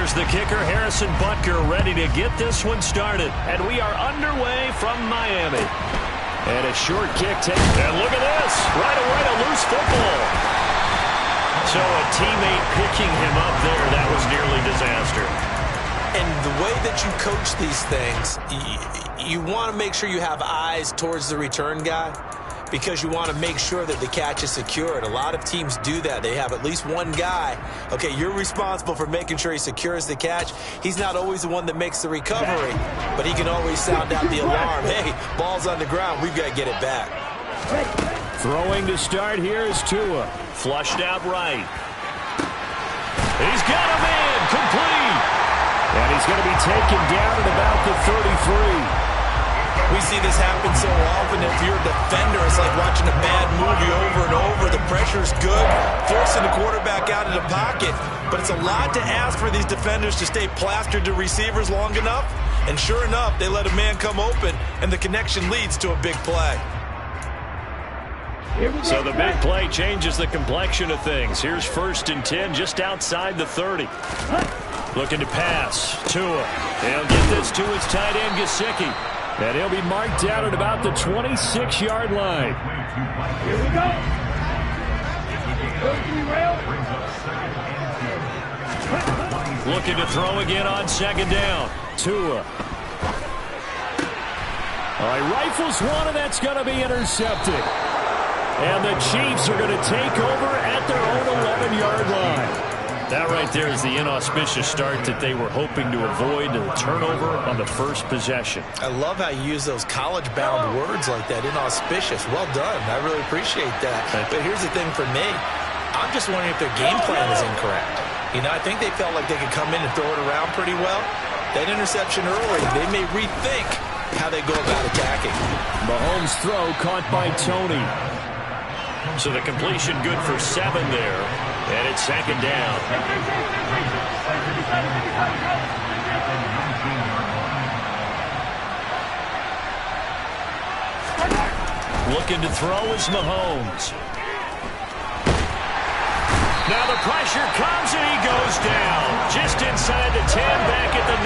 Here's the kicker, Harrison Butker, ready to get this one started. And we are underway from Miami. And a short kick taken. And look at this. Right away, a loose football. So a teammate picking him up there, that was nearly disaster. And the way that you coach these things, you want to make sure you have eyes towards the return guy, because you want to make sure that the catch is secured. A lot of teams do that. They have at least one guy. Okay, you're responsible for making sure he secures the catch. He's not always the one that makes the recovery, but he can always sound out the alarm. Hey, ball's on the ground. We've got to get it back. Throwing to start here is Tua. Flushed out right. He's got a man. Complete. And he's going to be taken down at about the 33. We see this happen so often. If you're a defender, it's like watching a bad movie over and over. The pressure's good, forcing the quarterback out of the pocket. But it's a lot to ask for these defenders to stay plastered to receivers long enough. And sure enough, they let a man come open, and the connection leads to a big play. So the big play changes the complexion of things. Here's 1st and 10 just outside the 30. Looking to pass. Tua. He'll get this to his tight end, Gesicki. And he'll be marked down at about the 26-yard line. Here we go. Looking to throw again on 2nd down. Tua. All right, rifles one, and that's going to be intercepted. And the Chiefs are going to take over at their own 11-yard line. That right there is the inauspicious start that they were hoping to avoid, the turnover on the first possession. I love how you use those college-bound words like that, inauspicious. Well done. I really appreciate that. But here's the thing for me. I'm just wondering if their game plan is incorrect. You know, I think they felt like they could come in and throw it around pretty well. That interception early, they may rethink how they go about attacking. Mahomes' throw caught by Tony. So the completion good for 7 there. And it's 2nd down. Looking to throw is Mahomes. Now the pressure comes and he goes down. Just inside the 10, back at the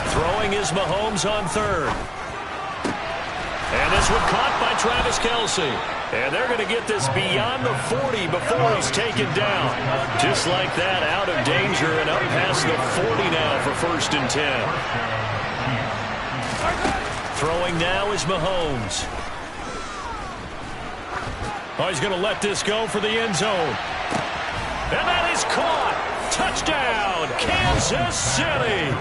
9. Throwing is Mahomes on 3rd. And this one caught by Travis Kelce. And they're going to get this beyond the 40 before he's taken down. Just like that, out of danger and up past the 40 now for 1st and 10. Throwing now is Mahomes. Oh, he's going to let this go for the end zone. And that is caught. Touchdown, Kansas City.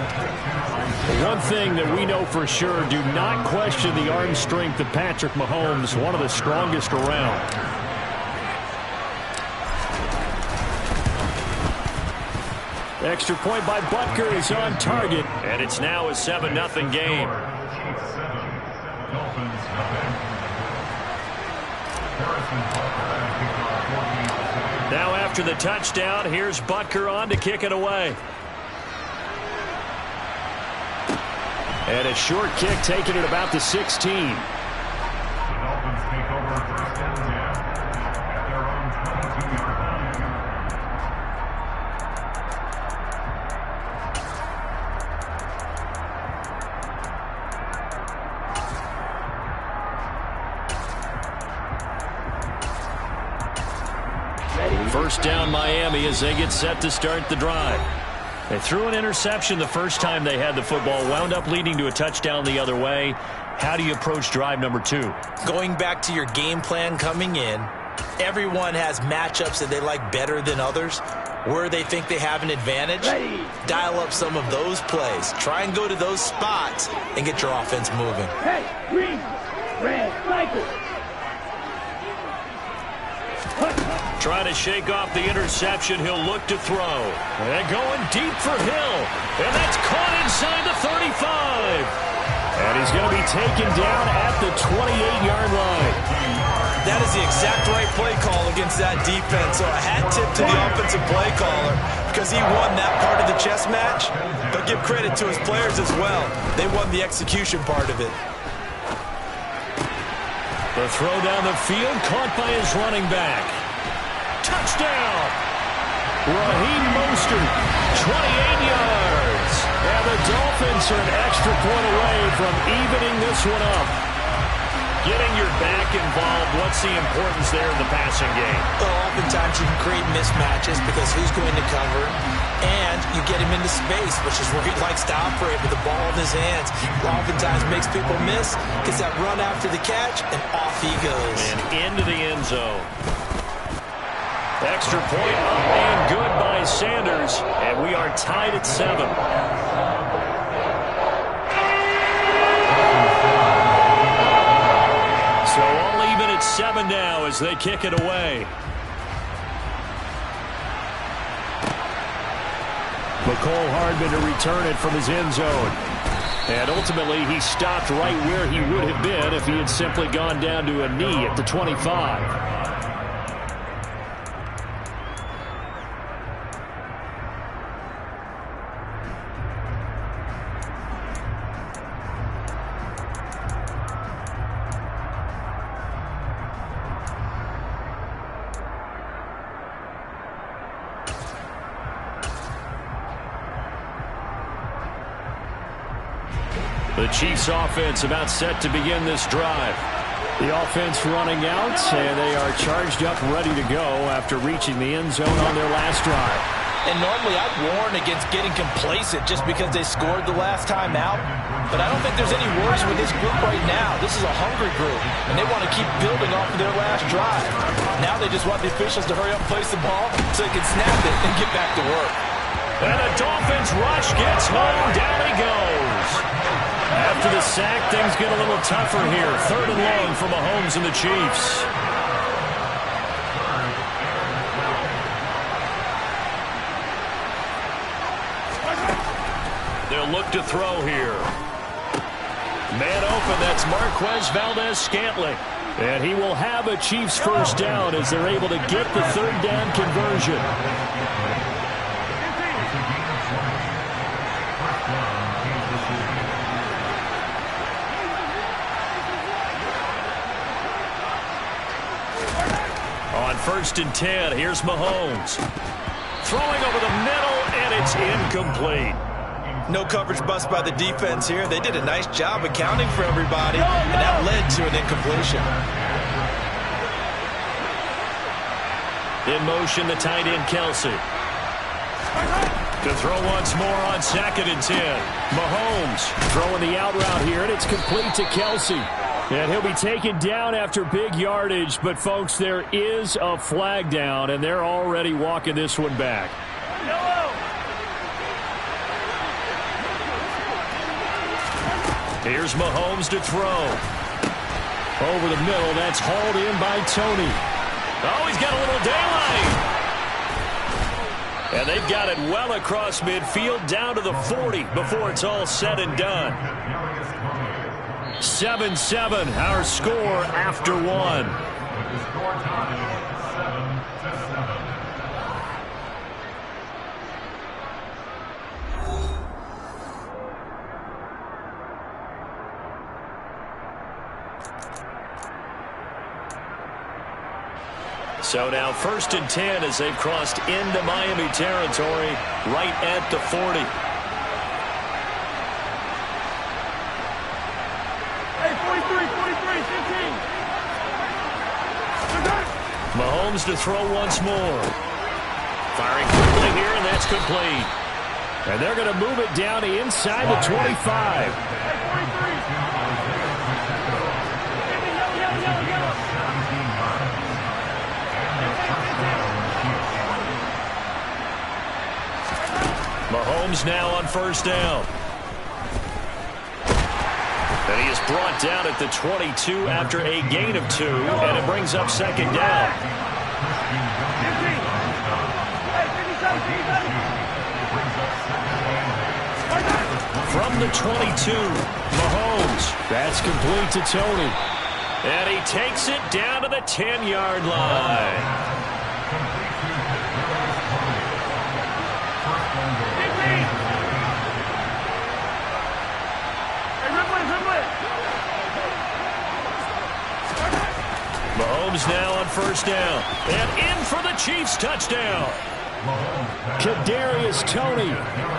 One thing that we know for sure, do not question the arm strength of Patrick Mahomes, one of the strongest around. Extra point by Butker is on target, and it's now a 7-0 game. Now after the touchdown, here's Butker on to kick it away. And a short kick taken at about the 16. The Dolphins take over 1st and 10 at their own 22-yard line. First down Miami as they get set to start the drive. They threw an interception the first time they had the football, wound up leading to a touchdown the other way. How do you approach drive number 2? Going back to your game plan coming in, everyone has matchups that they like better than others. Where they think they have an advantage, dial up some of those plays. Try and go to those spots and get your offense moving. Hey, green, red, cycle. Trying to shake off the interception. He'll look to throw. And going deep for Hill. And that's caught inside the 35. And he's going to be taken down at the 28-yard line. That is the exact right play call against that defense. So a hat tip to the offensive play caller because he won that part of the chess match. But give credit to his players as well. They won the execution part of it. The throw down the field caught by his running back. Touchdown! Raheem Mostert, 28 yards. And the Dolphins are an extra point away from evening this one up. Getting your back involved, what's the importance there in the passing game? Well, oftentimes you can create mismatches because who's going to cover, and you get him into space, which is where he likes to operate with the ball in his hands. Oftentimes makes people miss, gets that run after the catch, and off he goes. And into the end zone. Extra point up and good by Sanders, and we are tied at 7. So all even at 7 now as they kick it away. McCole Hardman to return it from his end zone. And ultimately he stopped right where he would have been if he had simply gone down to a knee at the 25. The Chiefs offense about set to begin this drive. The offense running out, and they are charged up, ready to go after reaching the end zone on their last drive. And normally I'd warn against getting complacent just because they scored the last time out. But I don't think there's any worries with this group right now. This is a hungry group, and they want to keep building off of their last drive. Now they just want the officials to hurry up and place the ball so they can snap it and get back to work. And the Dolphins rush gets home. Down he goes. After the sack, things get a little tougher here. 3rd and long for Mahomes and the Chiefs. They'll look to throw here. Man open, that's Marquez Valdez-Scantling. And he will have a Chiefs first down as they're able to get the 3rd down conversion. On 1st and 10, here's Mahomes. Throwing over the middle, and it's incomplete. No coverage bust by the defense here. They did a nice job accounting for everybody, and that led to an incompletion. In motion, the tight end, Kelsey. To throw once more on 2nd and 10. Mahomes throwing the out route here, and it's complete to Kelsey. And he'll be taken down after big yardage, but, folks, there is a flag down, and they're already walking this one back. Here's Mahomes to throw. Over the middle, that's hauled in by Tony. Oh, he's got a little daylight. And they've got it well across midfield, down to the 40 before it's all said and done. 7-7, our score after 1. With the score tied 7-7. So now 1st and 10 as they've crossed into Miami territory right at the 40. Mahomes to throw once more. Firing quickly here, and that's complete. And they're going to move it down to inside the 25. Mahomes now on 1st down. And he is brought down at the 22 after a gain of 2, and it brings up 2nd down. From the 22, Mahomes. That's complete to Tony. And he takes it down to the 10-yard line. Mahomes Mahomes now on first down. And in for the Chiefs touchdown. Kadarius Toney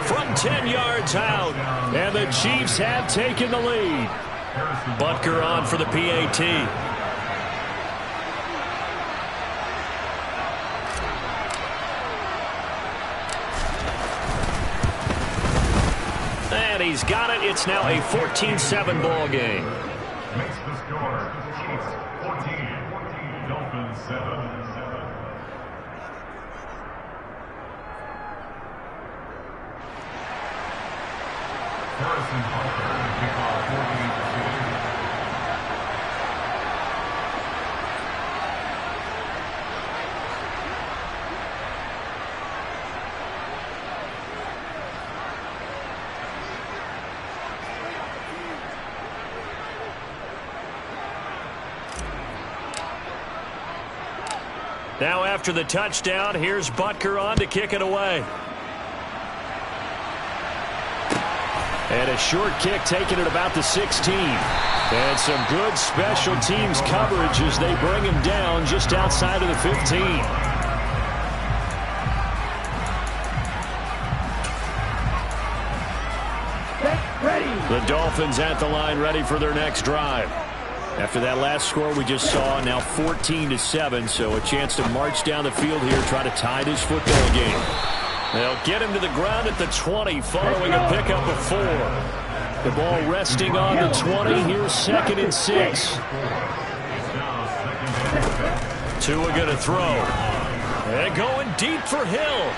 from 10 yards out. And the Chiefs have taken the lead. Butker on for the PAT. And he's got it. It's now a 14-7 ball game. Makes the score. Chiefs 14. Dolphins 7. Harrison Butker to kick off 14-2. Now after the touchdown, here's Butker on to kick it away. And a short kick taken at about the 16. And some good special teams coverage as they bring him down just outside of the 15. The Dolphins at the line ready for their next drive. After that last score we just saw, now 14-7, so a chance to march down the field here, try to tie this football game. They'll get him to the ground at the 20 following a pickup of 4. The ball resting on the 20. Here's 2nd and 6. Tua going to throw. And going deep for Hill.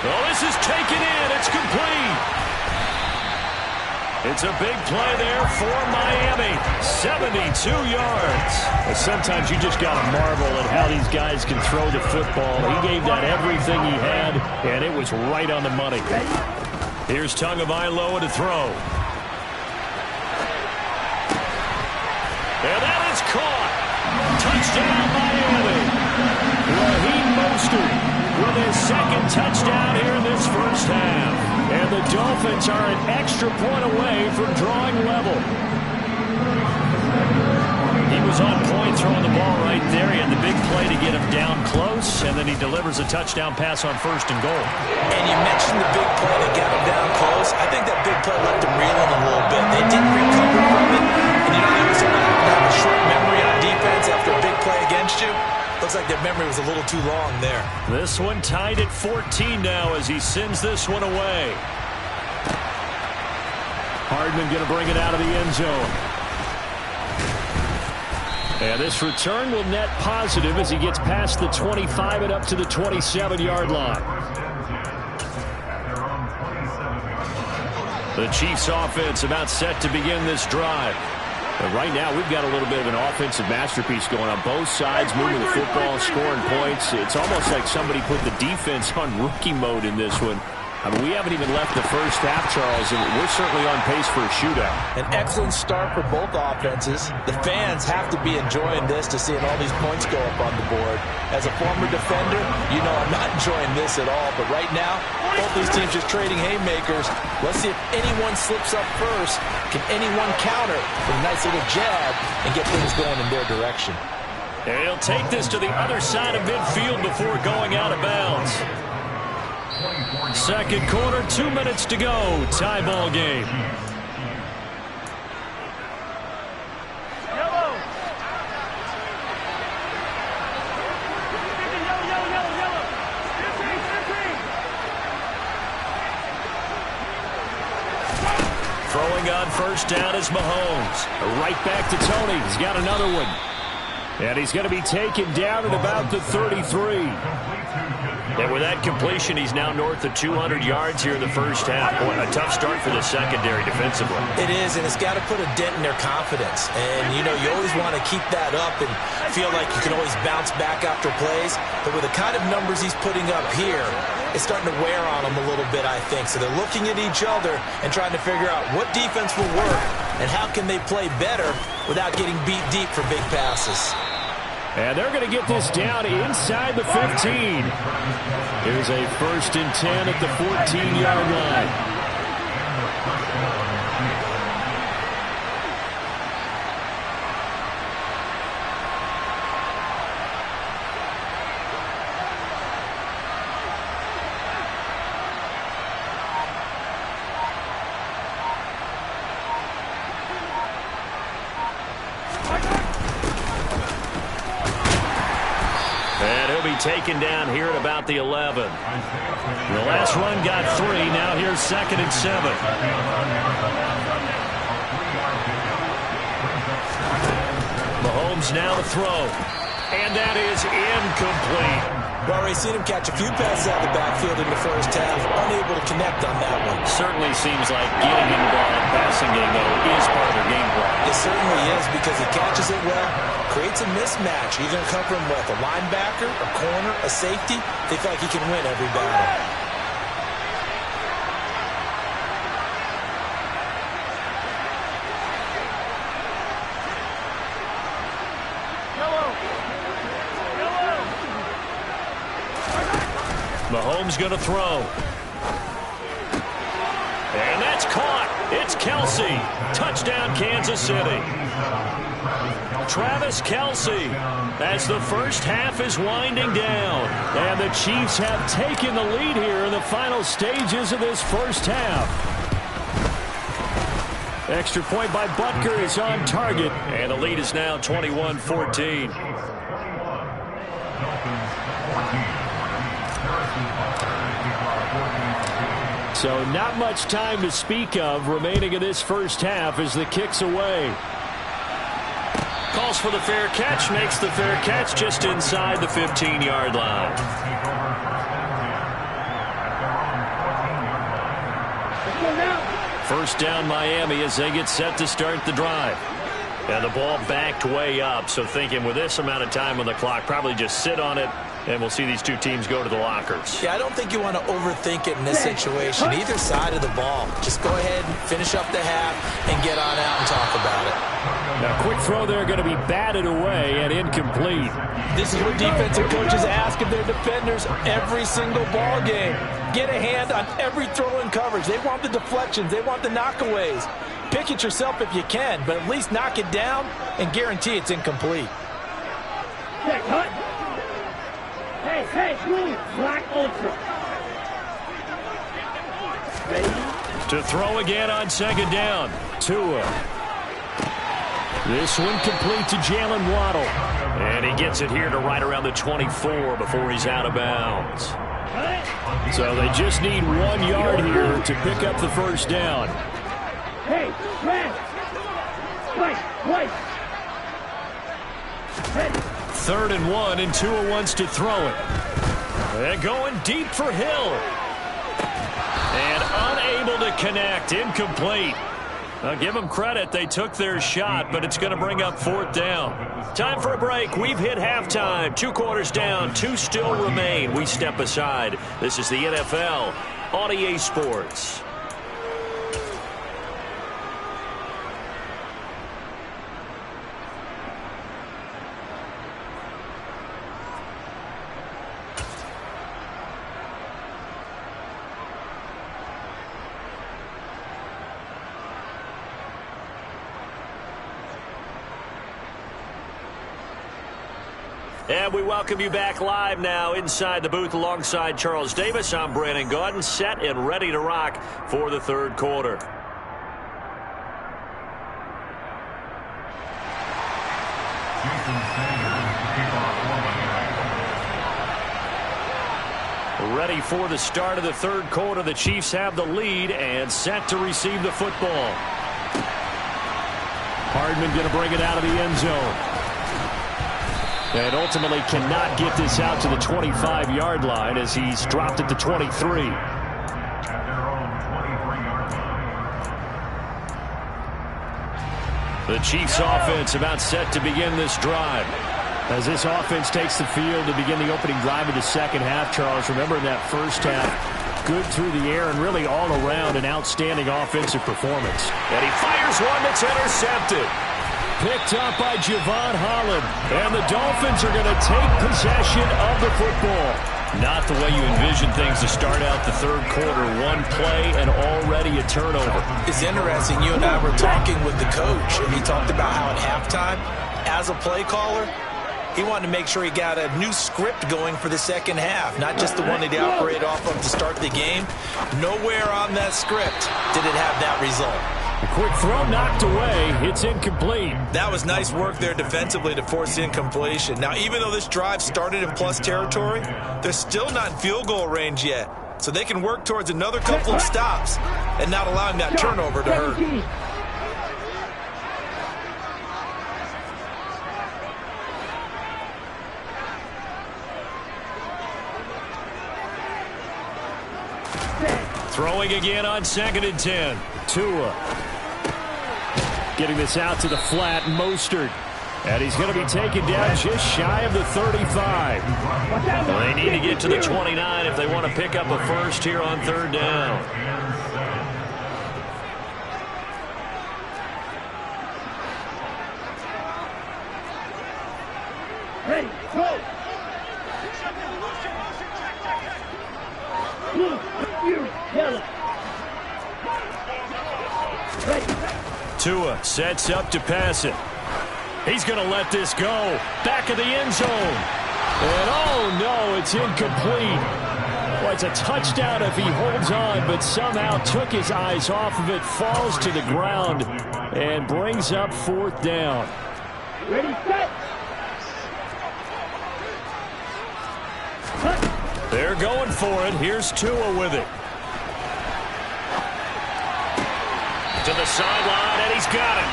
Oh, this is taken in. It's complete. It's a big play there for Miami. 72 yards. Well, sometimes you just got to marvel at how these guys can throw the football. He gave that everything he had, and it was right on the money. Here's Tagovailoa to throw. And that is caught. Touchdown, Miami. Raheem Mostert with his 2nd touchdown here in this first half. And the Dolphins are an extra point away from drawing level. He was on point throwing the ball right there. He had the big play to get him down close, and then he delivers a touchdown pass on 1st and goal. And you mentioned the big play that got him down close. I think that big play left him reeling a little bit. They didn't recover from it. And you know, they always have a short memory on defense after a big play against you. Looks like their memory was a little too long there. This one tied at 14 now as he sends this one away. Hardman going to bring it out of the end zone. And this return will net positive as he gets past the 25 and up to the 27-yard line. The Chiefs offense about set to begin this drive. But right now, we've got a little bit of an offensive masterpiece going on both sides, moving the football, scoring points. It's almost like somebody put the defense on rookie mode in this one. I mean, we haven't even left the first half, Charles, and we're certainly on pace for a shootout. An excellent start for both offenses. The fans have to be enjoying this to seeing all these points go up on the board. As a former defender, you know I'm not enjoying this at all. But right now, both these teams just trading haymakers. Let's see if anyone slips up first. Can anyone counter with a nice little jab and get things going in their direction? And he'll take this to the other side of midfield before going out of bounds. 2nd quarter, 2 minutes to go. Tie ball game. Throwing on first down is Mahomes. Right back to Toney. He's got another one. And he's going to be taken down at about the 33. And with that completion, he's now north of 200 yards here in the first half. Boy, a tough start for the secondary defensively. It is, and it's got to put a dent in their confidence. And, you know, you always want to keep that up and feel like you can always bounce back after plays. But with the kind of numbers he's putting up here, it's starting to wear on them a little bit, I think. So they're looking at each other and trying to figure out what defense will work and how can they play better without getting beat deep for big passes. And they're going to get this down inside the 15. Here's a 1st and 10 at the 14-yard line. taken down here at about the 11. The last run got 3. Now here's 2nd and 7. Mahomes now to throw. And that is incomplete. Well, we've seen him catch a few passes out of the backfield in the first half. Unable to connect on that one. Certainly seems like getting him the ball in the passing game, though, is part of their game plan. It certainly is because he catches it well, creates a mismatch. Either covering with a linebacker, a corner, a safety. They feel like he can win every battle. Mahomes going to throw. And that's caught. It's Kelsey. Touchdown, Kansas City. Travis Kelsey, as the first half is winding down. And the Chiefs have taken the lead here in the final stages of this first half. Extra point by Butker is on target. And the lead is now 21-14. So not much time to speak of remaining in this first half as the kick's away. Calls for the fair catch, makes the fair catch just inside the 15-yard line. First down Miami as they get set to start the drive. And the ball backed way up, so thinking with this amount of time on the clock, probably just sit on it, and we'll see these two teams go to the lockers. Yeah, I don't think you want to overthink it in this situation. Either side of the ball. Just go ahead and finish up the half and get on out and talk about it. Now, quick throw there going to be batted away and incomplete. This is what defensive coaches ask of their defenders every single ball game. Get a hand on every throw in coverage. They want the deflections. They want the knockaways. Pick it yourself if you can, but at least knock it down and guarantee it's incomplete. Hey, move. Black Ultra. Ready? To throw again on second down. Tua. This one complete to Jalen Waddle. And he gets it here to right around the 24 before he's out of bounds. So they just need 1 yard here to pick up the first down. Hey, red. White. Ready. 3rd and 1, and Tua wants to throw it. They're going deep for Hill. And unable to connect. Incomplete. I'll give them credit. They took their shot, but it's going to bring up 4th down. Time for a break. We've hit halftime. 2 quarters down. 2 still remain. We step aside. This is the NFL on EA Sports. And we welcome you back live now inside the booth alongside Charles Davis. I'm Brandon Gaudin, set and ready to rock for the 3rd quarter. Ready for the start of the 3rd quarter. The Chiefs have the lead and set to receive the football. Hardman going to bring it out of the end zone. And ultimately cannot get this out to the 25-yard line as he's dropped at the 23. The Chiefs offense about set to begin this drive. As this offense takes the field to begin the opening drive of the second half, Charles, remember in that first half, good through the air and really all around an outstanding offensive performance. And he fires one that's intercepted. Picked up by Javon Holland. And the Dolphins are going to take possession of the football. Not the way you envision things to start out the 3rd quarter. 1 play and already a turnover. It's interesting. You and I were talking with the coach, and he talked about how at halftime, as a play caller, he wanted to make sure he got a new script going for the second half, not just the one that he operated off of to start the game. Nowhere on that script did it have that result. A quick throw knocked away. It's incomplete. That was nice work there defensively to force incompletion. Now, even though this drive started in plus territory, they're still not in field goal range yet. So they can work towards another couple of stops and not allowing that turnover to hurt. Throwing again on 2nd and 10. Tua. Getting this out to the flat, Mostert. And he's going to be taken down just shy of the 35. Well, they need to get to the 29 if they want to pick up a first here on 3rd down. Ready, go! You, yellow. Tua sets up to pass it. He's going to let this go. Back of the end zone. And oh no, it's incomplete. Well, it's a touchdown if he holds on, but somehow took his eyes off of it, falls to the ground, and brings up 4th down. Ready, set. They're going for it. Here's Tua with it. To the sideline, and he's got it.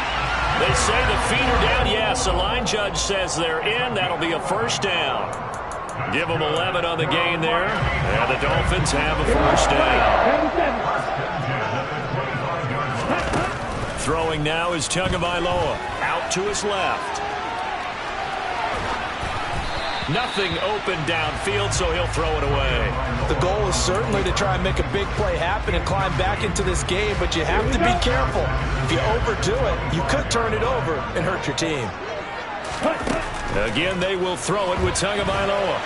They say the feet are down. Yes, the line judge says they're in. That'll be a first down. Give them 11 on the gain there. And the Dolphins have a first down. Throwing now is Tagovailoa. Out to his left. Nothing open downfield, so he'll throw it away. The goal is certainly to try and make a big play happen and climb back into this game, but you have to be careful. If you overdo it, you could turn it over and hurt your team. Again, they will throw it with Tagovailoa.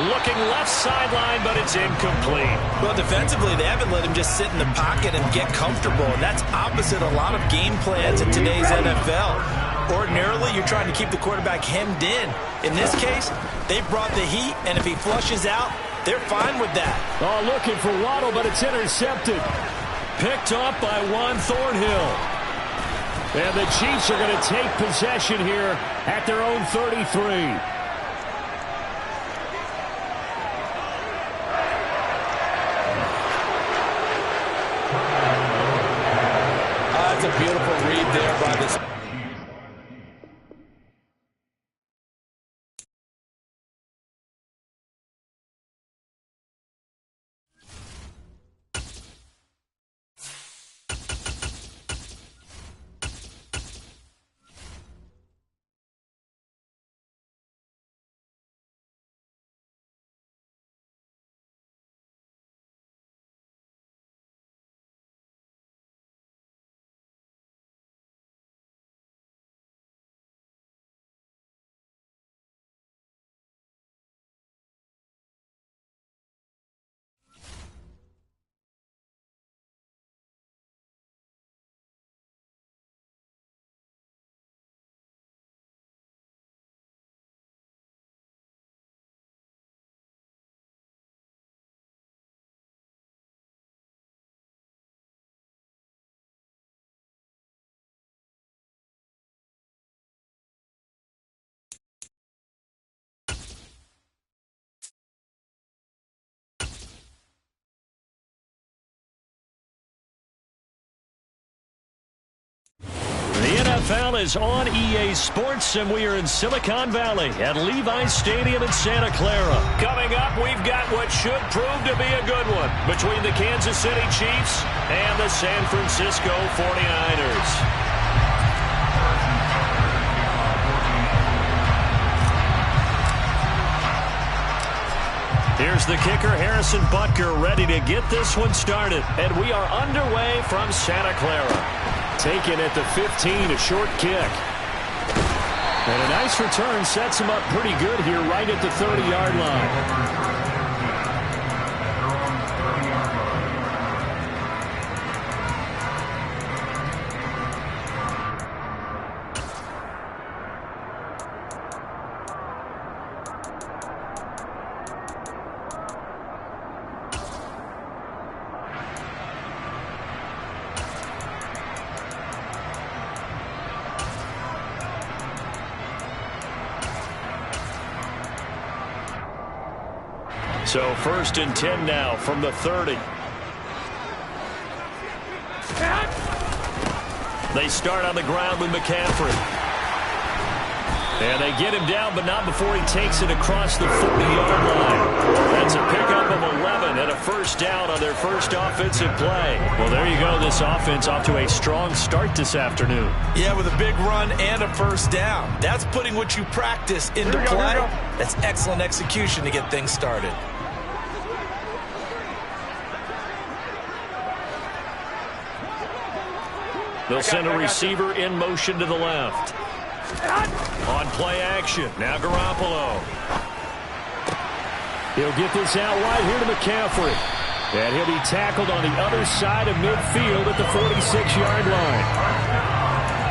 Looking left sideline, but it's incomplete. Well, defensively, they haven't let him just sit in the pocket and get comfortable, and that's opposite a lot of game plans in today's NFL. Ordinarily, you're trying to keep the quarterback hemmed in. In this case, they brought the heat, and if he flushes out, they're fine with that. Oh, looking for Waddle, but it's intercepted. Picked up by Juan Thornhill. And the Chiefs are going to take possession here at their own 33. That's a beautiful read there by this. The NFL is on EA Sports, and we are in Silicon Valley at Levi's Stadium in Santa Clara. Coming up, we've got what should prove to be a good one between the Kansas City Chiefs and the San Francisco 49ers. Here's the kicker, Harrison Butker, ready to get this one started. And we are underway from Santa Clara. Taken at the 15, a short kick. And a nice return sets him up pretty good here right at the 30-yard line. So 1st and 10 now from the 30. They start on the ground with McCaffrey. And they get him down, but not before he takes it across the 40-yard line. That's a pickup of 11 and a 1st down on their first offensive play. Well, there you go. This offense off to a strong start this afternoon. Yeah, with a big run and a 1st down. That's putting what you practice into play. That's excellent execution to get things started. They'll send a receiver in motion to the left. On play action, now Garoppolo. He'll get this out wide here to McCaffrey. And he'll be tackled on the other side of midfield at the 46-yard line.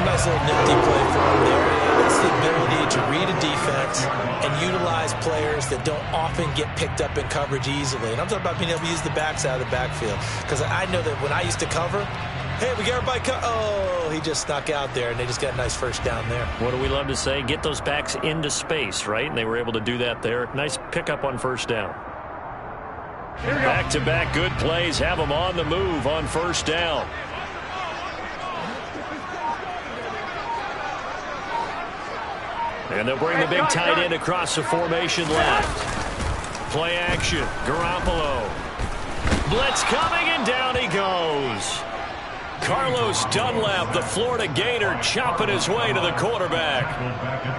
Nice little nifty play for him there. That's the ability to read a defense and utilize players that don't often get picked up in coverage easily. And I'm talking about being able to use the backside of the backfield. Because I know that when I used to cover, hey, we got everybody oh, he just snuck out there, and they just got a nice 1st down there. What do we love to say? Get those backs into space, right? And they were able to do that there. Nice pickup on 1st down. Back-to-back good plays have them on the move on 1st down. And they'll bring the big tight end across the formation left. Play action, Garoppolo. Blitz coming, and down he goes. Carlos Dunlap, the Florida Gator, chopping his way to the quarterback.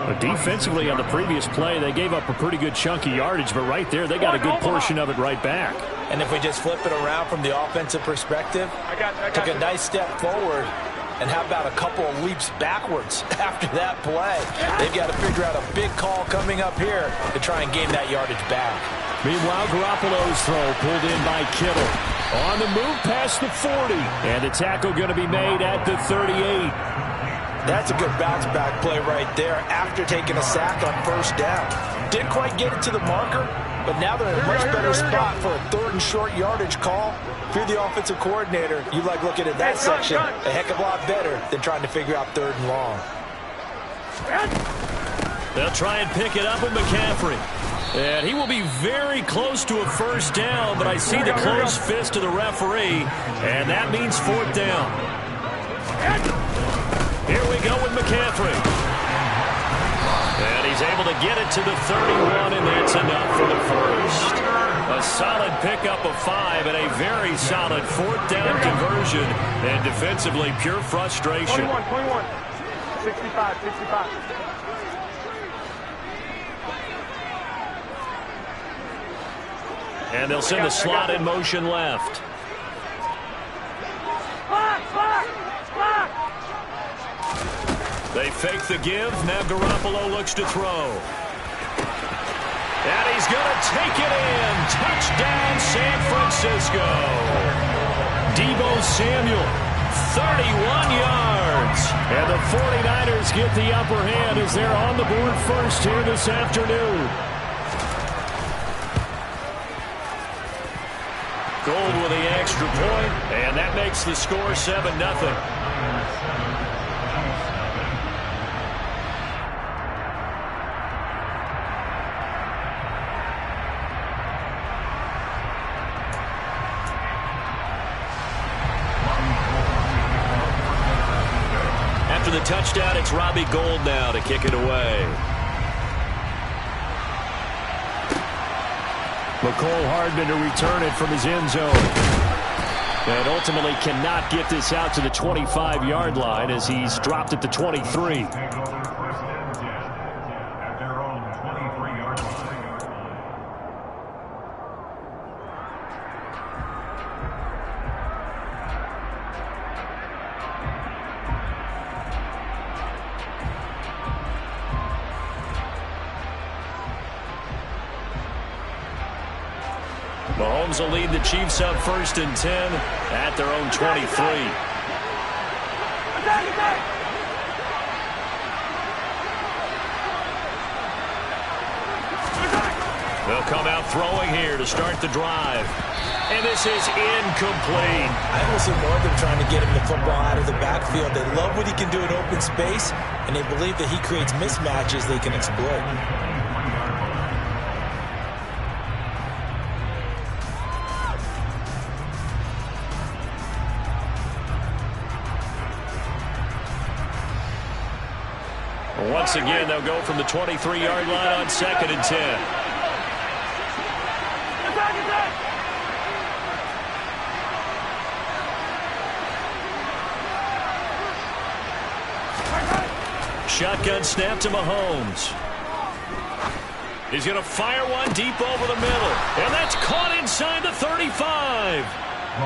But defensively on the previous play, they gave up a pretty good chunk of yardage, but right there, they got a good portion of it right back. And if we just flip it around from the offensive perspective, took a nice step forward, and how about a couple of leaps backwards after that play? They've got to figure out a big call coming up here to try and gain that yardage back. Meanwhile, Garoppolo's throw pulled in by Kittle. On the move past the 40. And the tackle going to be made at the 38. That's a good bounce back play right there after taking a sack on 1st down. Didn't quite get it to the marker, but now they're in a much better spot for a 3rd and short yardage call. If you're the offensive coordinator, you like looking at that section a heck of a lot better than trying to figure out 3rd and long. They'll try and pick it up with McCaffrey. And he will be very close to a 1st down, but I see the closed fist of the referee, and that means 4th down. Here we go with McCaffrey. And he's able to get it to the 31, and that's enough for the 1st. A solid pickup of 5 and a very solid 4th down conversion, and defensively pure frustration. 21, 65. And they'll send the slot in motion left. They fake the give. Now Garoppolo looks to throw. And he's going to take it in. Touchdown, San Francisco. Deebo Samuel, 31 yards. And the 49ers get the upper hand as they're on the board first here this afternoon. Gold with the extra point, and that makes the score 7-0. After the touchdown, it's Robbie Gould now to kick it away. McCole Hardman to return it from his end zone. And ultimately cannot get this out to the 25-yard line as he's dropped at the 23. Mahomes will lead the Chiefs up 1st and 10 at their own 23. They'll come out throwing here to start the drive. And this is incomplete. I almost see more of them trying to get him the football out of the backfield. They love what he can do in open space, and they believe that he creates mismatches they can exploit. Once again, they'll go from the 23-yard line on 2nd and 10. Shotgun snap to Mahomes. He's going to fire one deep over the middle. And that's caught inside the 35.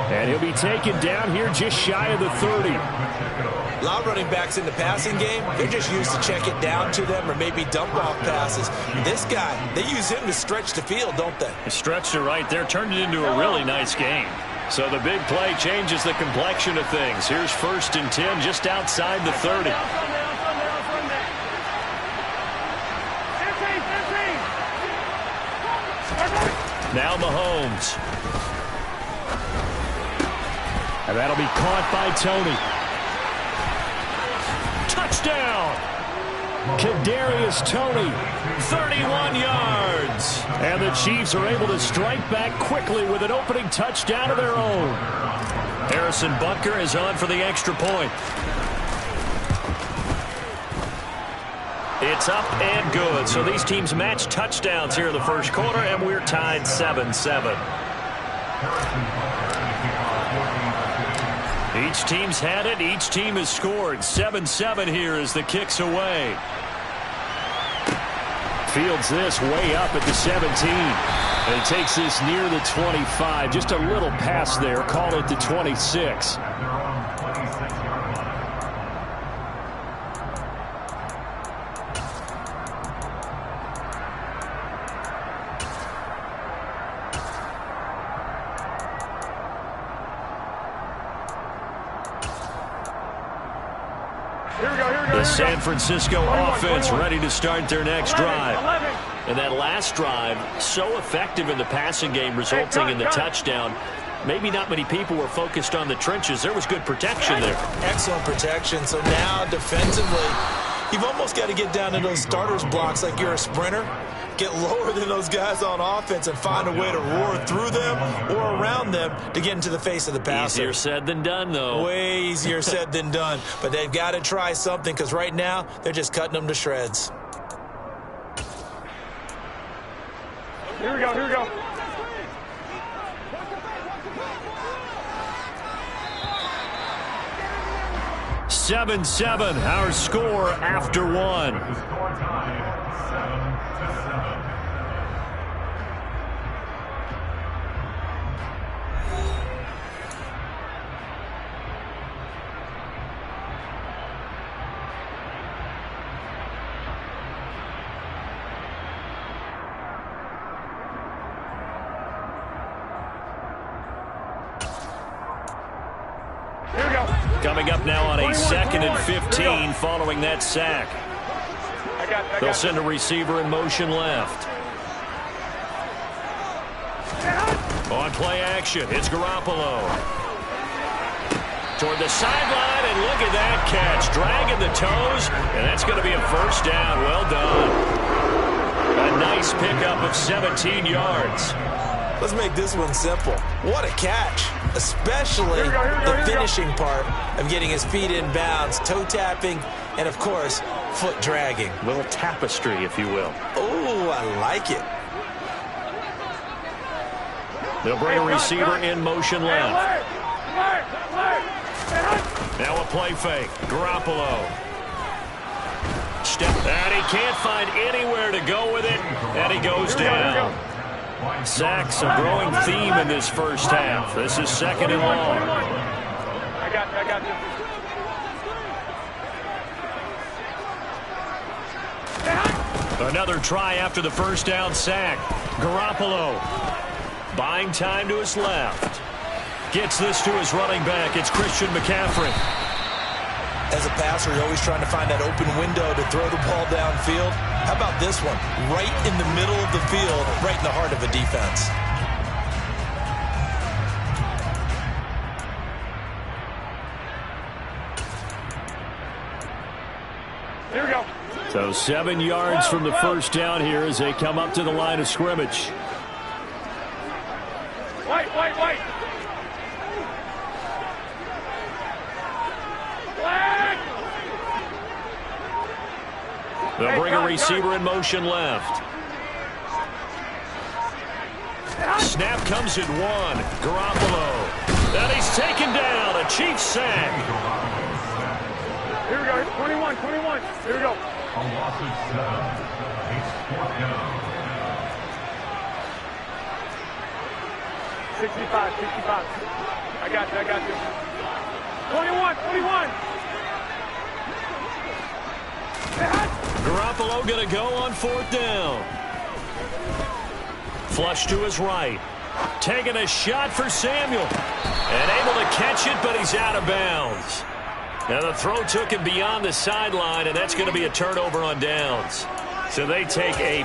And he'll be taken down here just shy of the 30. A lot of running backs in the passing game, they're just used to check it down to them or maybe dump off passes. This guy, they use him to stretch the field, don't they? He stretched it right there, turned it into a really nice game. So the big play changes the complexion of things. Here's 1st and 10 just outside the 30. Now Mahomes. And that'll be caught by Tony. Touchdown! Kadarius Toney, 31 yards. And the Chiefs are able to strike back quickly with an opening touchdown of their own. Harrison Butker is on for the extra point. It's up and good. So these teams match touchdowns here in the first quarter, and we're tied 7-7. Each team's had it. Each team has scored. 7-7 here as the kick's away. Fields this way up at the 17. And he takes this near the 25. Just a little pass there. Call it the 26. The San Francisco offense ready to start their next drive. And that last drive, so effective in the passing game, resulting in the touchdown. Maybe not many people were focused on the trenches. There was good protection there. Excellent protection. So now defensively, you've almost got to get down to those starters blocks like you're a sprinter. Get lower than those guys on offense and find a way to roar through them or around them to get into the face of the passer. Easier said than done, though. Way easier said than done. But they've got to try something because right now they're just cutting them to shreds. Here we go, here we go. Seven, our score after one. The score tied 7-7. Coming up now on a 2nd and 15 following that sack. They'll send a receiver in motion left. On play action, it's Garoppolo. Toward the sideline, and look at that catch. Dragging the toes, and that's going to be a first down. Well done. A nice pickup of 17 yards. Let's make this one simple. What a catch, especially the finishing part of getting his feet in bounds, toe tapping, and, of course, foot dragging. A little tapestry, if you will. Oh, I like it. They'll bring a receiver in motion left. Now a play fake. Garoppolo. Step, and he can't find anywhere to go with it, and he goes down. Sacks, a growing theme in this first half. This is 2nd and long. I got you. Another try after the first down sack. Garoppolo buying time to his left. Gets this to his running back. It's Christian McCaffrey. As a passer, you're always trying to find that open window to throw the ball downfield. How about this one? Right in the middle of the field, right in the heart of a defense. Here we go. So 7 yards from the first down here as they come up to the line of scrimmage. Wait. They'll bring a receiver in motion left. Snap comes in one. Garoppolo. And he's taken down. A Chiefs sack. Here we go. 21, 21. Here we go. A loss of 7. It's 4th down. 65, 65. I got you, I got you. 21, 21. Garoppolo going to go on 4th down. Flush to his right. Taking a shot for Samuel. And able to catch it, but he's out of bounds. Now the throw took him beyond the sideline, and that's going to be a turnover on downs. So they take a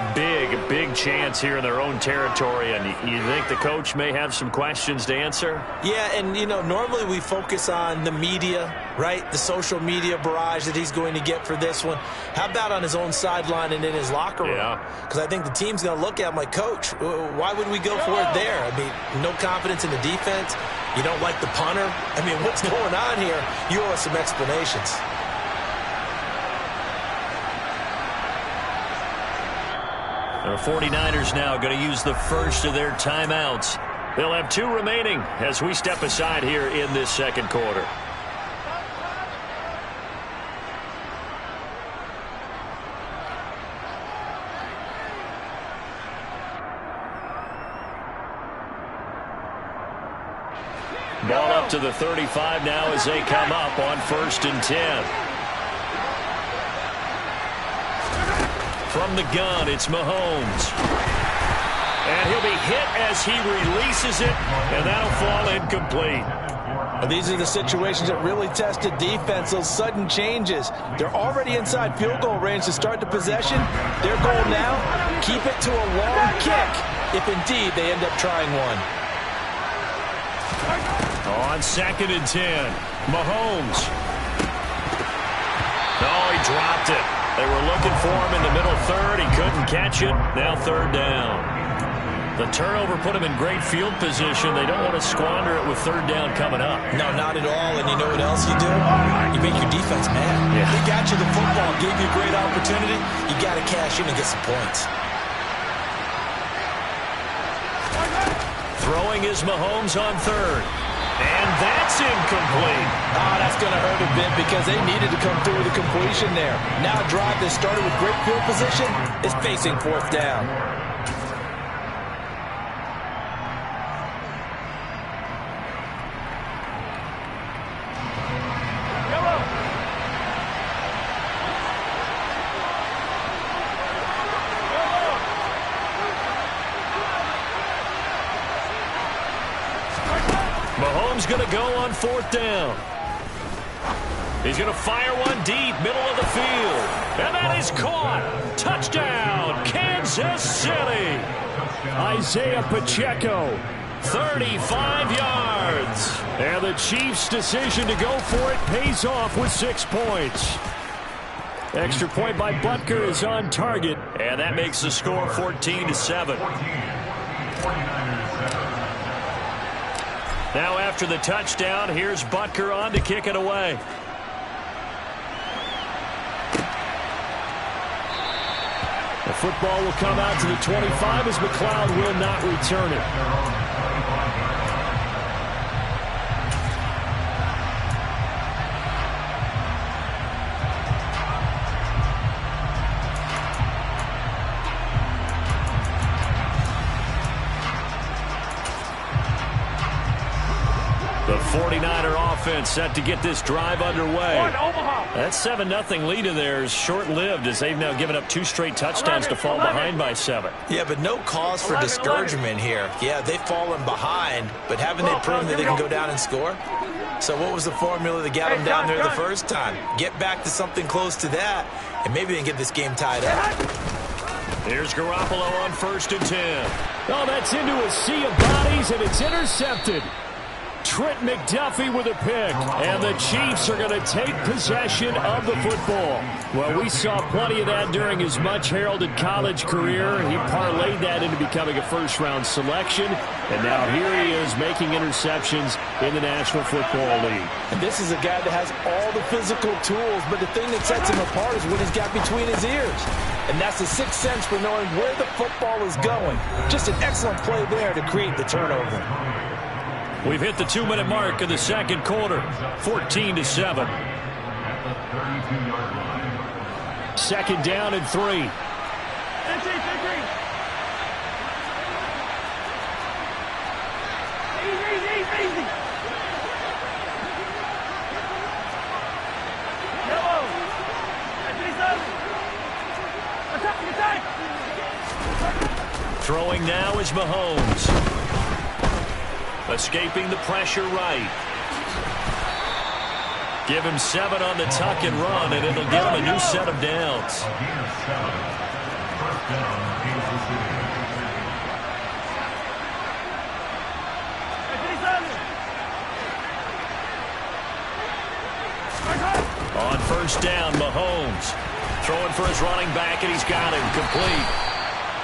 big chance here in their own territory, and you think the coach may have some questions to answer? Yeah, and, you know, normally we focus on the media, right? The social media barrage that he's going to get for this one. How about on his own sideline and in his locker room? Yeah. Because I think the team's going to look at him like, Coach, why would we go for it there? I mean, no confidence in the defense. You don't like the punter. I mean, what's going on here? You owe us some explanations. The 49ers now going to use the first of their timeouts. They'll have 2 remaining as we step aside here in this second quarter. Ball up to the 35 now as they come up on 1st and 10. From the gun, it's Mahomes. And he'll be hit as he releases it, and that'll fall incomplete. These are the situations that really test the defense, those sudden changes. They're already inside field goal range to start the possession. Their goal now, keep it to a long kick, if indeed they end up trying one. On 2nd and 10, Mahomes. Oh, he dropped it. They were looking for him in the middle third. He couldn't catch it. Now 3rd down. The turnover put him in great field position. They don't want to squander it with 3rd down coming up. No, not at all. And you know what else you do? You make your defense mad. Yeah. They got you the football, gave you a great opportunity. You got to cash in and get some points. Throwing is Mahomes on 3rd. And that's incomplete. Oh, that's going to hurt a bit because they needed to come through with a completion there. Now a drive that started with great field position is facing 4th down. Mahomes going to go on 4th down. He's going to fire one deep, middle of the field. And that is caught. Touchdown, Kansas City. Isaiah Pacheco, 35 yards. And the Chiefs' decision to go for it pays off with 6 points. Extra point by Butker is on target. And that makes the score 14-7. Now after the touchdown, here's Butker on to kick it away. The football will come out to the 25 as McLeod will not return it. The 49er offense set to get this drive underway. That 7-0 lead of theirs short-lived as they've now given up 2 straight touchdowns to fall behind by 7. Yeah, but no cause for discouragement here. Yeah, they've fallen behind, but haven't they proven that they can go down and score? So what was the formula that got them down there the first time? Get back to something close to that, and maybe they can get this game tied up. Here's Garoppolo on 1st and 10. Oh, that's into a sea of bodies, and it's intercepted. Trent McDuffie with a pick, and the Chiefs are going to take possession of the football. Well, we saw plenty of that during his much-heralded college career. He parlayed that into becoming a first-round selection, and now here he is making interceptions in the National Football League. And this is a guy that has all the physical tools, but the thing that sets him apart is what he's got between his ears. And that's the sixth sense for knowing where the football is going. Just an excellent play there to create the turnover. We've hit the 2-minute mark of the second quarter, 14-7. Second down and 3. Easy. Yellow. Attack. Throwing now is Mahomes. Escaping the pressure right. Give him 7 on the tuck and run, and it'll give him a new set of downs. On first down, Mahomes. Throwing for his running back, and he's got him complete.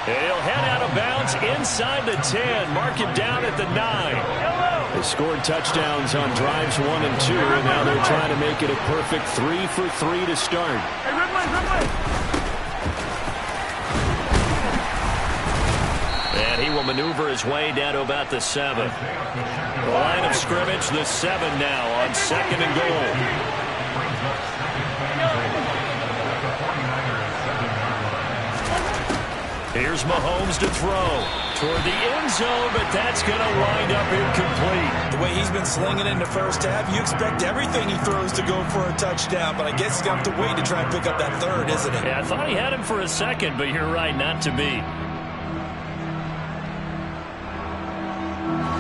He'll head out of bounds inside the 10. Mark him down at the 9. They scored touchdowns on drives 1 and 2, and now they're trying to make it a perfect 3 for 3 to start. And he will maneuver his way down to about the 7. The line of scrimmage, the 7 now on 2nd and goal. Here's Mahomes to throw toward the end zone, but that's going to wind up incomplete. The way he's been slinging in the first half, you expect everything he throws to go for a touchdown, but I guess he's going to have to wait to try and pick up that third, isn't he? Yeah, I thought he had him for a second, but you're right, not to be.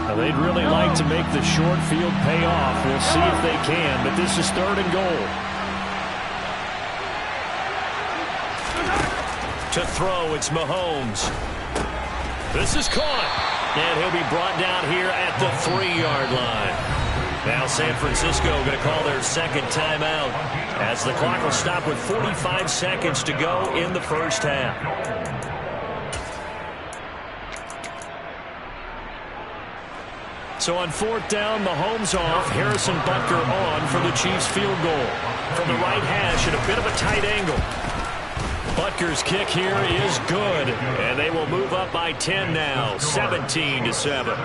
Now, they'd really like to make the short field pay off. We'll see if they can, but this is 3rd and goal. To throw, it's Mahomes. This is caught. And he'll be brought down here at the 3-yard line. Now San Francisco going to call their second timeout as the clock will stop with 45 seconds to go in the first half. So on 4th down, Mahomes off, Harrison Butker on for the Chiefs field goal. From the right hash at a bit of a tight angle. Butker's kick here is good, and they will move up by 10 now, 17-7.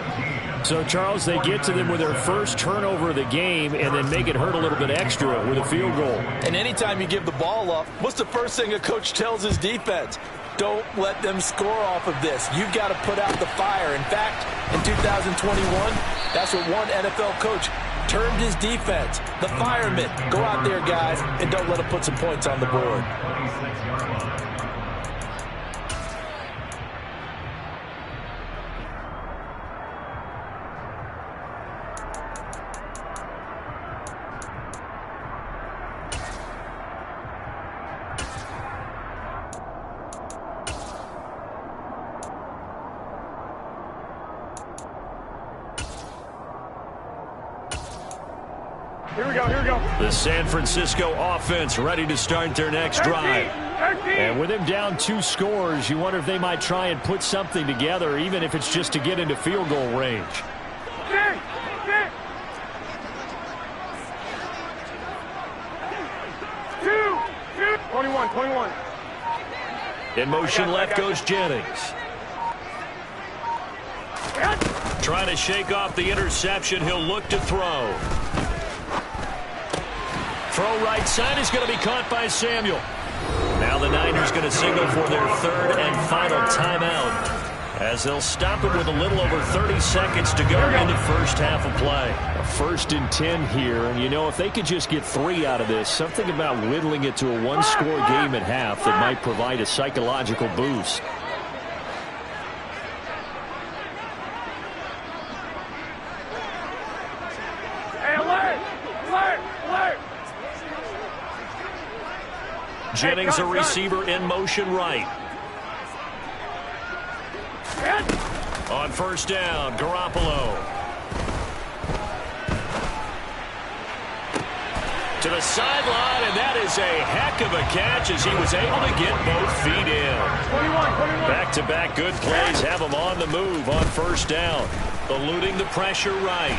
So, Charles, they get to them with their first turnover of the game and then make it hurt a little bit extra with a field goal. And anytime you give the ball up, what's the first thing a coach tells his defense? Don't let them score off of this. You've got to put out the fire. In fact, in 2021, that's what one NFL coach termed his defense, the firemen. Go out there, guys, and don't let them put some points on the board. Here we go. The San Francisco offense ready to start their next drive. And with him down 2 scores, you wonder if they might try and put something together, even if it's just to get into field goal range. 21. In motion left goes Jennings. Trying to shake off the interception. He'll look to throw. Throw right side is going to be caught by Samuel. Now the Niners going to signal for their 3rd and final timeout as they'll stop it with a little over 30 seconds to go in the first half of play. A 1st and 10 here, and you know, if they could just get 3 out of this, something about whittling it to a 1-score game at half that might provide a psychological boost. Jennings, a receiver in motion right. On first down, Garoppolo. To the sideline, and that is a heck of a catch as he was able to get both feet in. 21. Back-to-back good plays have him on the move on first down. Eluding the pressure right.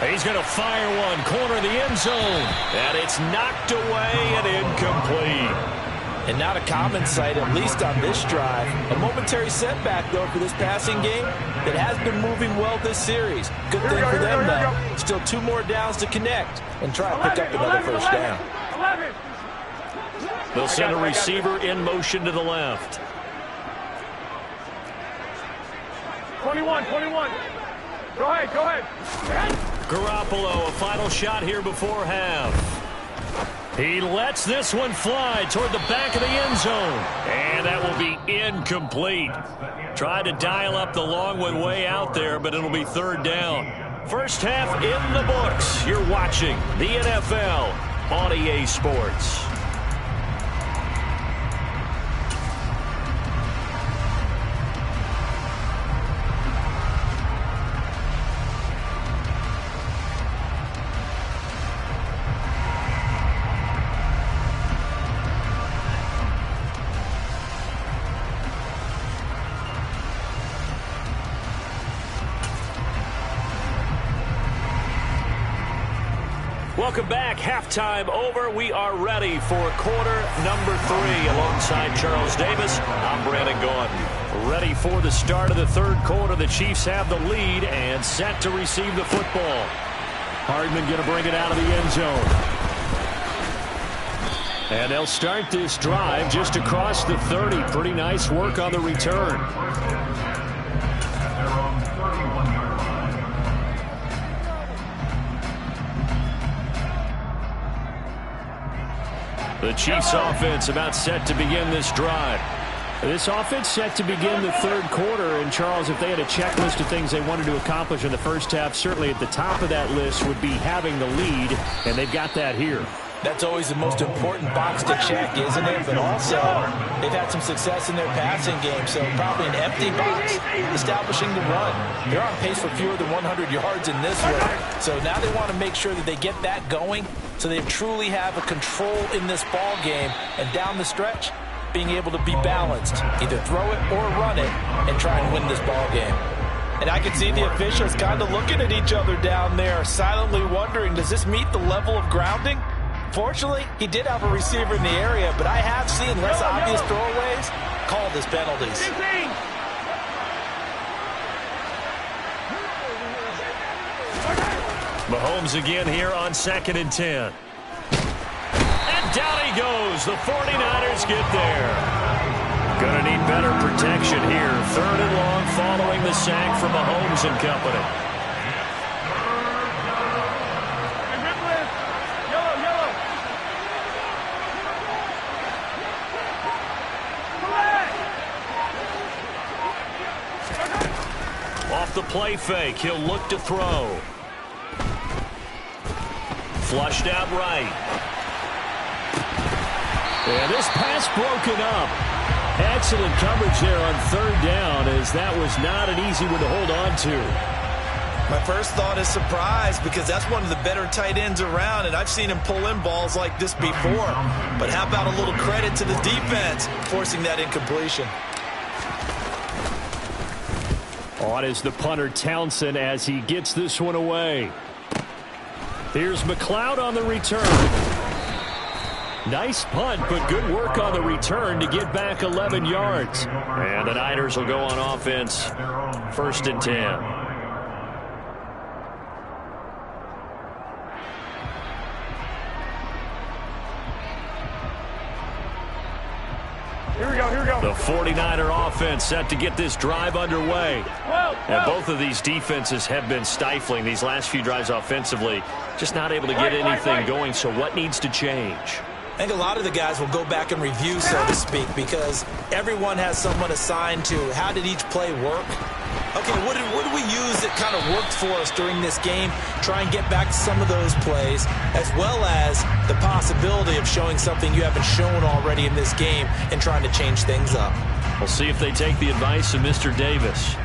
He's going to fire one, corner of the end zone. And it's knocked away and incomplete. And not a common sight, at least on this drive. A momentary setback, though, for this passing game that has been moving well this series. Good thing for them, though. Still 2 more downs to connect and try to pick up another first down. 11. They'll send a receiver in motion to the left. 21. Go ahead. Garoppolo, a final shot here before half. He lets this one fly toward the back of the end zone. And that will be incomplete. Tried to dial up the long one way out there, but it'll be third down. First half in the books. You're watching the NFL on EA Sports. Welcome back. Halftime over. We are ready for quarter number 3. Alongside Charles Davis, I'm Brandon Gordon. Ready for the start of the third quarter. The Chiefs have the lead and set to receive the football. Hardman going to bring it out of the end zone. And they'll start this drive just across the 30. Pretty nice work on the return. The Chiefs offense about set to begin this drive. This offense set to begin the third quarter. And, Charles, if they had a checklist of things they wanted to accomplish in the first half, certainly at the top of that list would be having the lead, and they've got that here. That's always the most important box to check, isn't it? But also, they've had some success in their passing game, so probably an empty box establishing the run. They're on pace for fewer than 100 yards in this one. So now they want to make sure that they get that going so they truly have a control in this ball game. And down the stretch, being able to be balanced, either throw it or run it, and try and win this ball game. And I can see the officials kind of looking at each other down there, silently wondering, does this meet the level of grounding? Fortunately, he did have a receiver in the area, but I have seen less obvious throwaways called as penalties. 15. Mahomes again here on 2nd and 10. And down he goes. The 49ers get there. Gonna need better protection here. 3rd and long following the sack from Mahomes and company. Off the play fake, he'll look to throw. Flushed out right. And this pass broken up. Excellent coverage there on 3rd down, as that was not an easy one to hold on to. My first thought is surprise, because that's one of the better tight ends around, and I've seen him pull in balls like this before. But how about a little credit to the defense forcing that incompletion? On is the punter Townsend as he gets this one away. Here's McLeod on the return. Nice punt, but good work on the return to get back 11 yards. And the Niners will go on offense. 1st and 10. Here we go. The 49er offense set to get this drive underway. And both of these defenses have been stifling these last few drives offensively. Just not able to get anything going, so what needs to change? I think a lot of the guys will go back and review, so to speak, because everyone has someone assigned to how did each play work. Okay, what did we use that kind of worked for us during this game? Try and get back to some of those plays, as well as the possibility of showing something you haven't shown already in this game and trying to change things up. We'll see if they take the advice of Mr. Davis.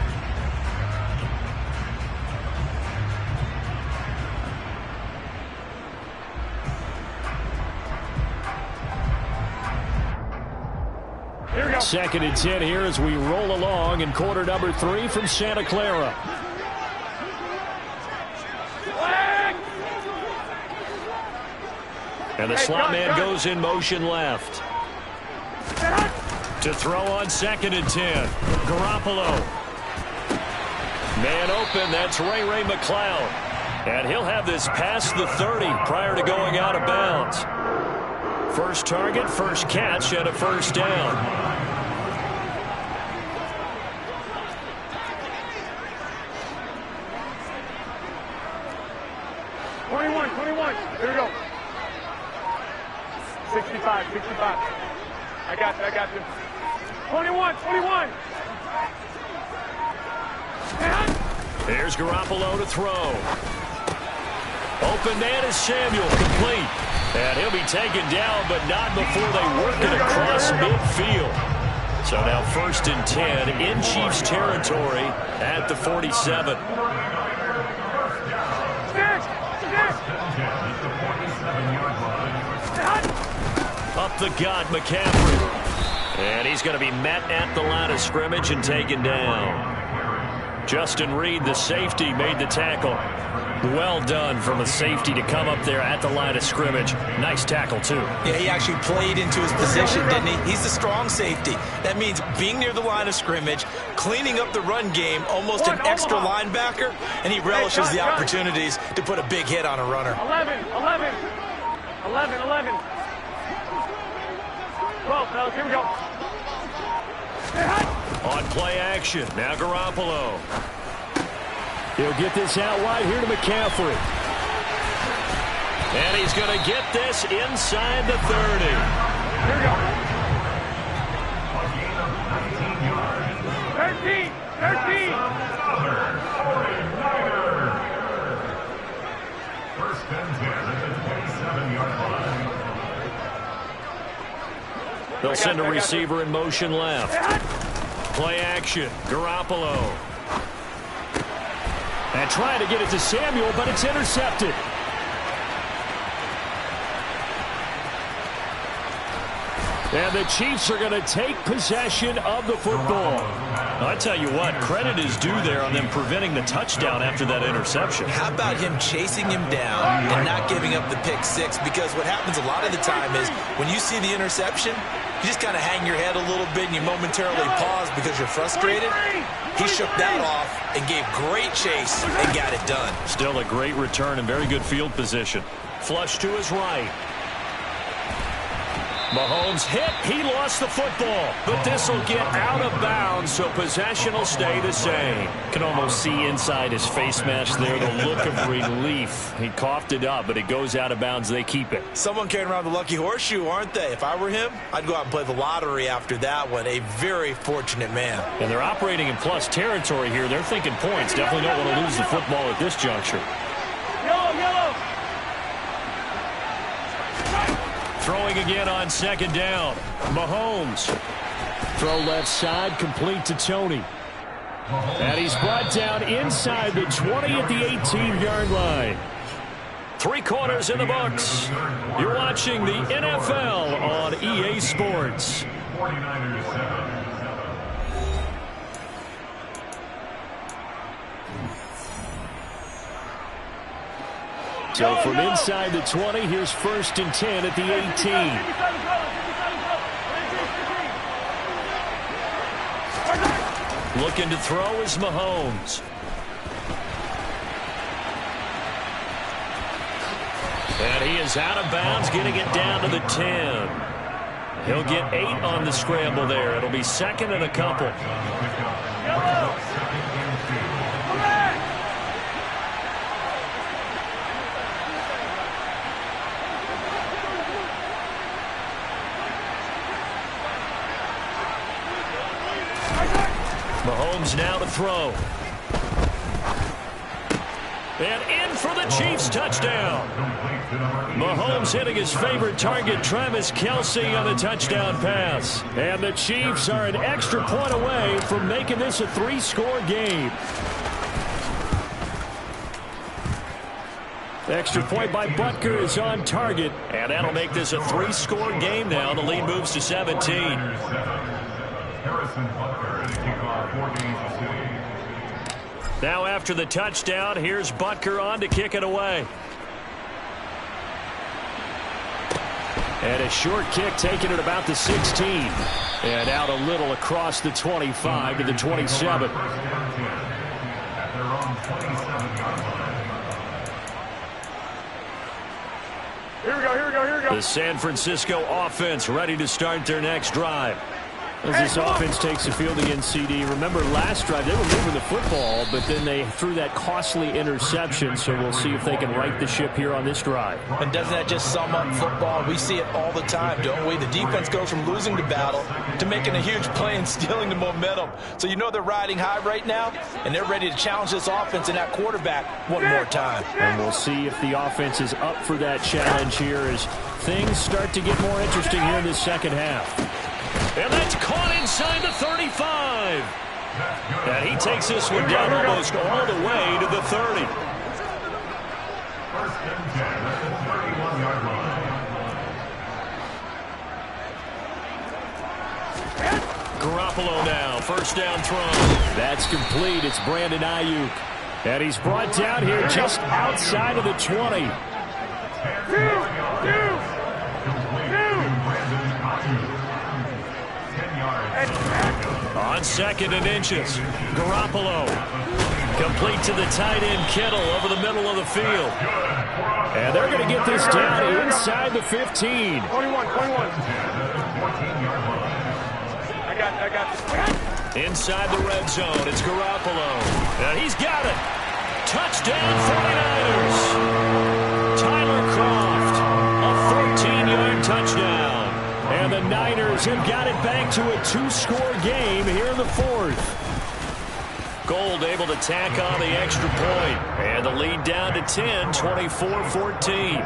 2nd and 10 here as we roll along in quarter number 3 from Santa Clara. And the slot man goes in motion left. To throw on 2nd and 10. Garoppolo. Man open, that's Ray McCloud. And he'll have this past the 30 prior to going out of bounds. First target, first catch, and a first down. Here we go. 65. I got you. 21. Here's Garoppolo to throw. Open man is Samuel, complete. And he'll be taken down, but not before they work it across midfield. So now 1st and 10 in Chiefs territory at the 47. Up the gut, McCaffrey. And he's going to be met at the line of scrimmage and taken down. Justin Reed, the safety, made the tackle. Well done from a safety to come up there at the line of scrimmage. Nice tackle, too. Yeah, he actually played into his position, didn't he? He's a strong safety. That means being near the line of scrimmage, cleaning up the run game, almost an extra linebacker, and he relishes the opportunities to put a big hit on a runner. 11. 12, fellas, here we go. On play action, now Garoppolo. He'll get this out wide here to McCaffrey. And he's going to get this inside the 30. Here we go. 13. First and 10 at the 27-yard line. They'll send a receiver in motion left. Play action, Garoppolo. And trying to get it to Samuel, but it's intercepted. And the Chiefs are going to take possession of the football. I tell you what, credit is due there on them preventing the touchdown after that interception. How about him chasing him down and not giving up the pick six? Because what happens a lot of the time is when you see the interception, you just kind of hang your head a little bit and you momentarily pause because you're frustrated. He shook that off and gave great chase and got it done. Still a great return and very good field position. Flush to his right. Mahomes hit. He lost the football. But this will get out of bounds, so possession will stay the same. Can almost see inside his face mask there the look of relief. He coughed it up, but it goes out of bounds. They keep it. Someone carrying around the lucky horseshoe, aren't they? If I were him, I'd go out and play the lottery after that one. A very fortunate man. And they're operating in plus territory here. They're thinking points. Definitely don't want to lose the football at this juncture. Yellow. Throwing again on 2nd down. Mahomes. Throw left side, complete to Tony. And he's brought down inside the 20 at the 18-yard line. 3 quarters in the books. You're watching the NFL on EA Sports. 49ers 7. So from inside the 20, here's 1st and 10 at the 18. Looking to throw is Mahomes. And he is out of bounds, getting it down to the 10. He'll get 8 on the scramble there. It'll be 2nd and a couple. Mahomes now to throw. And in for the Chiefs touchdown. Mahomes hitting his favorite target, Travis Kelce, on the touchdown pass. And the Chiefs are an extra point away from making this a 3-score game. Extra point by Butker is on target, and that'll make this a 3-score game now. The lead moves to 17. Harrison Butker to kick off for Kansas City. Now after the touchdown, here's Butker on to kick it away. And a short kick taken at about the 16. And out a little across the 25 to the 27. At their own 27-yard line. Here we go, here we go, here we go. The San Francisco offense ready to start their next drive. As this offense takes the field against CD. Remember last drive, they were moving the football, but then they threw that costly interception, so we'll see if they can right the ship here on this drive. And doesn't that just sum up football? We see it all the time, don't we? The defense goes from losing the battle to making a huge play and stealing the momentum. So you know they're riding high right now, and they're ready to challenge this offense and that quarterback one more time. And we'll see if the offense is up for that challenge here as things start to get more interesting here in this second half. And that's caught inside the 35. And he takes this one down almost all the way to the 30. First and 10 at the 31-yard line. Garoppolo now, first down throw. That's complete. It's Brandon Ayuk. And he's brought down here just outside of the 20. On second and inches, Garoppolo. Complete to the tight end, Kittle, over the middle of the field. And they're going to get this down inside the 15. 21. I got this. Inside the red zone, it's Garoppolo. And he's got it. Touchdown, 49ers. Tyler Kroft, a 14-yard touchdown. And the Niners have got it back to a two-score game here in the fourth. Gold able to tack on the extra point. And the lead down to 10, 24-14.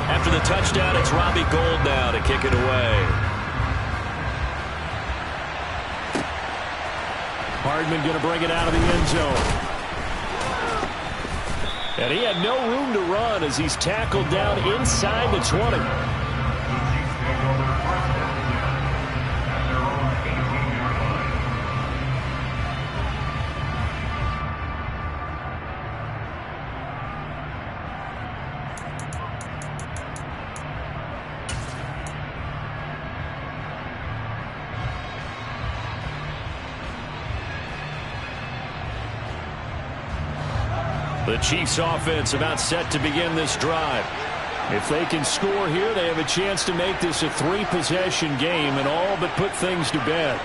After the touchdown, it's Robbie Gould now to kick it away. Hardman going to bring it out of the end zone. And he had no room to run as he's tackled down inside the 20. The Chiefs offense about set to begin this drive. If they can score here, they have a chance to make this a three-possession game and all but put things to bed.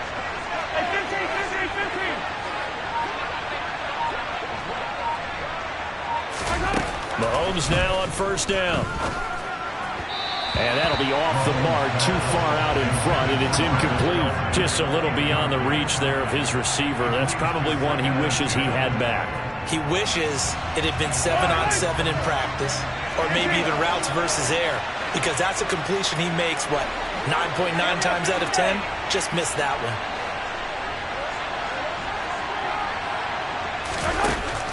Mahomes now on first down. And that'll be off the mark, too far out in front, and it's incomplete. Just a little beyond the reach there of his receiver. That's probably one he wishes he had back. He wishes it had been 7-on-7 in practice, or maybe even routes versus air, because that's a completion he makes, 9.9 times out of 10? Just missed that one.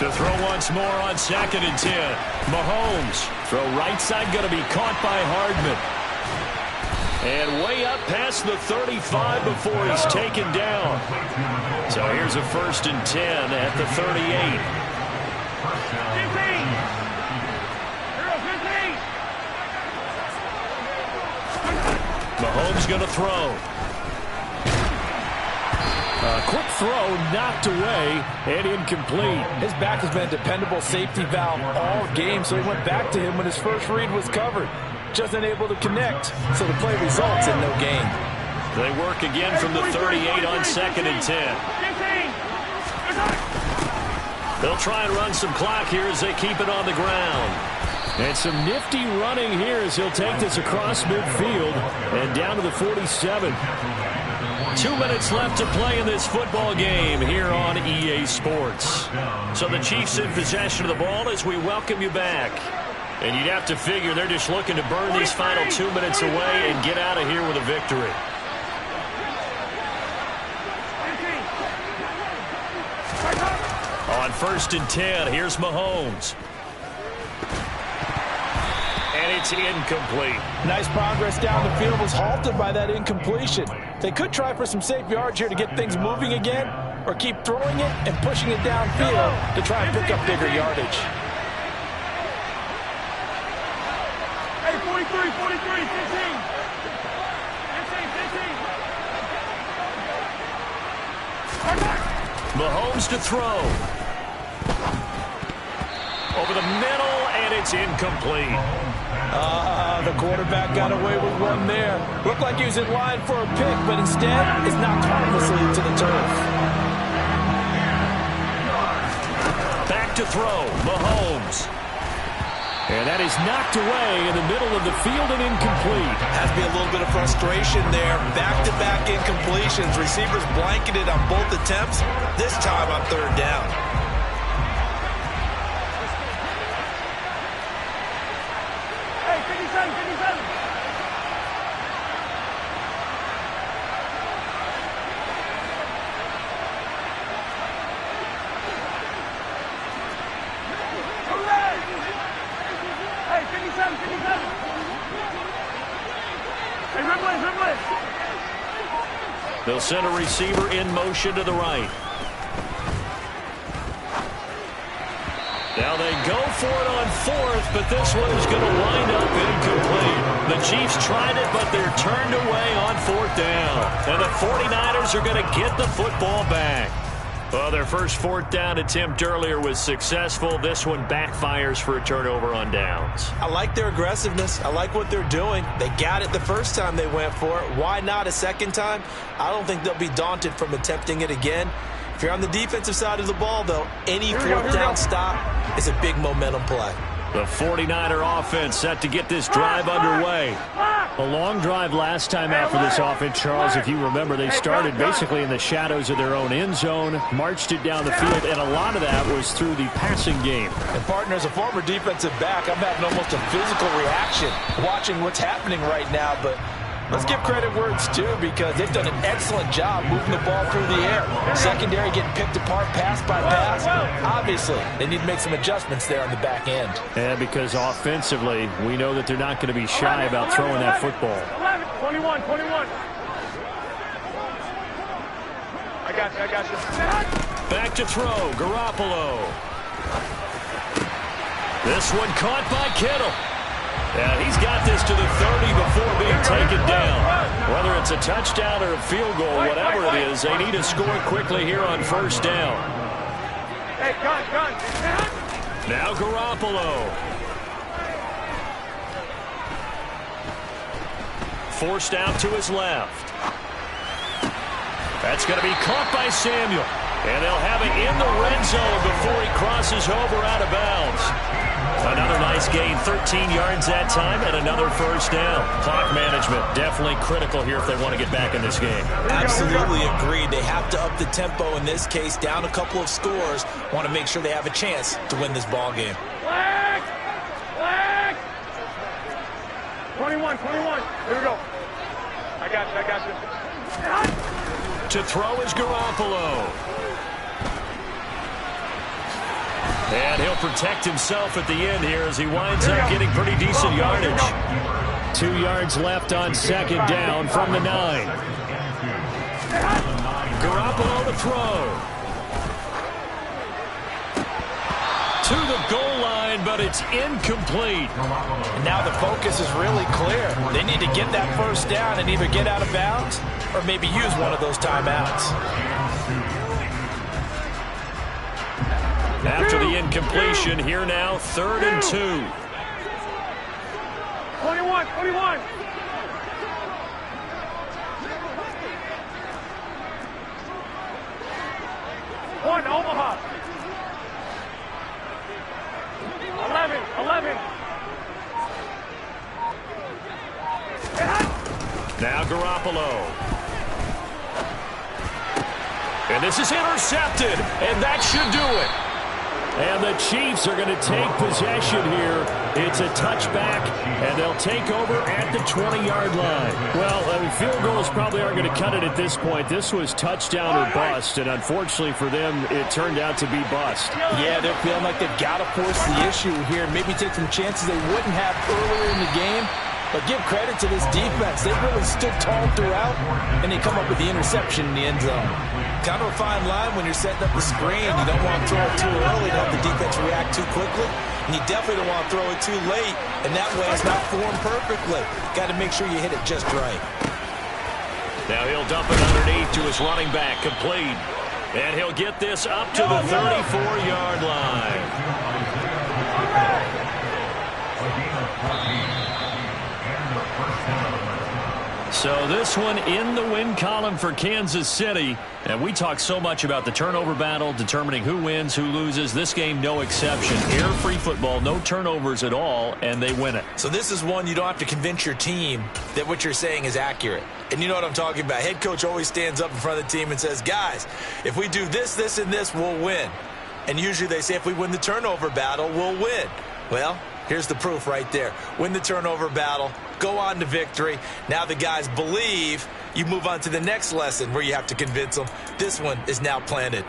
To throw once more on second and 10. Mahomes. Throw right side going to be caught by Hardman. And way up past the 35 before he's taken down. So here's a first and 10 at the 38. 15. Mahomes going to throw. A quick throw knocked away and incomplete. His back has been a dependable safety valve all game, so he went back to him when his first read was covered. Just unable to connect, so the play results in no gain. They work again from the 38 on second and 10. They'll try and run some clock here as they keep it on the ground. And some nifty running here as he'll take this across midfield and down to the 47. 2 minutes left to play in this football game here on EA Sports. So the Chiefs in possession of the ball as we welcome you back. And you'd have to figure they're just looking to burn these final 2 minutes away and get out of here with a victory. On first and 10, here's Mahomes. And it's incomplete. Nice progress down the field was halted by that incompletion. They could try for some safe yards here to get things moving again, or keep throwing it and pushing it downfield to try and pick up bigger yardage. Hey, 43, 43, 15. 15. Mahomes to throw. Over the middle, and it's incomplete. The quarterback got away with one there. Looked like he was in line for a pick, but instead is knocked harmlessly to the turf. Back to throw, Mahomes. And that is knocked away in the middle of the field and incomplete. Has to be a little bit of frustration there. Back-to-back incompletions. Receivers blanketed on both attempts. This time on third down. Hey, 57, 57. Hey, 57, 57. Hey, Rimless. They'll send a receiver in motion to the right. Now they go for it on fourth, but this one is going to wind up incomplete. The Chiefs tried it, but they're turned away on fourth down. And the 49ers are going to get the football back. Well, their first fourth down attempt earlier was successful. This one backfires for a turnover on downs. I like their aggressiveness. I like what they're doing. They got it the first time they went for it. Why not a second time? I don't think they'll be daunted from attempting it again. If you're on the defensive side of the ball, though, any fourth down stop is a big momentum play. The 49er offense set to get this drive underway. A long drive last time out for this offense, Charles. If you remember, they started basically in the shadows of their own end zone, marched it down the field, and a lot of that was through the passing game. And, partner, as a former defensive back, I'm having almost a physical reaction watching what's happening right now, but let's give credit where it's due because they've done an excellent job moving the ball through the air. Secondary getting picked apart pass by pass. Obviously, they need to make some adjustments there on the back end. And because offensively, we know that they're not going to be shy about throwing that football. 21. I got you. Back to throw, Garoppolo. This one caught by Kittle. Yeah, he's got this to the 30 before being taken down. Whether it's a touchdown or a field goal, whatever it is, they need to score quickly here on first down. Hey, gun. Now Garoppolo. Forced out to his left. That's going to be caught by Samuel. And they'll have it in the red zone before he crosses over out of bounds. Another nice gain, 13 yards that time, and another first down. Clock management, definitely critical here if they want to get back in this game. Absolutely agreed. They have to up the tempo in this case, down a couple of scores. Want to make sure they have a chance to win this ball game. Flag! 21. Here we go. I got you. To throw is Garoppolo. And he'll protect himself at the end here as he winds up getting pretty decent yardage. 2 yards left on second down from the 9. Garoppolo to throw. To the goal line, but it's incomplete. And now the focus is really clear. They need to get that first down and either get out of bounds or maybe use one of those timeouts. After the incompletion, here now, 3rd and 2. 21. One, Omaha. 11. Now Garoppolo. And this is intercepted, and that should do it. And the Chiefs are going to take possession here. It's a touchback, and they'll take over at the 20-yard line. Well, field goals probably aren't going to cut it at this point. This was touchdown or bust, and unfortunately for them, it turned out to be bust. Yeah, they're feeling like they've got to force the issue here and maybe take some chances they wouldn't have earlier in the game. But give credit to this defense. They really stood tall throughout, and they come up with the interception in the end zone. Kind of a fine line when you're setting up the screen. You don't want to throw it too early to have the defense react too quickly. And you definitely don't want to throw it too late, and that way it's not formed perfectly. Got to make sure you hit it just right. Now he'll dump it underneath to his running back, complete. And he'll get this up to the 34-yard line. So this one in the win column for Kansas City. And we talk so much about the turnover battle, determining who wins, who loses. This game, no exception. Error-free football, no turnovers at all, and they win it. So this is one you don't have to convince your team that what you're saying is accurate. And you know what I'm talking about. Head coach always stands up in front of the team and says, guys, if we do this, this, and this, we'll win. And usually they say if we win the turnover battle, we'll win. Well, here's the proof right there. Win the turnover battle, go on to victory. Now the guys believe. You move on to the next lesson where you have to convince them. This one is now planted.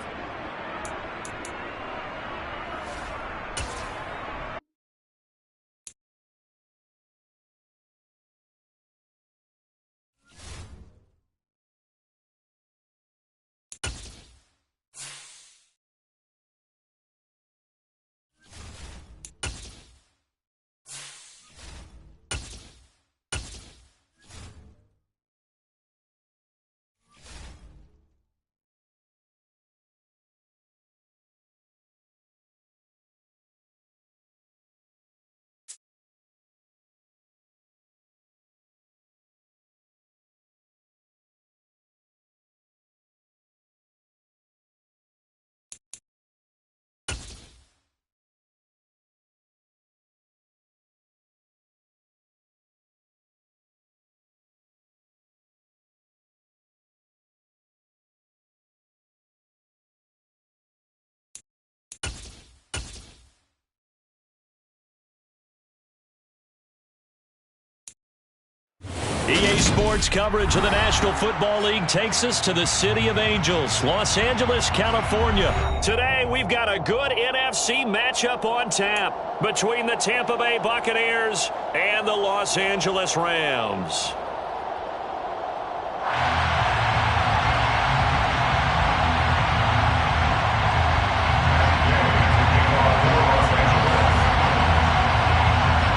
EA Sports coverage of the National Football League takes us to the City of Angels, Los Angeles, California. Today, we've got a good NFC matchup on tap between the Tampa Bay Buccaneers and the Los Angeles Rams.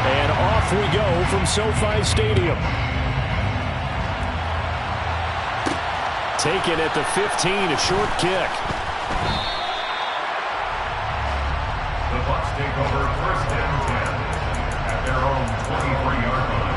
And off we go from SoFi Stadium. Taken at the 15, a short kick. The Bucs take over first and 10 at their own 23-yard line.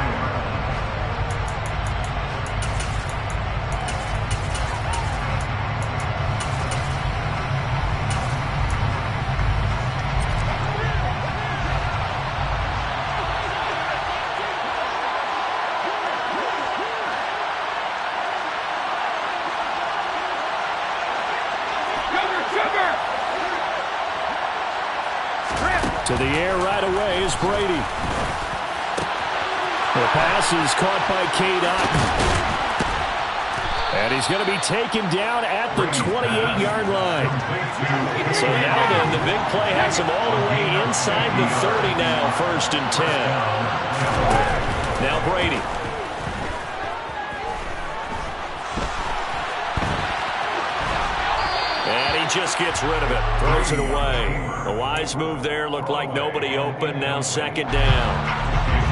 To the air right away is Brady. The pass is caught by Cade Otton. And he's going to be taken down at the 28-yard line. So now then, the big play has him all the way inside the 30 now, first and 10. Now Brady. And he just gets rid of it, throws it away. A wise move there, looked like nobody open, now second down.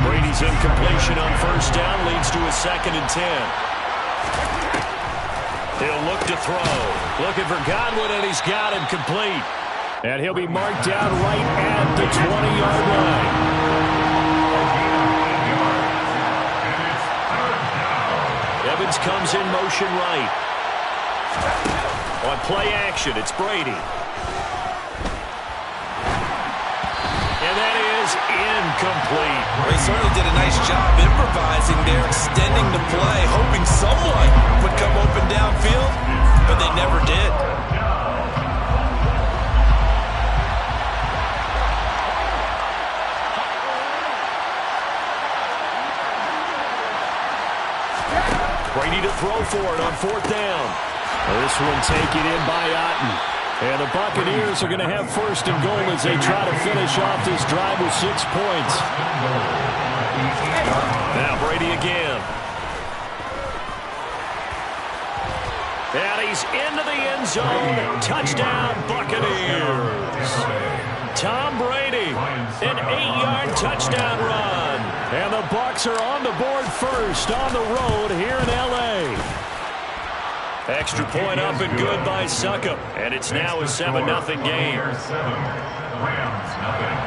Brady's incompletion on first down leads to a second and 10. He'll look to throw. Looking for Godwin, and he's got him complete. And he'll be marked down right at the 20-yard line. Evans comes in motion right. On play action, it's Brady. And that is incomplete. Well, he certainly did a nice job improvising there, extending the play, hoping someone would come open downfield, but they never did. throw for it on 4th down. This one taken in by Otten. And the Buccaneers are going to have 1st and goal as they try to finish off this drive with 6 points. Now Brady again. And he's into the end zone. Touchdown, Buccaneers. Tom Brady, an 8-yard touchdown run. And the Bucs are on the board first on the road here in L.A. Extra point up and good by Succop. And it's now a 7-0 game. Rams nothing.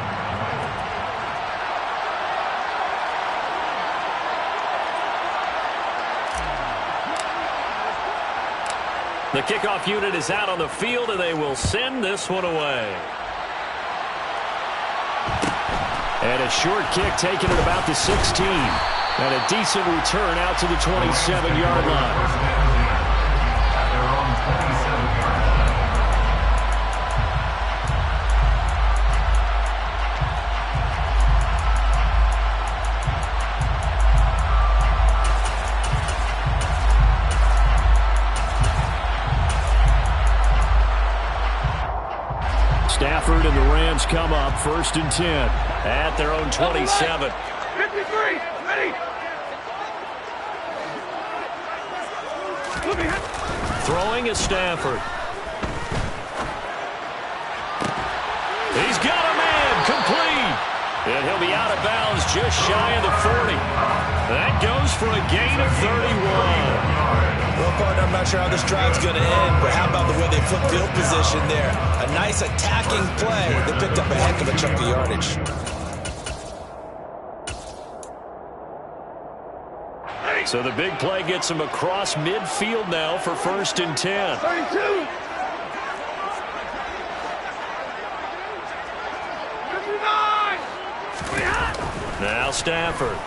The kickoff unit is out on the field, and they will send this one away. And a short kick taken at about the 16. And a decent return out to the 27-yard line. Stafford and the Rams come up 1st and 10 at their own 27. 53, ready. Throwing is Stafford. He's got a man, complete. And he'll be out of bounds just shy of the 40. That goes for a gain of 31. Well, partner, I'm not sure how this drive's going to end, but how about the way they flipped field position there? A nice attacking play. They picked up a heck of a chunk of yardage. So the big play gets him across midfield now for 1st and 10. 32. 59. Now Stafford.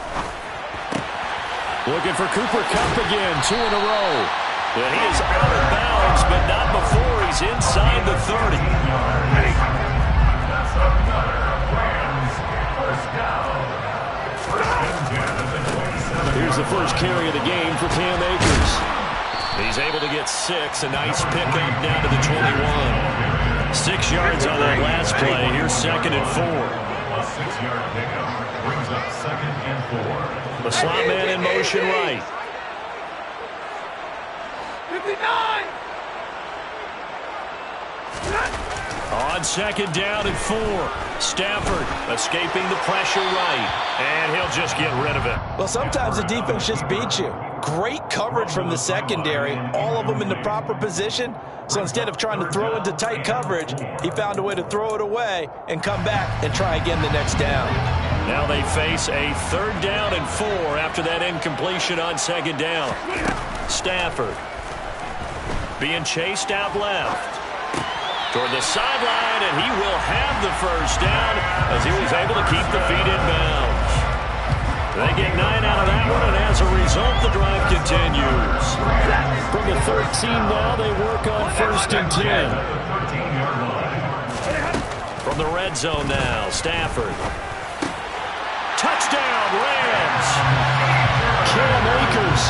Looking for Cooper Kupp again, 2 in a row. And he is out of bounds, but not before he's inside the 30. That's another Rams first down. 1st and 10 at the 27. Here's the first carry of the game for Cam Akers. He's able to get 6. A nice pickup down to the 21. 6 yards on that last play. Here's 2nd and 4. A 6-yard pickup brings up 2nd and 4. The slot man in motion right. 59. On 2nd down and 4. Stafford escaping the pressure right. And he'll just get rid of it. Well, sometimes the defense just beats you. Great coverage from the secondary. All of them in the proper position. So instead of trying to throw into tight coverage, he found a way to throw it away and come back and try again the next down. Now they face a 3rd down and 4 after that incompletion on 2nd down. Stafford being chased out left toward the sideline, and he will have the 1st down as he was able to keep the feet in bounds. They get 9 out of that one, and as a result, the drive continues. From the 13 now, they work on 1st and 10. From the red zone now, Stafford. Touchdown, Rams. Cam Akers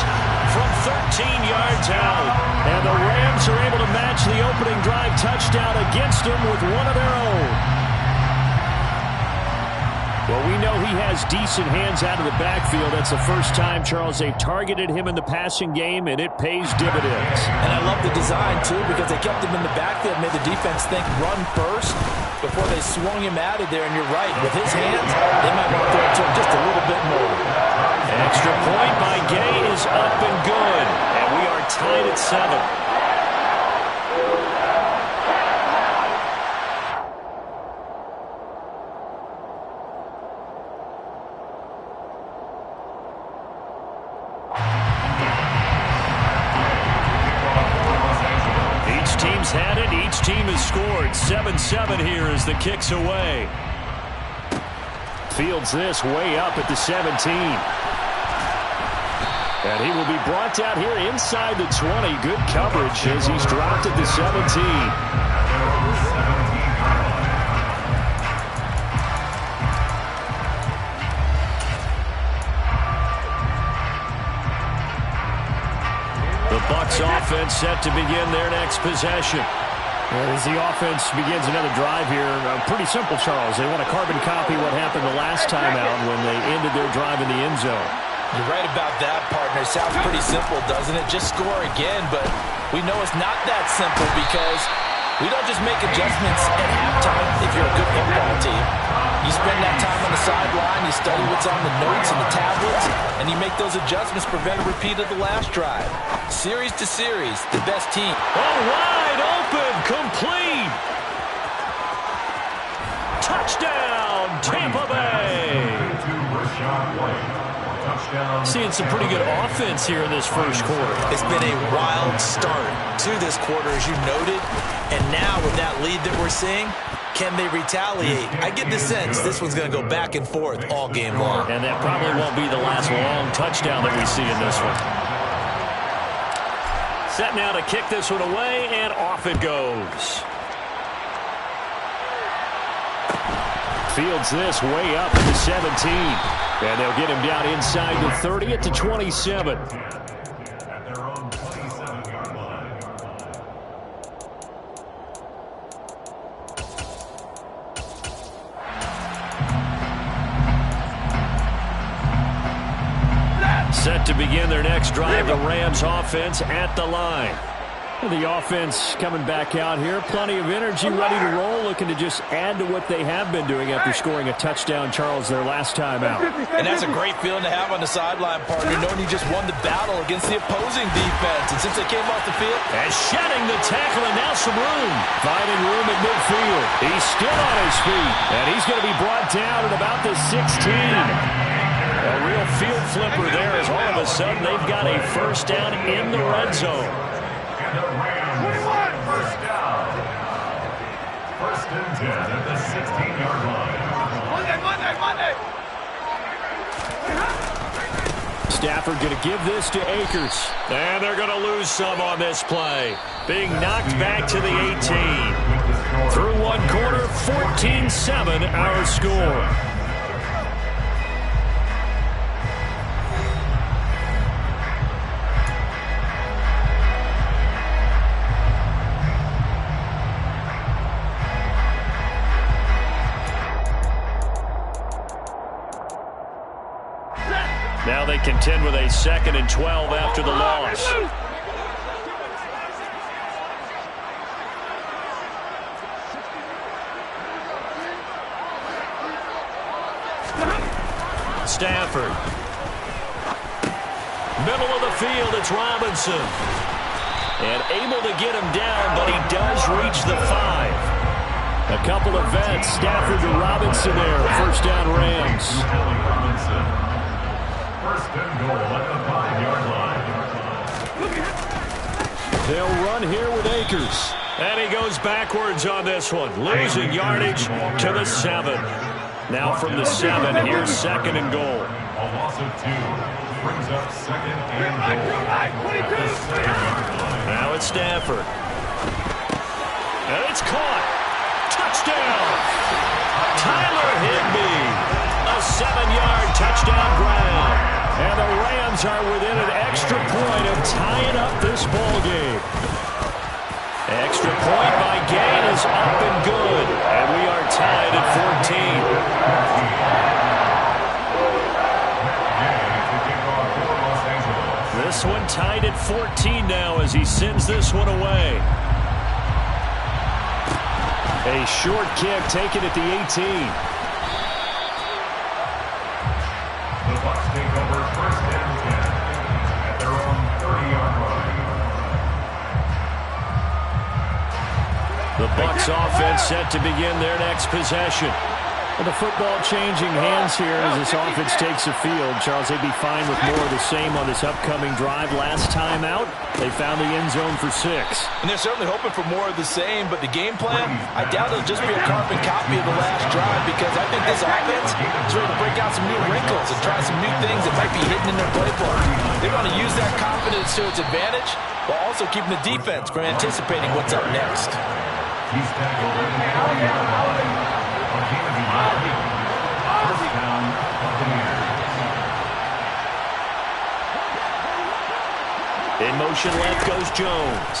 from 13 yards out. And the Rams are able to match the opening drive touchdown against him with one of their own. Well, we know he has decent hands out of the backfield. That's the first time, Charles, they've targeted him in the passing game, and it pays dividends. And I love the design, too, because they kept him in the backfield, made the defense think run first before they swung him out of there. And you're right, with his hands, they might want to throw it to him just a little bit more. An extra point by Gay is up and good, and we are tied at 7. Had it. Each team has scored. 7-7 here as the kick's away. Fields this way up at the 17. And he will be brought down here inside the 20. Good coverage as he's dropped at the 17. offense set to begin their next possession. As the offense begins another drive here, pretty simple, Charles. They want to carbon copy what happened the last time out when they ended their drive in the end zone. You're right about that, partner. Sounds pretty simple, doesn't it? Just score again, but we know it's not that simple because we don't just make adjustments at halftime if you're a good football team. You spend that time on the sideline, you study what's on the notes and the tablets, and you make those adjustments, prevent a repeat of the last drive. Series to series, the best team. Oh, wide open, complete. Touchdown, Tampa Bay. Seeing some pretty good offense here in this first quarter. It's been a wild start to this quarter, as you noted. And now with that lead that we're seeing, can they retaliate? I get the sense this one's going to go back and forth all game long. And that probably won't be the last long touchdown that we see in this one. Set now to kick this one away, and off it goes. Fields this way up to the 17. And they'll get him down inside the 30 at the 27. At their own 27-yard line. Set to begin their next drive, the Rams offense at the line. The offense coming back out here. Plenty of energy, ready to roll, looking to just add to what they have been doing after scoring a touchdown, Charles, their last time out. And that's a great feeling to have on the sideline, partner, knowing you just won the battle against the opposing defense. And since they came off the field, and shedding the tackle, and now some room. Finding room at midfield. He's still on his feet, and he's going to be brought down at about the 16. A real field flipper there as all of a sudden they've got a first down in the red zone. The Rams, first down. First and 10 at the 16-yard line. Monday. Stafford going to give this to Akers. And they're going to lose some on this play. Being knocked back to the 18. Through one quarter, 14-7 our score. Now they contend with a 2nd and 12 after the loss. Stafford. Middle of the field, it's Robinson. And able to get him down, but he does reach the 5. A couple of vets, Stafford to Robinson there. First down, Rams. First and goal at the 5-yard line. They'll run here with Akers. And he goes backwards on this one. Losing yardage to the 7. Now from the 7, here's 2nd and goal. A loss of 2 brings up 2nd and goal at the 7-yard line. Now it's Stafford. And it's caught. Touchdown. Tyler Higbee. A 7-yard touchdown ground. And the Rams are within an extra point of tying up this ball game. Extra point by Gain is up and good. And we are tied at 14. This one tied at 14 now as he sends this one away. A short kick taken at the 18. The Bucs take over first and 10 at their own 30-yard line. The Bucs offense set to begin their next possession. Well, the football changing hands here as this offense takes the field. Charles, they'd be fine with more of the same on this upcoming drive. Last time out, they found the end zone for 6. and they're certainly hoping for more of the same, but the game plan, I doubt it'll just be a carbon copy of the last drive because I think this offense is ready to break out some new wrinkles and try some new things that might be hidden in their playbook. They want to use that confidence to its advantage while also keeping the defense from anticipating what's up next. He's tackled at the 40-yard line. First down, Buccaneers. In motion left goes Jones.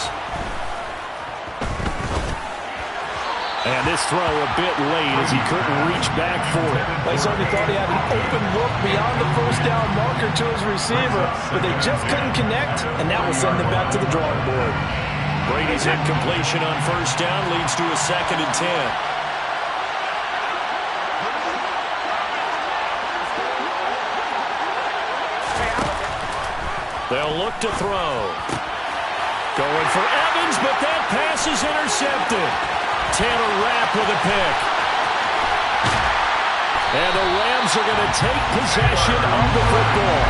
And this throw a bit late as he couldn't reach back for it. They certainly thought he had an open look beyond the first down marker to his receiver, but they just couldn't connect, and that will send them back to the drawing board. Brady's incompletion on first down leads to a 2nd and 10. They'll look to throw. Going for Evans, but that pass is intercepted. Taylor Rapp with a pick. And the Rams are going to take possession of the football.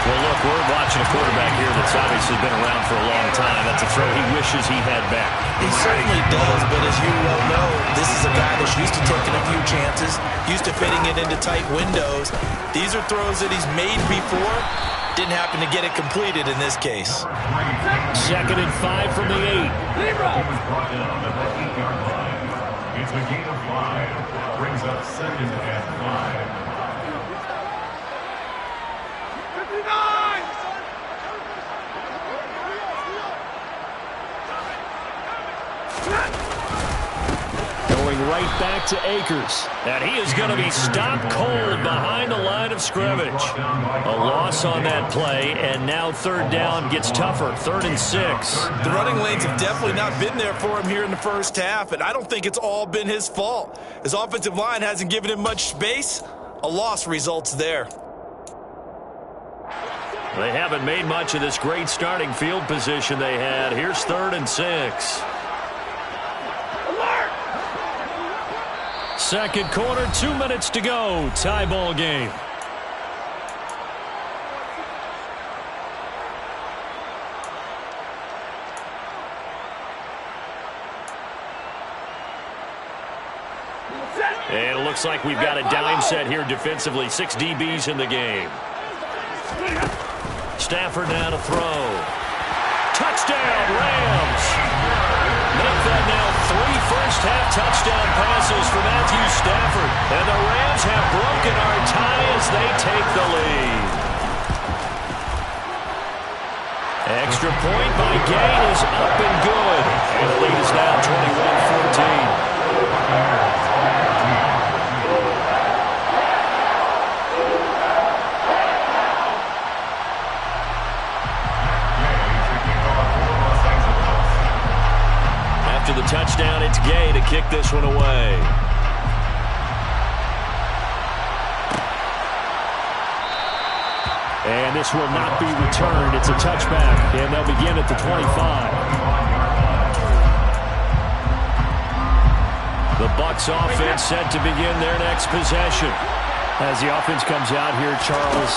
Well, look, we're watching a quarterback here that's obviously been around for a long time. That's a throw he wishes he had back. He certainly does, but as you well know, this is a guy that's used to taking a few chances, used to fitting it into tight windows. These are throws that he's made before. Didn't happen to get it completed in this case. 2nd and 5 from the 8. It's a gain of 5. Brings up 2nd and 5. 59! Going right back to Akers. And he is going to be stopped cold behind the line of scrimmage. A loss on that play, and now 3rd down gets tougher. 3rd and 6. The running lanes have definitely not been there for him here in the first half, and I don't think it's all been his fault. His offensive line hasn't given him much space. A loss results there. They haven't made much of this great starting field position they had. Here's 3rd and 6. Second quarter, 2 minutes to go. Tie ball game. And it looks like we've got a dime set here defensively. 6 DBs in the game. Stafford now to throw. Touchdown, Rams. Make that now 3 first-half touchdown passes for Matthew Stafford. And the Rams have broken our tie as they take the lead. Extra point by Gain is up and good. And the lead is now 21-14. After the touchdown, it's Gay to kick this one away. And this will not be returned. It's a touchback, and they'll begin at the 25. The Bucs offense set to begin their next possession. As the offense comes out here, Charles,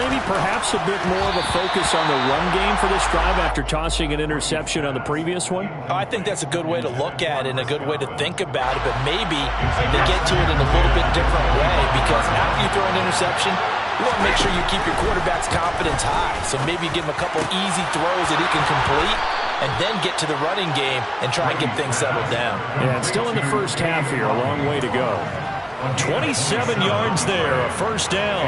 maybe perhaps a bit more of a focus on the run game for this drive after tossing an interception on the previous one? I think that's a good way to look at it and a good way to think about it, but maybe they get to it in a little bit different way because after you throw an interception, you want to make sure you keep your quarterback's confidence high. So maybe give him a couple easy throws that he can complete and then get to the running game and try and get things settled down. Yeah, it's still in the first half here. A long way to go. 27 yards there, a first down.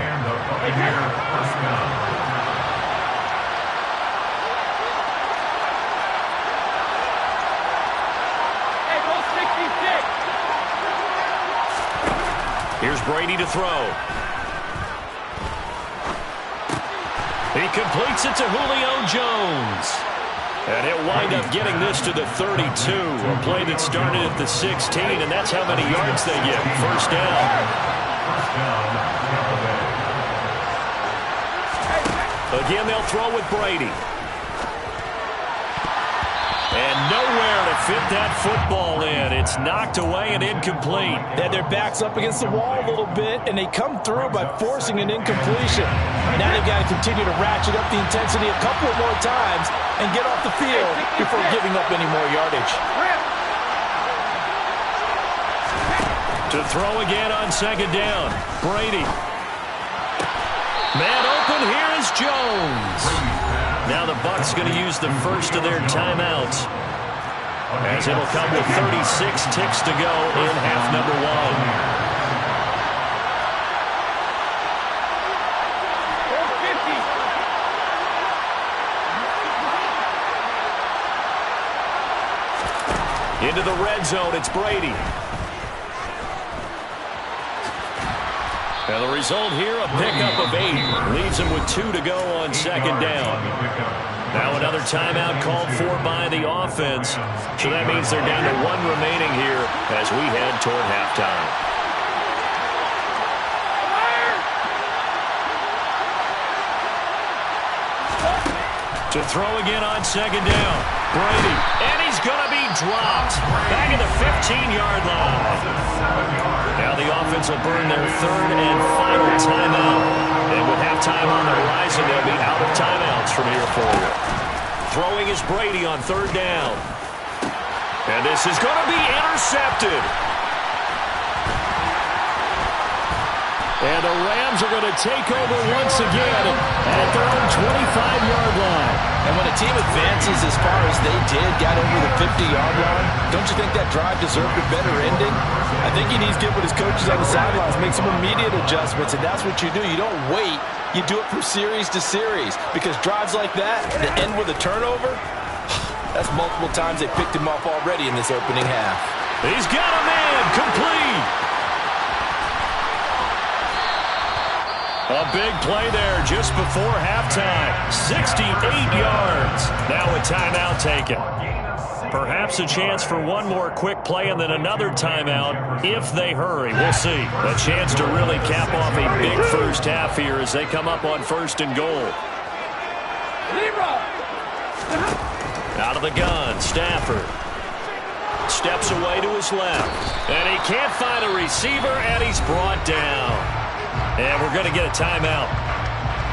Hey, go 66! Here's Brady to throw. He completes it to Julio Jones. And he'll wind up getting this to the 32. A play that started at the 16, and that's how many yards they get. First down. Again, they'll throw with Brady. And nowhere to fit that football in. It's knocked away and incomplete. They had their backs up against the wall a little bit, and they come through by forcing an incompletion. Now they've got to continue to ratchet up the intensity a couple of more times and get off the field before giving up any more yardage. To throw again on second down. Brady. Man open, here is Jones. Now the Bucs going to use the first of their timeouts, as it'll come with 36 ticks to go in half number 1. the red zone. It's Brady. And the result here, a pickup of 8. Leaves him with 2 to go on second down. Now another timeout called for by the offense. So that means they're down to 1 remaining here as we head toward halftime. To throw again on second down. Brady. And he's going to be dropped. Back at the 15-yard line. Now the offense will burn their 3rd and final timeout. And with halftime on the horizon, they'll be out of timeouts from here forward. Throwing is Brady on 3rd down. And this is going to be intercepted. And the Rams are going to take over once again at their own 25-yard line. And when a team advances as far as they did, got over the 50-yard line, don't you think that drive deserved a better ending? I think he needs to get with his coaches on the sidelines, make some immediate adjustments, and that's what you do. You don't wait. You do it from series to series, because drives like that that end with a turnover, that's multiple times they picked him off already in this opening half. He's got a man complete. A big play there just before halftime. 68 yards. Now a timeout taken. Perhaps a chance for one more quick play and then another timeout if they hurry. We'll see. A chance to really cap off a big first half here as they come up on 1st and goal. Out of the gun, Stafford. Steps away to his left. And he can't find a receiver, and he's brought down. And we're going to get a timeout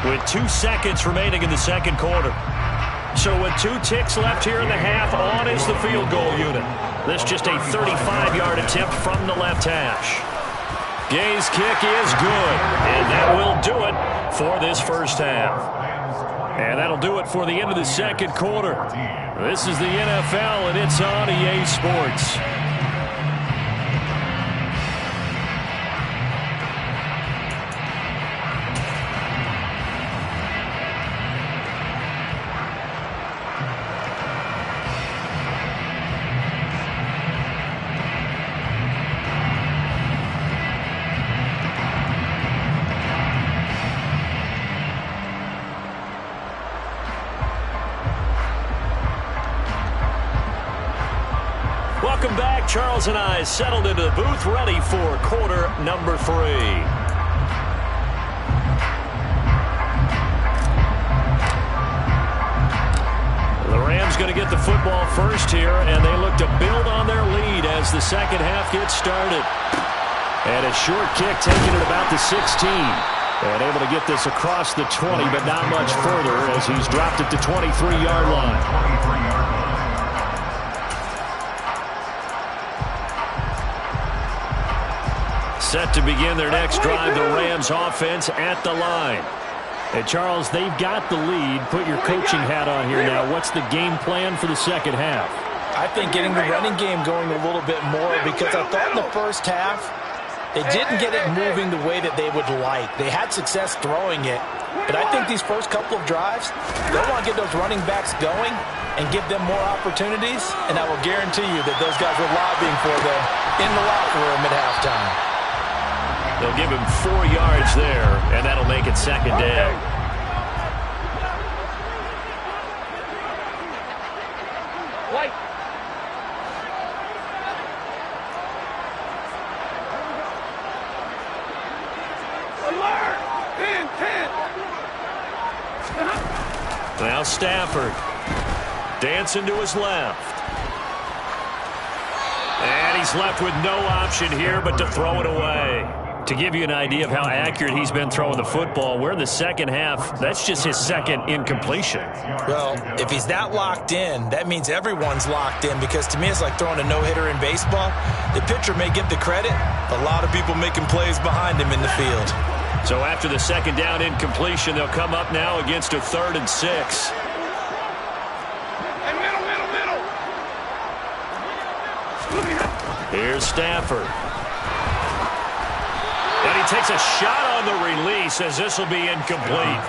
with 2 seconds remaining in the second quarter. So with 2 ticks left here in the half, on is the field goal unit. This just a 35-yard attempt from the left hash. Gay's kick is good, and that will do it for this first half. And that'll do it for the end of the second quarter. This is the NFL, and it's on EA Sports. Welcome back. Charles and I settled into the booth, ready for quarter number 3. The Rams going to get the football first here, and they look to build on their lead as the second half gets started. And a short kick taken at about the 16. And able to get this across the 20, but not much further as he's dropped it to 23-yard line. Set to begin their next drive, the Rams offense at the line. And Charles, they've got the lead. Put your coaching hat on here now. What's the game plan for the second half? I think getting the running game going a little bit more, because I thought in the first half they didn't get it moving the way that they would like. They had success throwing it, but I think these first couple of drives, they'll want to get those running backs going and give them more opportunities, and I will guarantee you that those guys were lobbying for them in the locker room at halftime. They'll give him 4 yards there, and that'll make it second down. White. Alert! 10. Now Stafford. Dancing to his left. And he's left with no option here but to throw it away. To give you an idea of how accurate he's been throwing the football, we're in the second half. That's just his second incompletion. Well, if he's that locked in, that means everyone's locked in, because to me it's like throwing a no-hitter in baseball. The pitcher may get the credit, a lot of people making plays behind him in the field. So after the second down incompletion, they'll come up now against a 3rd and 6. Hey, middle. Here's Stafford. And he takes a shot on the release as this will be incomplete.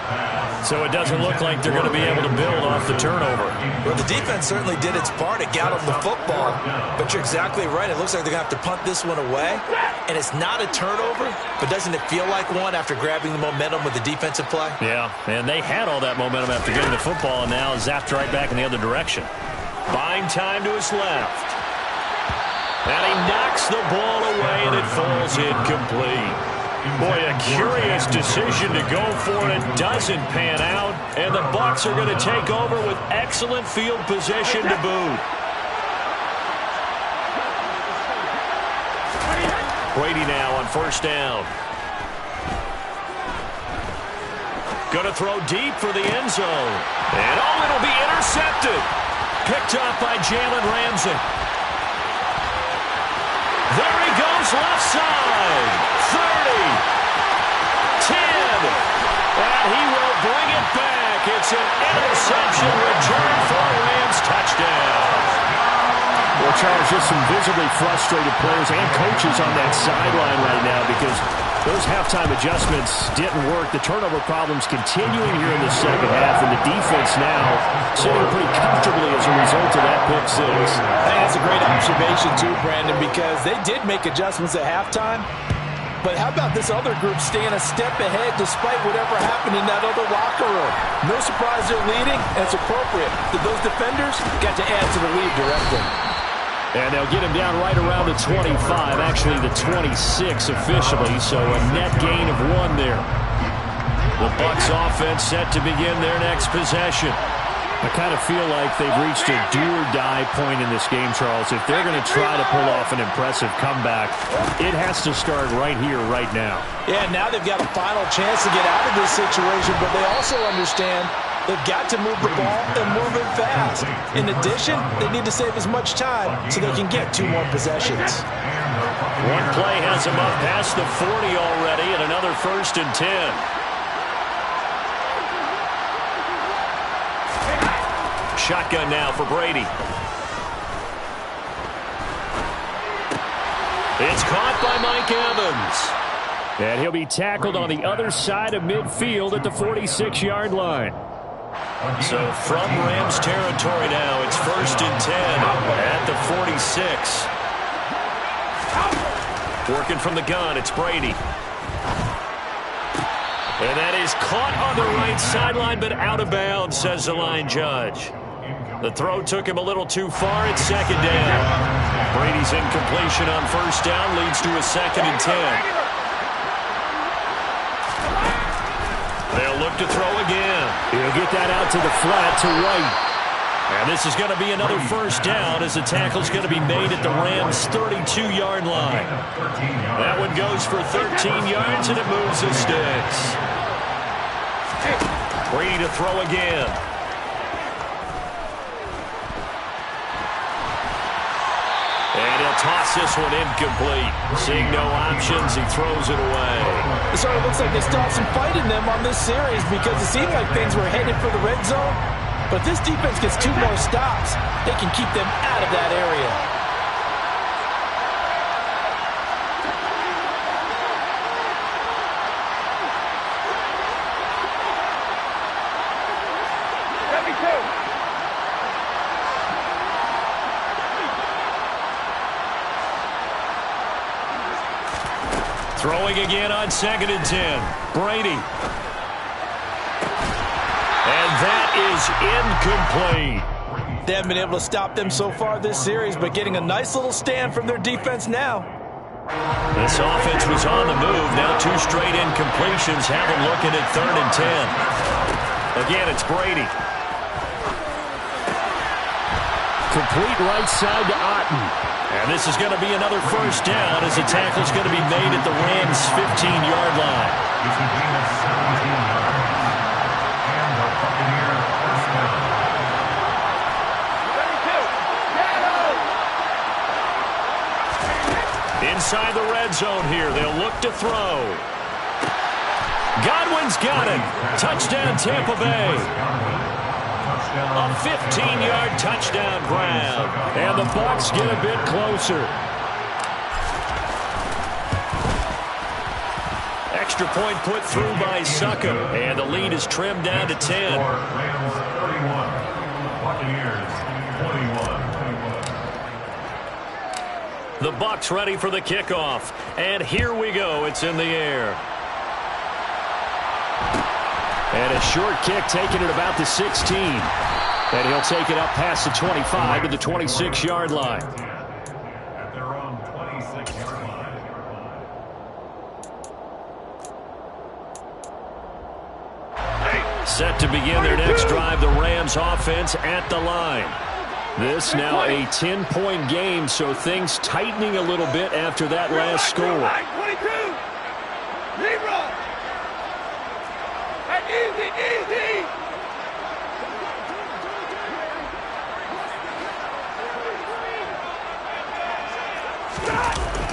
So it doesn't look like they're going to be able to build off the turnover. Well, the defense certainly did its part. It got them the football. But you're exactly right. It looks like they're going to have to punt this one away. And it's not a turnover, but doesn't it feel like one after grabbing the momentum with the defensive play? Yeah, and they had all that momentum after getting the football and now zapped right back in the other direction. Buying time to his left. And he knocks the ball away, and it falls incomplete. Boy, a curious decision to go for it. Doesn't pan out, and the Bucs are going to take over with excellent field position to boot. Brady now on first down. Going to throw deep for the end zone. And oh, it'll be intercepted. Picked off by Jalen Ramsey. There he goes, left side. 30. 10. And he will bring it back. It's an interception return for Rams touchdown. Well, Charles, just some visibly frustrated players and coaches on that sideline right now because those halftime adjustments didn't work. The turnover problems continuing here in the second half, and the defense now sitting pretty comfortably as a result of that pick six. I think that's a great observation too, Brandon, because they did make adjustments at halftime. But how about this other group staying a step ahead despite whatever happened in that other locker room? No surprise they're leading, and it's appropriate that those defenders got to add to the lead directly. And they'll get him down right around the 25, actually the 26 officially, so a net gain of 1 there. The Bucs offense set to begin their next possession. I kind of feel like they've reached a do-or-die point in this game, Charles. If they're going to try to pull off an impressive comeback, it has to start right here, right now. Yeah, now they've got a final chance to get out of this situation, but they also understand they've got to move the ball and move it fast. In addition, they need to save as much time so they can get 2 more possessions. One play has them up past the 40 already, and another 1st and 10. Shotgun now for Brady. It's caught by Mike Evans. And he'll be tackled on the other side of midfield at the 46-yard line. So from Rams territory now, it's 1st and 10 at the 46. Working from the gun, it's Brady. And that is caught on the right sideline, but out of bounds, says the line judge. The throw took him a little too far. It's 2nd down. Brady's incompletion on 1st down leads to a 2nd and 10. They'll look to throw again. He'll get that out to the flat to White. And this is going to be another 1st down as the tackle's going to be made at the Rams' 32-yard line. That one goes for 13 yards, and it moves the sticks. Brady to throw again. And he'll toss this one incomplete. Seeing no options, he throws it away. It sort of looks like they still have some fight in them on this series because it seemed like things were headed for the red zone. But if this defense gets 2 more stops, they can keep them out of that area. Throwing again on 2nd and 10. Brady. And that is incomplete. They haven't been able to stop them so far this series, but getting a nice little stand from their defense now. This offense was on the move. Now 2 straight incompletions have them looking at 3rd and 10. Again, it's Brady. Complete right side to Otten. And this is going to be another 1st down as the tackle's going to be made at the Rams' 15-yard line. Inside the red zone here, they'll look to throw. Godwin's got it. Touchdown, Tampa Bay. A 15-yard touchdown grab. And the Bucs get a bit closer. extra point put through by Succop. And the lead is trimmed down to 10. Rams 31, Buccaneers 21. The Bucs ready for the kickoff. And here we go. It's in the air. And a short kick taken at about the 16. And he'll take it up past the 25 to the 26-yard line. At their own 26-yard line. Set to begin their next drive, the Rams offense at the line. This now a 10-point game, so things tightening a little bit after that last score. 22. Zero. Easy, easy.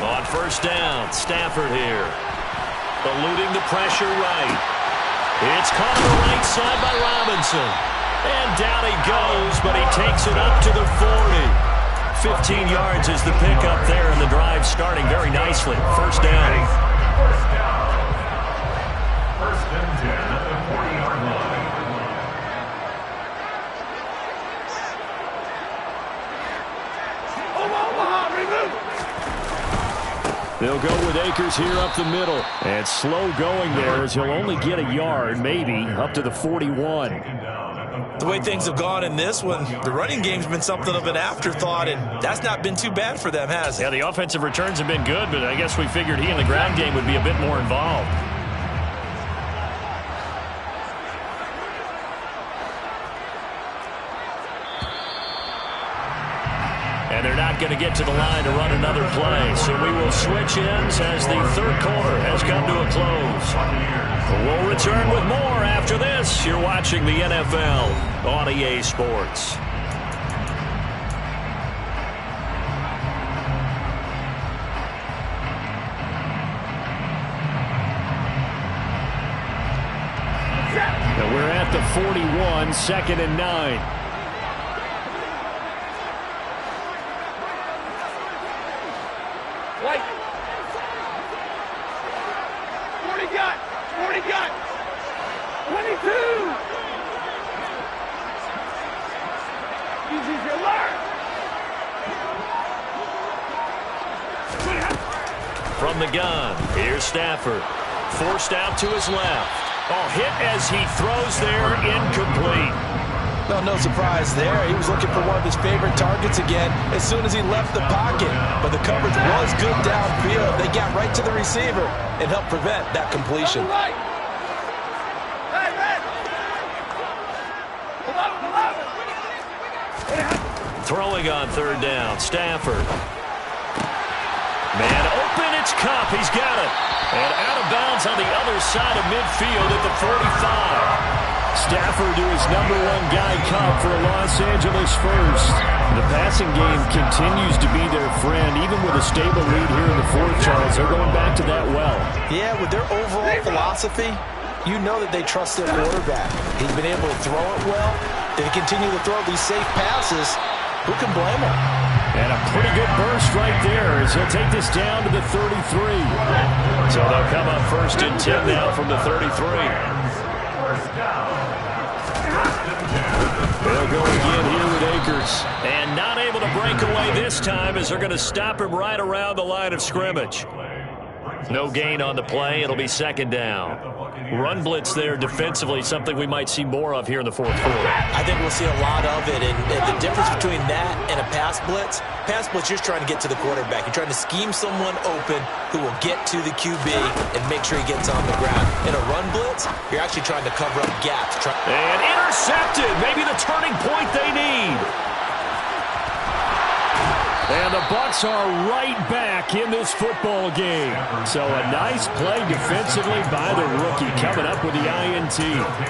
On first down, Stafford here. Eluding the pressure right. It's caught on the right side by Robinson. And down he goes, but he takes it up to the 40. 15 yards is the pickup there, and the drive starting very nicely. First down. First down. First and 10 at the 40-yard line. Omaha, remove. They'll go with Akers here up the middle. And slow going there as he'll only get a yard, maybe, up to the 41. The way things have gone in this one, the running game's been something of an afterthought, and that's not been too bad for them, has it? Yeah, the offensive returns have been good, but I guess we figured he in the ground game would be a bit more involved. And they're not going to get to the line to run another play. So we will switch ends as the third quarter has come to a close. We'll return with more after this. You're watching the NFL on EA Sports. Now we're at the 41, 2nd and 9. White. 40 got. 40 got. 22. Easy to learn. From the gun, here's Stafford. Forced out to his left. Oh, hit as he throws there, incomplete. Well, no surprise there. He was looking for one of his favorite targets again as soon as he left the pocket. But the coverage was good downfield. They got right to the receiver and helped prevent that completion. Right. Hey, man. Throwing on third down, Stafford. Man open, it's Kupp. He's got it. And out of bounds on the other side of midfield at the 45. Stafford to his #1 guy, Kupp, for a Los Angeles first. The passing game continues to be their friend, even with a stable lead here in the fourth, Charles. They're going back to that well. Yeah, with their overall philosophy, you know that they trust their quarterback. He's been able to throw it well. They continue to throw these safe passes. Who can blame him? And a pretty good burst right there as he'll take this down to the 33. So they'll come up first and 10 now from the 33. They'll go again here with Akers. And not able to break away this time as they're going to stop him right around the line of scrimmage. No gain on the play. It'll be second down. Run blitz there defensively, something we might see more of here in the fourth quarter. I think we'll see a lot of it, and the difference between that and a pass blitz, you're just trying to get to the quarterback. You're trying to scheme someone open who will get to the QB and make sure he gets on the ground. In a run blitz, you're actually trying to cover up gaps. And intercepted, maybe the turning point they need. And the Bucs are right back in this football game. So a nice play defensively by the rookie, coming up with the INT.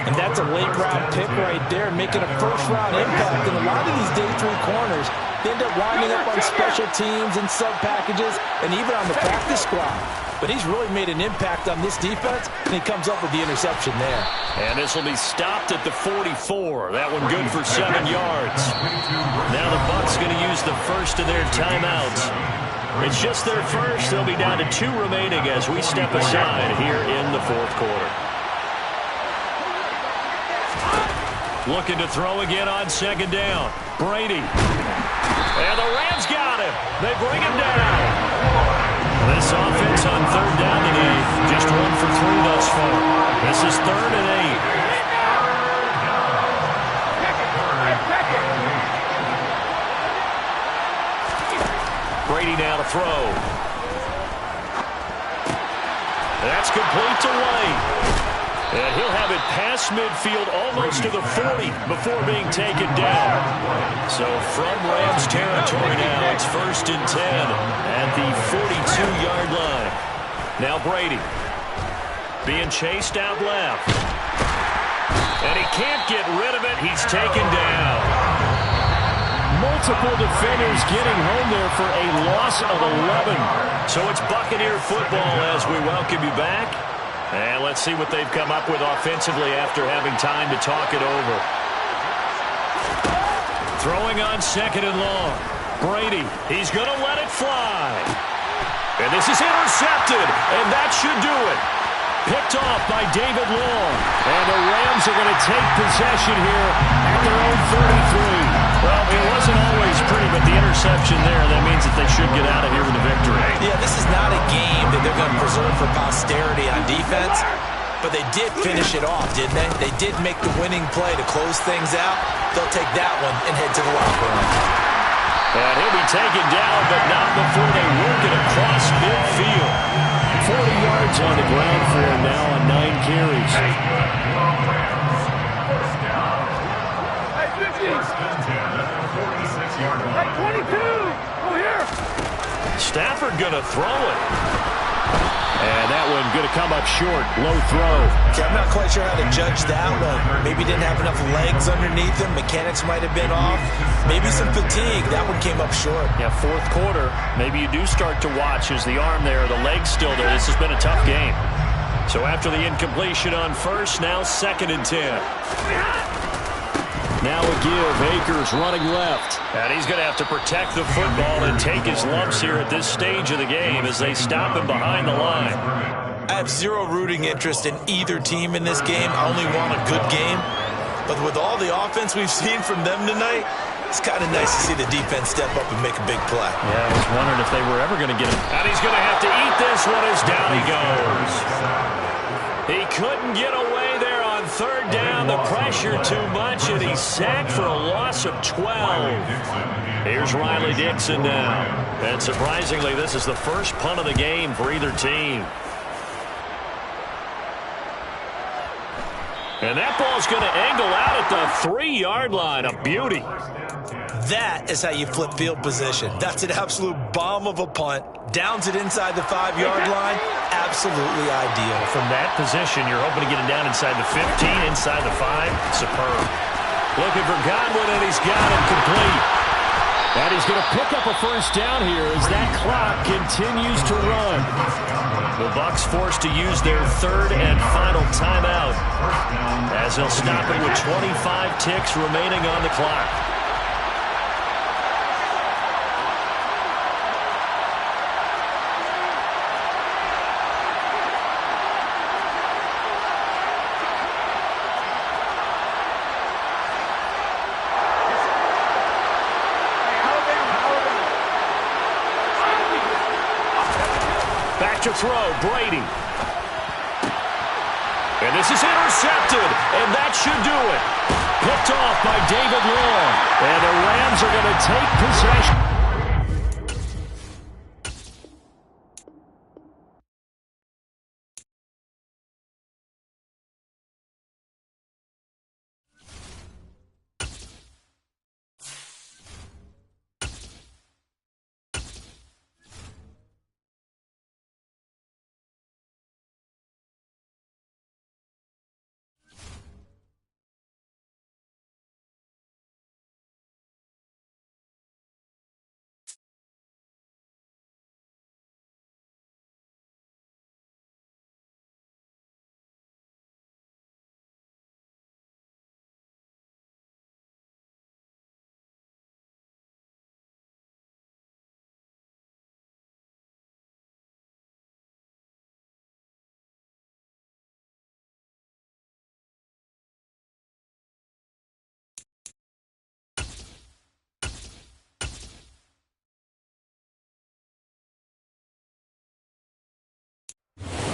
And that's a late-round pick right there, making a first-round impact. And a lot of these day 3 corners, they end up winding up on special teams and sub-packages and even on the practice squad. But he's really made an impact on this defense, and he comes up with the interception there. And this will be stopped at the 44. That one good for 7 yards. Now the Bucs going to use the first of their timeouts. It's just their first. They'll be down to 2 remaining as we step aside here in the fourth quarter. Looking to throw again on second down. Brady. And the Rams got him. They bring him down. This offense on third down today, just 1 for 3 thus far. This is 3rd and 8. Brady now to throw. That's complete to White. And he'll have it past midfield almost to the 40 before being taken down. So from Rams territory now, it's 1st and 10 at the 42-yard line. Now Brady being chased out left. And he can't get rid of it. He's taken down. Multiple defenders getting home there for a loss of 11. So it's Buccaneer football as we welcome you back. And let's see what they've come up with offensively after having time to talk it over. Throwing on 2nd and long. Brady, he's going to let it fly. And this is intercepted, and that should do it. Picked off by David Long. And the Rams are going to take possession here at their own 33. Well, it wasn't always pretty, but the interception there, that means that they should get out of here with a victory. Yeah, this is not a game that they're going to preserve for posterity on defense, but they did finish it off, didn't they? They did make the winning play to close things out. They'll take that one and head to the locker room. And he'll be taken down, but not before they work it across midfield. 40 yards on the ground for him now on 9 carries. Stafford going to throw it. And that one going to come up short. Low throw. Okay, I'm not quite sure how to judge that one. Maybe didn't have enough legs underneath him. Mechanics might have been off. Maybe some fatigue. That one came up short. Yeah, fourth quarter. Maybe you do start to watch as the arm there, the leg's still there. This has been a tough game. So after the incompletion on first, now 2nd and 10. Now a give. Akers running left. And he's going to have to protect the football and take his lumps here at this stage of the game as they stop him behind the line. I have zero rooting interest in either team in this game. I only want a good game. But with all the offense we've seen from them tonight, it's kind of nice to see the defense step up and make a big play. Yeah, I was wondering if they were ever going to get him. And he's going to have to eat this one as down he goes. He couldn't get away there on 3rd down. The pressure too much, and he's sacked for a loss of 12. Here's Riley Dixon now. And surprisingly, this is the first punt of the game for either team. And that ball's going to angle out at the 3-yard line. A beauty. That is how you flip field position. That's an absolute bomb of a punt. Downs it inside the 5-yard line. Absolutely ideal. From that position, you're hoping to get it down inside the 15, inside the 5. Superb. Looking for Godwin, and he's got him complete. And he's going to pick up a first down here as that clock continues to run. The Bucs forced to use their 3rd and final timeout as they'll stop it with 25 ticks remaining on the clock. To throw, Brady. And this is intercepted, and that should do it. Picked off by David Long. And the Rams are going to take possession.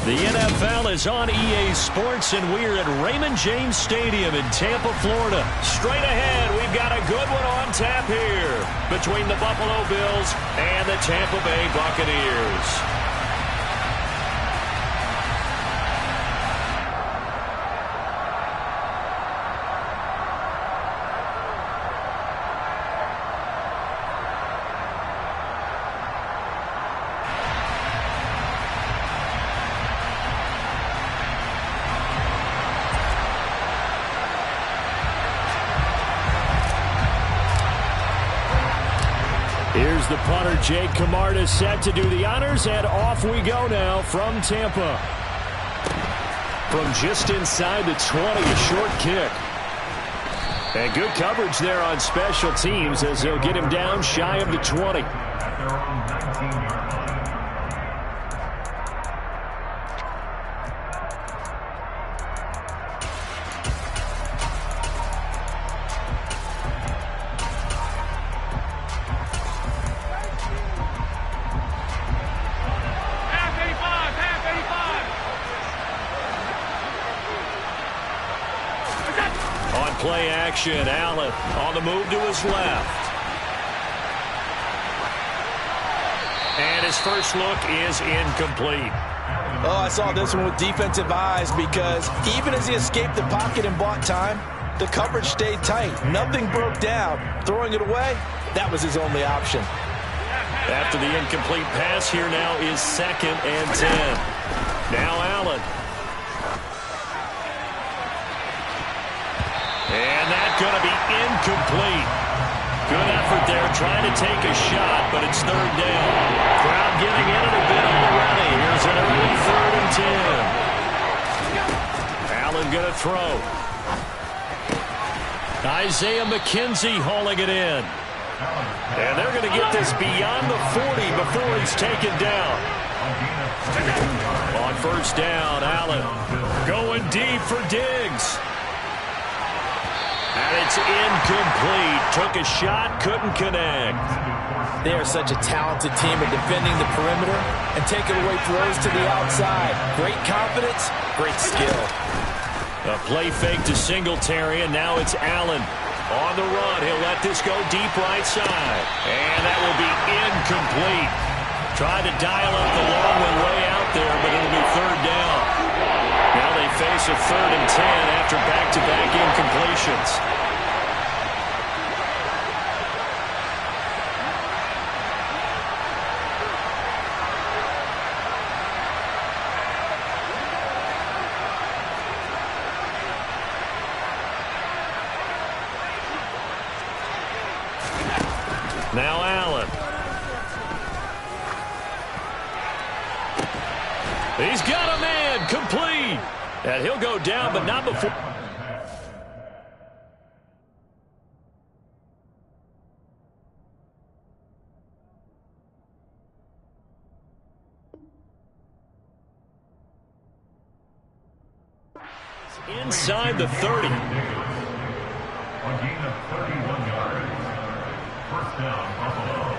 The NFL is on EA Sports, and we're at Raymond James Stadium in Tampa, Florida. Straight ahead, we've got a good one on tap here between the Buffalo Bills and the Tampa Bay Buccaneers. Here's the punter, Jake Camarda, set to do the honors, and off we go now from Tampa. From just inside the 20, a short kick. And good coverage there on special teams as they'll get him down shy of the 20. Play action. Allen on the move to his left. And his first look is incomplete. Oh, I saw this one with defensive eyes because even as he escaped the pocket and bought time, the coverage stayed tight. Nothing broke down. Throwing it away, that was his only option. After the incomplete pass, here now is 2nd and 10. Now Allen. And that's going to be incomplete. Good effort there trying to take a shot, but it's 3rd down. Crowd getting in it a bit already. Here's an early 3rd and 10. Allen going to throw. Isaiah McKenzie hauling it in. And they're going to get this beyond the 40 before he's taken down. On 1st down, Allen going deep for Diggs. And it's incomplete. Took a shot, couldn't connect. They are such a talented team at defending the perimeter and taking away throws to the outside. Great confidence, great skill. A play fake to Singletary, and now it's Allen. On the run, he'll let this go deep right side. And that will be incomplete. Tried to dial up the long one way out there, but it'll be 3rd down. Now they face a 3rd and 10 after back-to-back incompletions. Now Allen. He's got a man, complete. And he'll go down, but not before. Inside the 30. A gain of 31 yards. 1st down, Buffalo.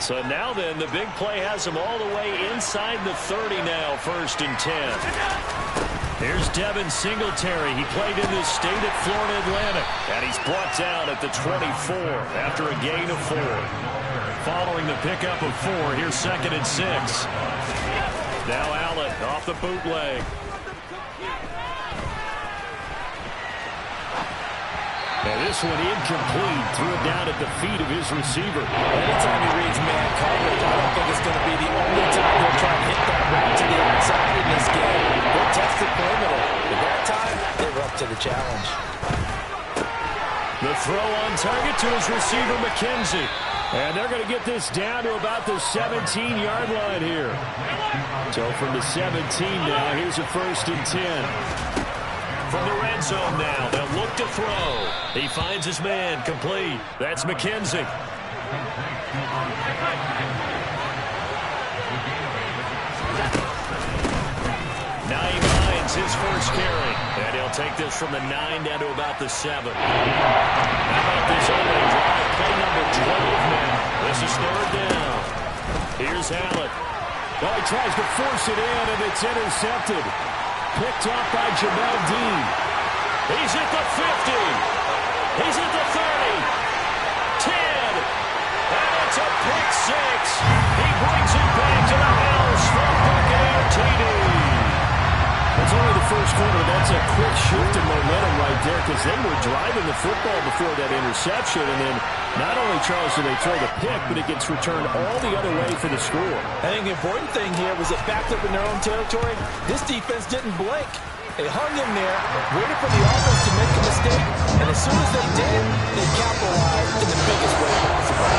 So now then, the big play has him all the way inside the 30 now, 1st and 10. Here's Devin Singletary. He played in this state at Florida Atlantic. And he's brought down at the 24 after a gain of 4. Following the pickup of 4, here's 2nd and 6. Now Allen off the bootleg. And this one incomplete. Threw it down at the feet of his receiver. Anytime he reads man coverage, I don't think it's going to be the only time he'll try to hit that route to the outside in this game. They'll test the perimeter. But that time, they were up to the challenge. The throw on target to his receiver, McKenzie. And they're going to get this down to about the 17-yard line here. So from the 17 now, here's a 1st and 10. From the red zone now, they'll look to throw. He finds his man, complete. That's McKenzie. Naeem Hines, his first carry. And he'll take this from the 9 down to about the 7. How about this opening drive? Play number 12 now. This is 3rd down. Here's Allen. Well, he tries to force it in, and it's intercepted. Picked off by Jamel Dean. He's at the 50. He's at the 30. 10. And it's a pick six. He brings it back to the house for a Buccaneer TD. It's only the first quarter. That's a quick shift in momentum right there because they were driving the football before that interception. And then not only, Charles, do they throw the pick, but it gets returned all the other way for the score. I think the important thing here was it backed up in their own territory. This defense didn't blink. They hung in there, waited for the offense to make a mistake, and as soon as they did, they capitalized in the biggest way possible.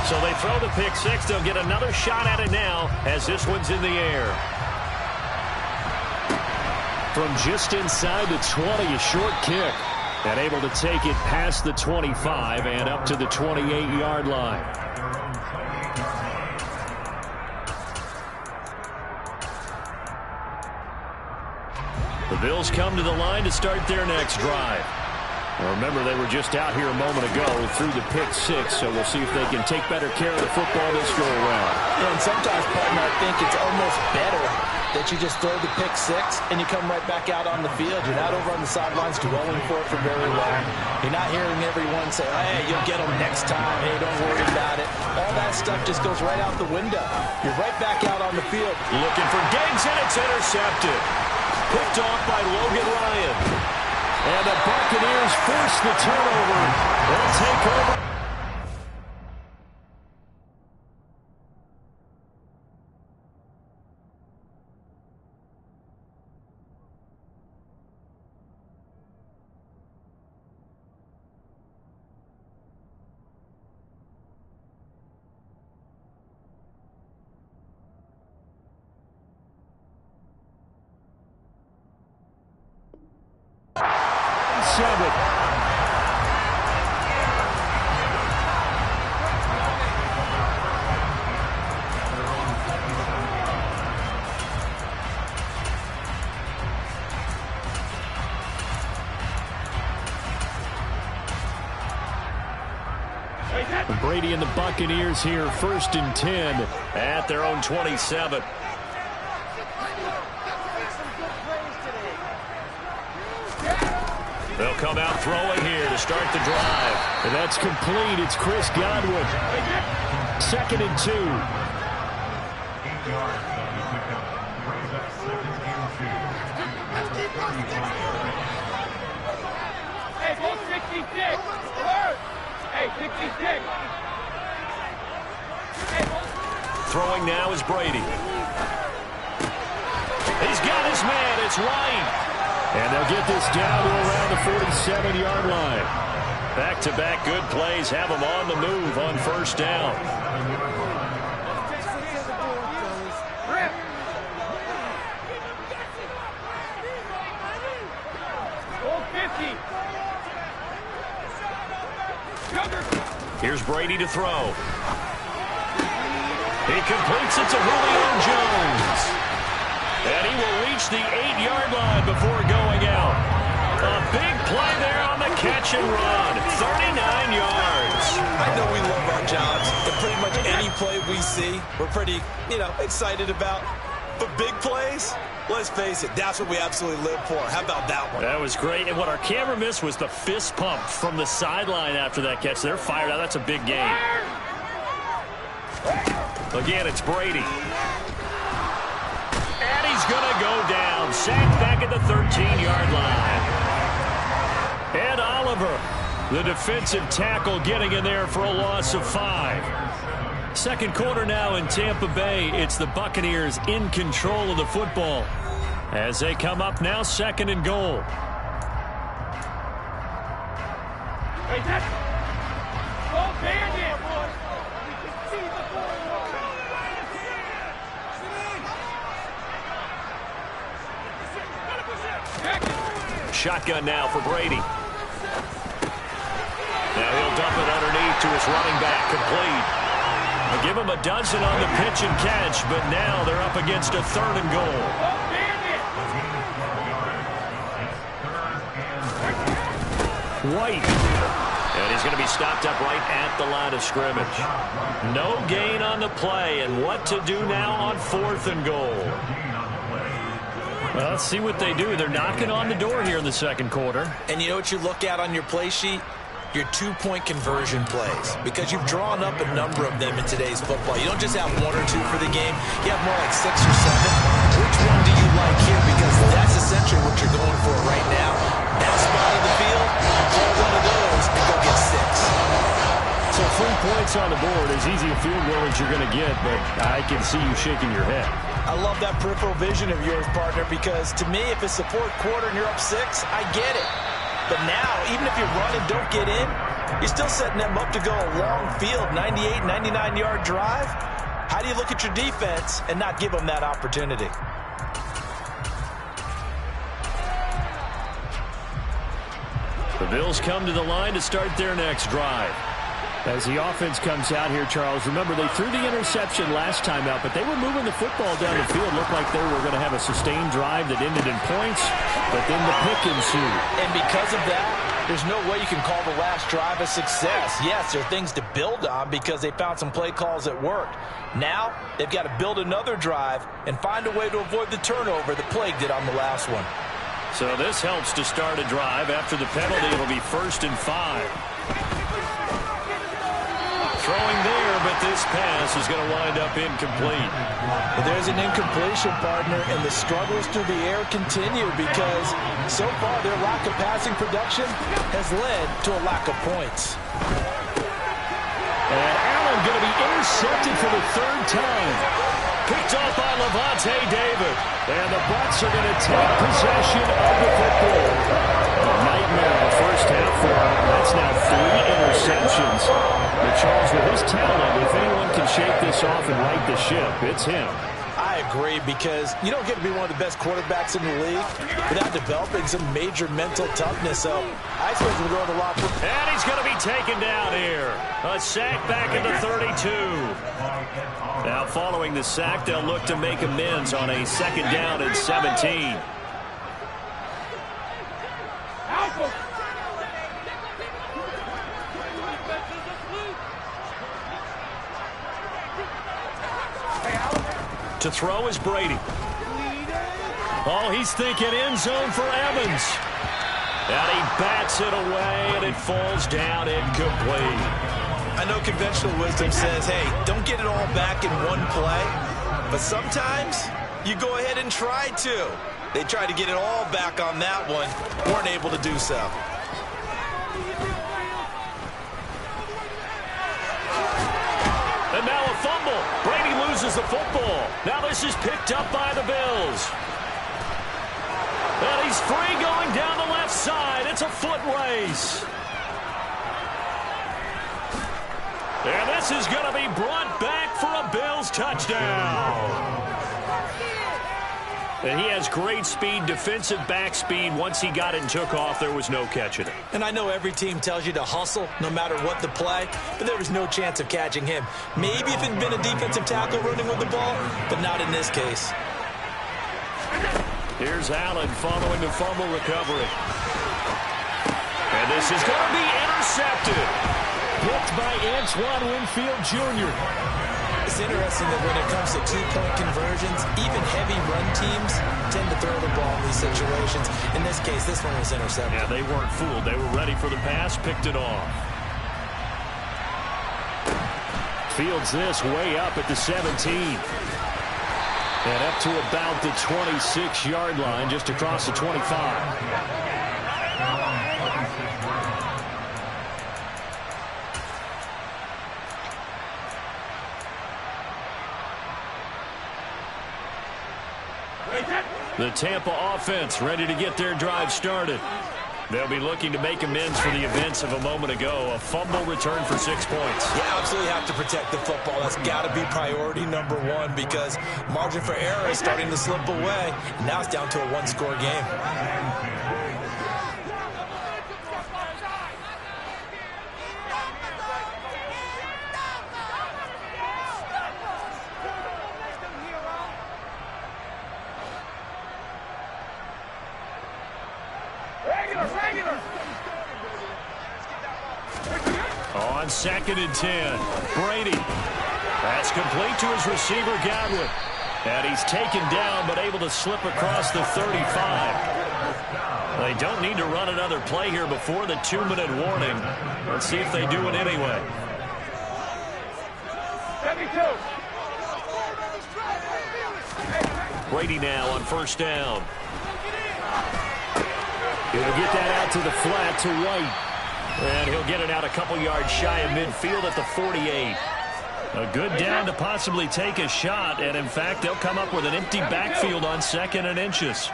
So they throw the pick six. They'll get another shot at it now as this one's in the air. From just inside the 20, a short kick. And able to take it past the 25 and up to the 28-yard line. The Bills come to the line to start their next drive. Now remember, they were just out here a moment ago through the pick six, so we'll see if they can take better care of the football this go-around. Yeah, and sometimes, partner, I think it's almost better that you just throw the pick six and you come right back out on the field. You're not over on the sidelines dwelling for it for very long. You're not hearing everyone say, hey, you'll get them next time. Hey, don't worry about it. All that stuff just goes right out the window. You're right back out on the field. Looking for Diggs, and it's intercepted. Picked off by Logan Ryan. And the Buccaneers force the turnover. They'll take over. Brady and the Buccaneers here, 1st and 10 at their own 27. They'll come out throwing here to start the drive. And that's complete. It's Chris Godwin. 2nd and 2. 8 yards on the pickup. Brings up 2nd and 2. At the 35. Hey, go 66. Hey, 66. Throwing now is Brady. He's got his man. It's White. And they'll get this down to around the 47-yard line. Back-to-back good plays have them on the move on 1st down. Here's Brady to throw. He completes it to Julio Jones. And he will reach the 8-yard line before going out. A big play there on the catch and run. 39 yards. I know we love our jobs, and pretty much any play we see, we're pretty, excited about. But big plays, let's face it, that's what we absolutely live for. How about that one? That was great. And what our camera missed was the fist pump from the sideline after that catch. They're fired out. That's a big gain. Again, it's Brady. And he's going to go down. Sacked back at the 13-yard line. Ed Oliver, the defensive tackle, getting in there for a loss of 5. 2nd quarter now in Tampa Bay. It's the Buccaneers in control of the football as they come up now 2nd and goal. Hey, that's go bandit, boy. We can see the ball. Shotgun now for Brady. Now he'll dump it underneath to his running back, complete. They'll give him a dozen on the pitch and catch, but now they're up against a 3rd and goal. White. And he's going to be stopped up right at the line of scrimmage. No gain on the play, and what to do now on 4th and goal. Well, let's see what they do. They're knocking on the door here in the second quarter. And you know what you look at on your play sheet? Your 2-point conversion plays, because you've drawn up a number of them in today's football. You don't just have 1 or 2 for the game. You have more like 6 or 7. Which one do you like here? Because that's essentially what you're going for right now. That spot of the field, pull one of those and go get 6. So 3 points on the board, as easy a field goal as you're going to get, but I can see you shaking your head. I love that peripheral vision of yours, partner, because to me, if it's the 4th quarter and you're up 6, I get it. But now, even if you run and don't get in, you're still setting them up to go a long field, 98, 99-yard drive. How do you look at your defense and not give them that opportunity? The Bills come to the line to start their next drive. As the offense comes out here, Charles, remember they threw the interception last time out, but they were moving the football down the field. Looked like they were going to have a sustained drive that ended in points, but then the pick ensued. And because of that, there's no way you can call the last drive a success. Yes, there are things to build on because they found some play calls that worked. Now, they've got to build another drive and find a way to avoid the turnover that plagued it on the last one. So this helps to start a drive. After the penalty, it'll be 1st and 5. Throwing there, but this pass is going to wind up incomplete. Well, there's an incompletion, partner, and the struggles through the air continue because so far their lack of passing production has led to a lack of points. And Allen going to be intercepted for the 3rd time. Picked off by Levante David. And the Bucs are going to take possession of the football. A nightmare in the first half for him. That's now 3 interceptions. But Charles, with his talent, if anyone can shake this off and right the ship, it's him. I agree, because you don't get to be one of the best quarterbacks in the league without developing some major mental toughness. So I expect him to go to the locker room. And he's going to be taken down here. A sack back at the 32. Now following the sack, they'll look to make amends on a 2nd down and 17. To throw is Brady. Oh, he's thinking end zone for Evans. And he bats it away, and it falls down incomplete. I know conventional wisdom says, hey, don't get it all back in one play. But sometimes you go ahead and try to. They tried to get it all back on that one. Weren't able to do so. And now a fumble. Brady loses the football. Now this is picked up by the Bills. And he's free going down the left side. It's a foot race. And this is going to be brought back for a Bills touchdown. And he has great speed, defensive back speed. Once he got it and took off, there was no catching it. And I know every team tells you to hustle no matter what the play, but there was no chance of catching him. Maybe if it had been a defensive tackle running with the ball, but not in this case. Here's Allen following the fumble recovery. And this is going to be intercepted. Picked by Antoine Winfield Jr. It's interesting that when it comes to 2-point conversions, even heavy run teams tend to throw the ball in these situations. In this case, this one was intercepted. Yeah, they weren't fooled. They were ready for the pass, picked it off. Fields this way up at the 17. And up to about the 26-yard line, just across the 25. The Tampa offense ready to get their drive started. They'll be looking to make amends for the events of a moment ago. A fumble return for 6 points. You absolutely have to protect the football. That's got to be priority number one because margin for error is starting to slip away. Now it's down to a 1-score game. on 2nd and 10. Brady. That's complete to his receiver, Godwin. And he's taken down, but able to slip across the 35. They don't need to run another play here before the 2-minute warning. Let's see if they do it anyway. 72. Brady now on 1st down. He'll get that out to the flat to White. And he'll get it out a couple yards shy of midfield at the 48. A good down to possibly take a shot. And, in fact, they'll come up with an empty backfield on 2nd and inches.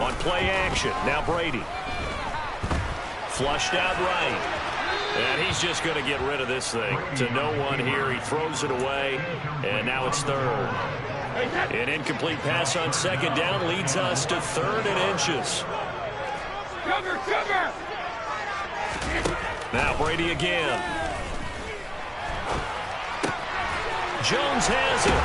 On play action, now Brady. Flushed out right. And he's just going to get rid of this thing. To no one here. He throws it away. And now it's 3rd. An incomplete pass on 2nd down leads us to 3rd and inches. Cover! Now Brady again. Jones has it.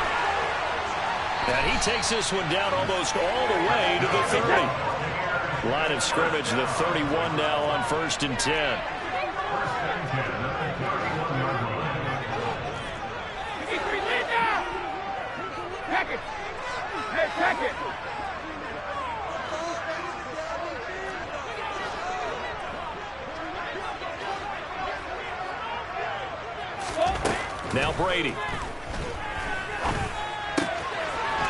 And he takes this one down almost all the way to the 30. Line of scrimmage, the 31 now on 1st and 10. Now Brady.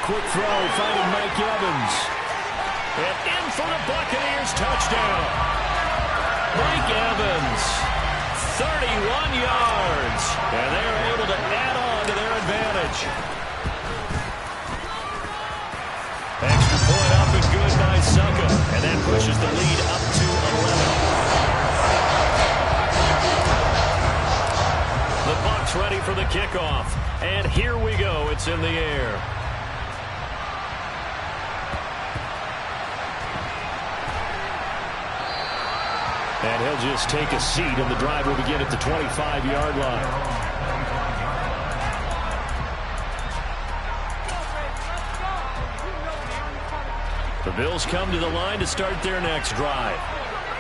Quick throw, finding Mike Evans. And in for the Buccaneers touchdown. Mike Evans, 31 yards. And they're able to add on to their advantage. Extra point up and good by Succa. And that pushes the lead up to 11. The Bucs ready for the kickoff. And here we go. It's in the air. And he'll just take a seat, and the drive will begin at the 25-yard line. The Bills come to the line to start their next drive.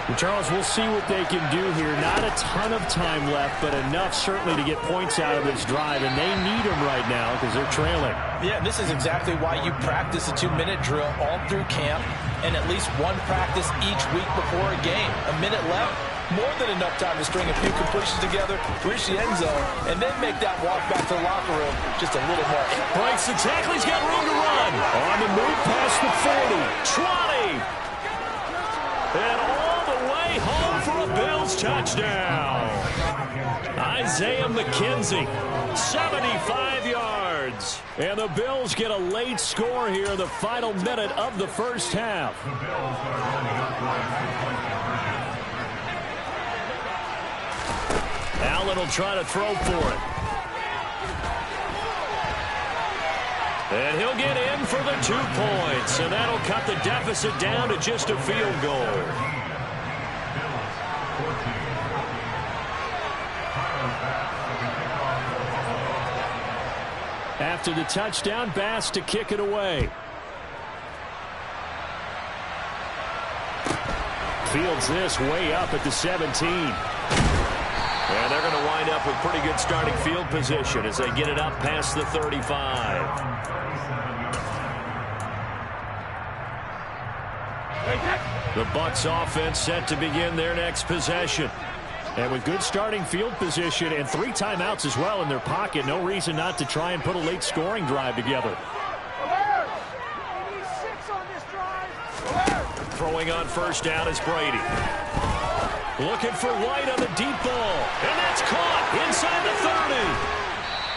And Charles, we'll see what they can do here. Not a ton of time left, but enough certainly to get points out of this drive, and they need them right now because they're trailing. Yeah, and this is exactly why you practice a 2-minute drill all through camp and at least one practice each week before a game. A minute left, more than enough time to string a few completions together, reach the end zone, and then make that walk back to the locker room just a little more. Breaks the tackle, he's got room to run. On the move past the 40, 20. And all the way home for a Bills touchdown. Isaiah McKenzie, 75 yards. And the Bills get a late score here in the final minute of the first half. Allen will try to throw for it. And he'll get in for the 2 points. And that'll cut the deficit down to just a field goal. After the touchdown, Bass to kick it away. Fields this way up at the 17. And they're going to wind up with pretty good starting field position as they get it up past the 35. The Bucs offense set to begin their next possession. And with good starting field position and 3 timeouts as well in their pocket, no reason not to try and put a late scoring drive together. Throwing on first down is Brady. Looking for White on the deep ball. And that's caught inside the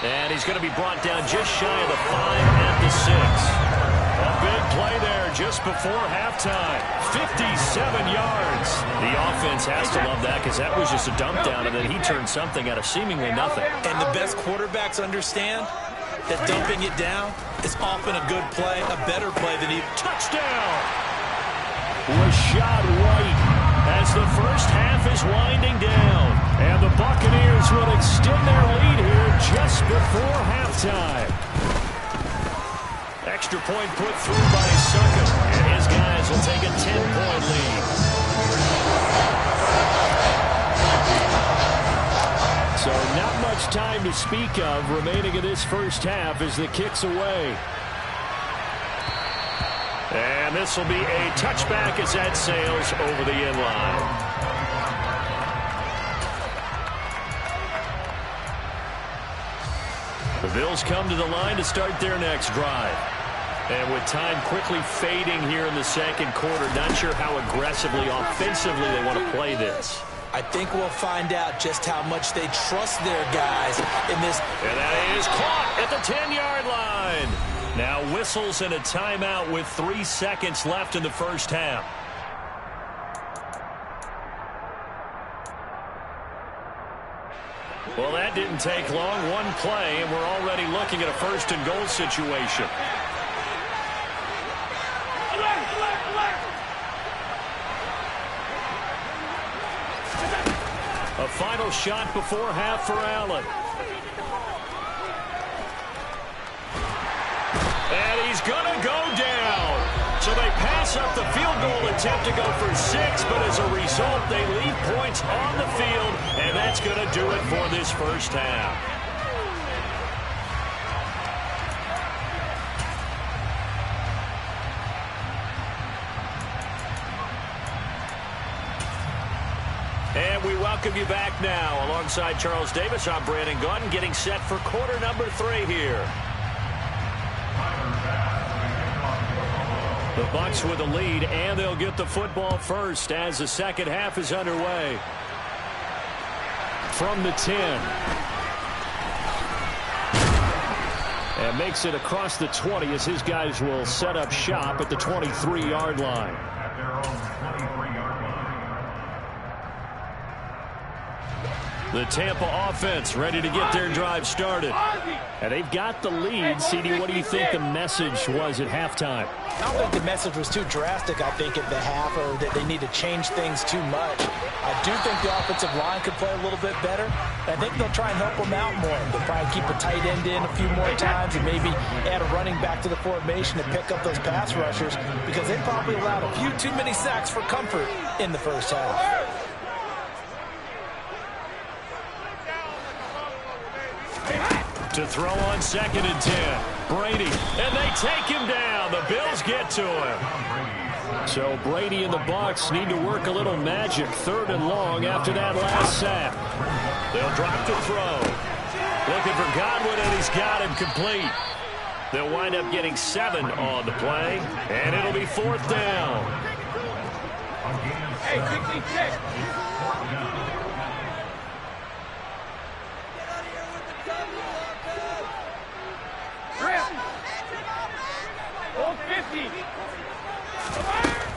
30. And he's going to be brought down just shy of the 5 at the 6. A big play there just before halftime. 57 yards. The offense has to love that because that was just a dump down, and then he turned something out of seemingly nothing. And the best quarterbacks understand that dumping it down is often a good play, a better play than he... Touchdown! Rashad White as the first half is winding down. And the Buccaneers will extend their lead here just before halftime. Extra point put through by Succa. And his guys will take a 10-point lead. So not much time to speak of remaining in this first half as the kick's away. And this will be a touchback as that sails over the end line. The Bills come to the line to start their next drive. And with time quickly fading here in the second quarter, not sure how aggressively, offensively they want to play this. I think we'll find out just how much they trust their guys in this. And that is caught at the 10-yard line. Now whistles and a timeout with 3 seconds left in the first half. Well, that didn't take long. One play, and we're already looking at a first and goal situation. A final shot before half for Allen. And he's going to go down. So they pass up the field goal attempt to go for 6, but as a result, they leave points on the field, and that's going to do it for this first half. And we welcome you back now. Alongside Charles Davis, I'm Brandon Gaudin, getting set for quarter number 3 here. The Bucs with a lead, and they'll get the football first as the second half is underway. From the 10. And makes it across the 20 as his guys will set up shop at the 23-yard line. At their own 23-yard line. The Tampa offense ready to get their drive started. And they've got the lead. CD, what do you think the message was at halftime? I don't think the message was too drastic, I think, at the half, or that they need to change things too much. I do think the offensive line could play a little bit better. I think they'll try and help them out more. They'll probably keep a tight end in a few more times and maybe add a running back to the formation to pick up those pass rushers, because they probably allowed a few too many sacks for comfort in the first half. To throw on 2nd and 10. Brady, and they take him down. The Bills get to him. So Brady and the Bucs need to work a little magic. 3rd and long after that last sack. They'll drop to throw. Looking for Godwin, and he's got him complete. They'll wind up getting 7 on the play, and it'll be 4th down. Hey, 66.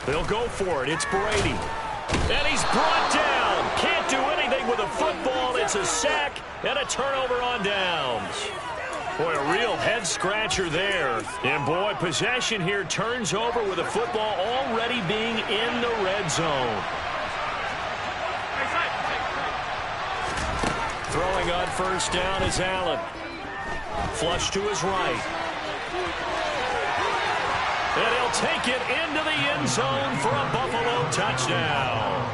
They'll go for it. It's Brady. And he's brought down. Can't do anything with a football. It's a sack and a turnover on downs. Boy, a real head-scratcher there. And, boy, possession here turns over with a football already being in the red zone. Throwing on 1st down is Allen. Flush to his right. And he'll take it into the end zone for a Buffalo touchdown.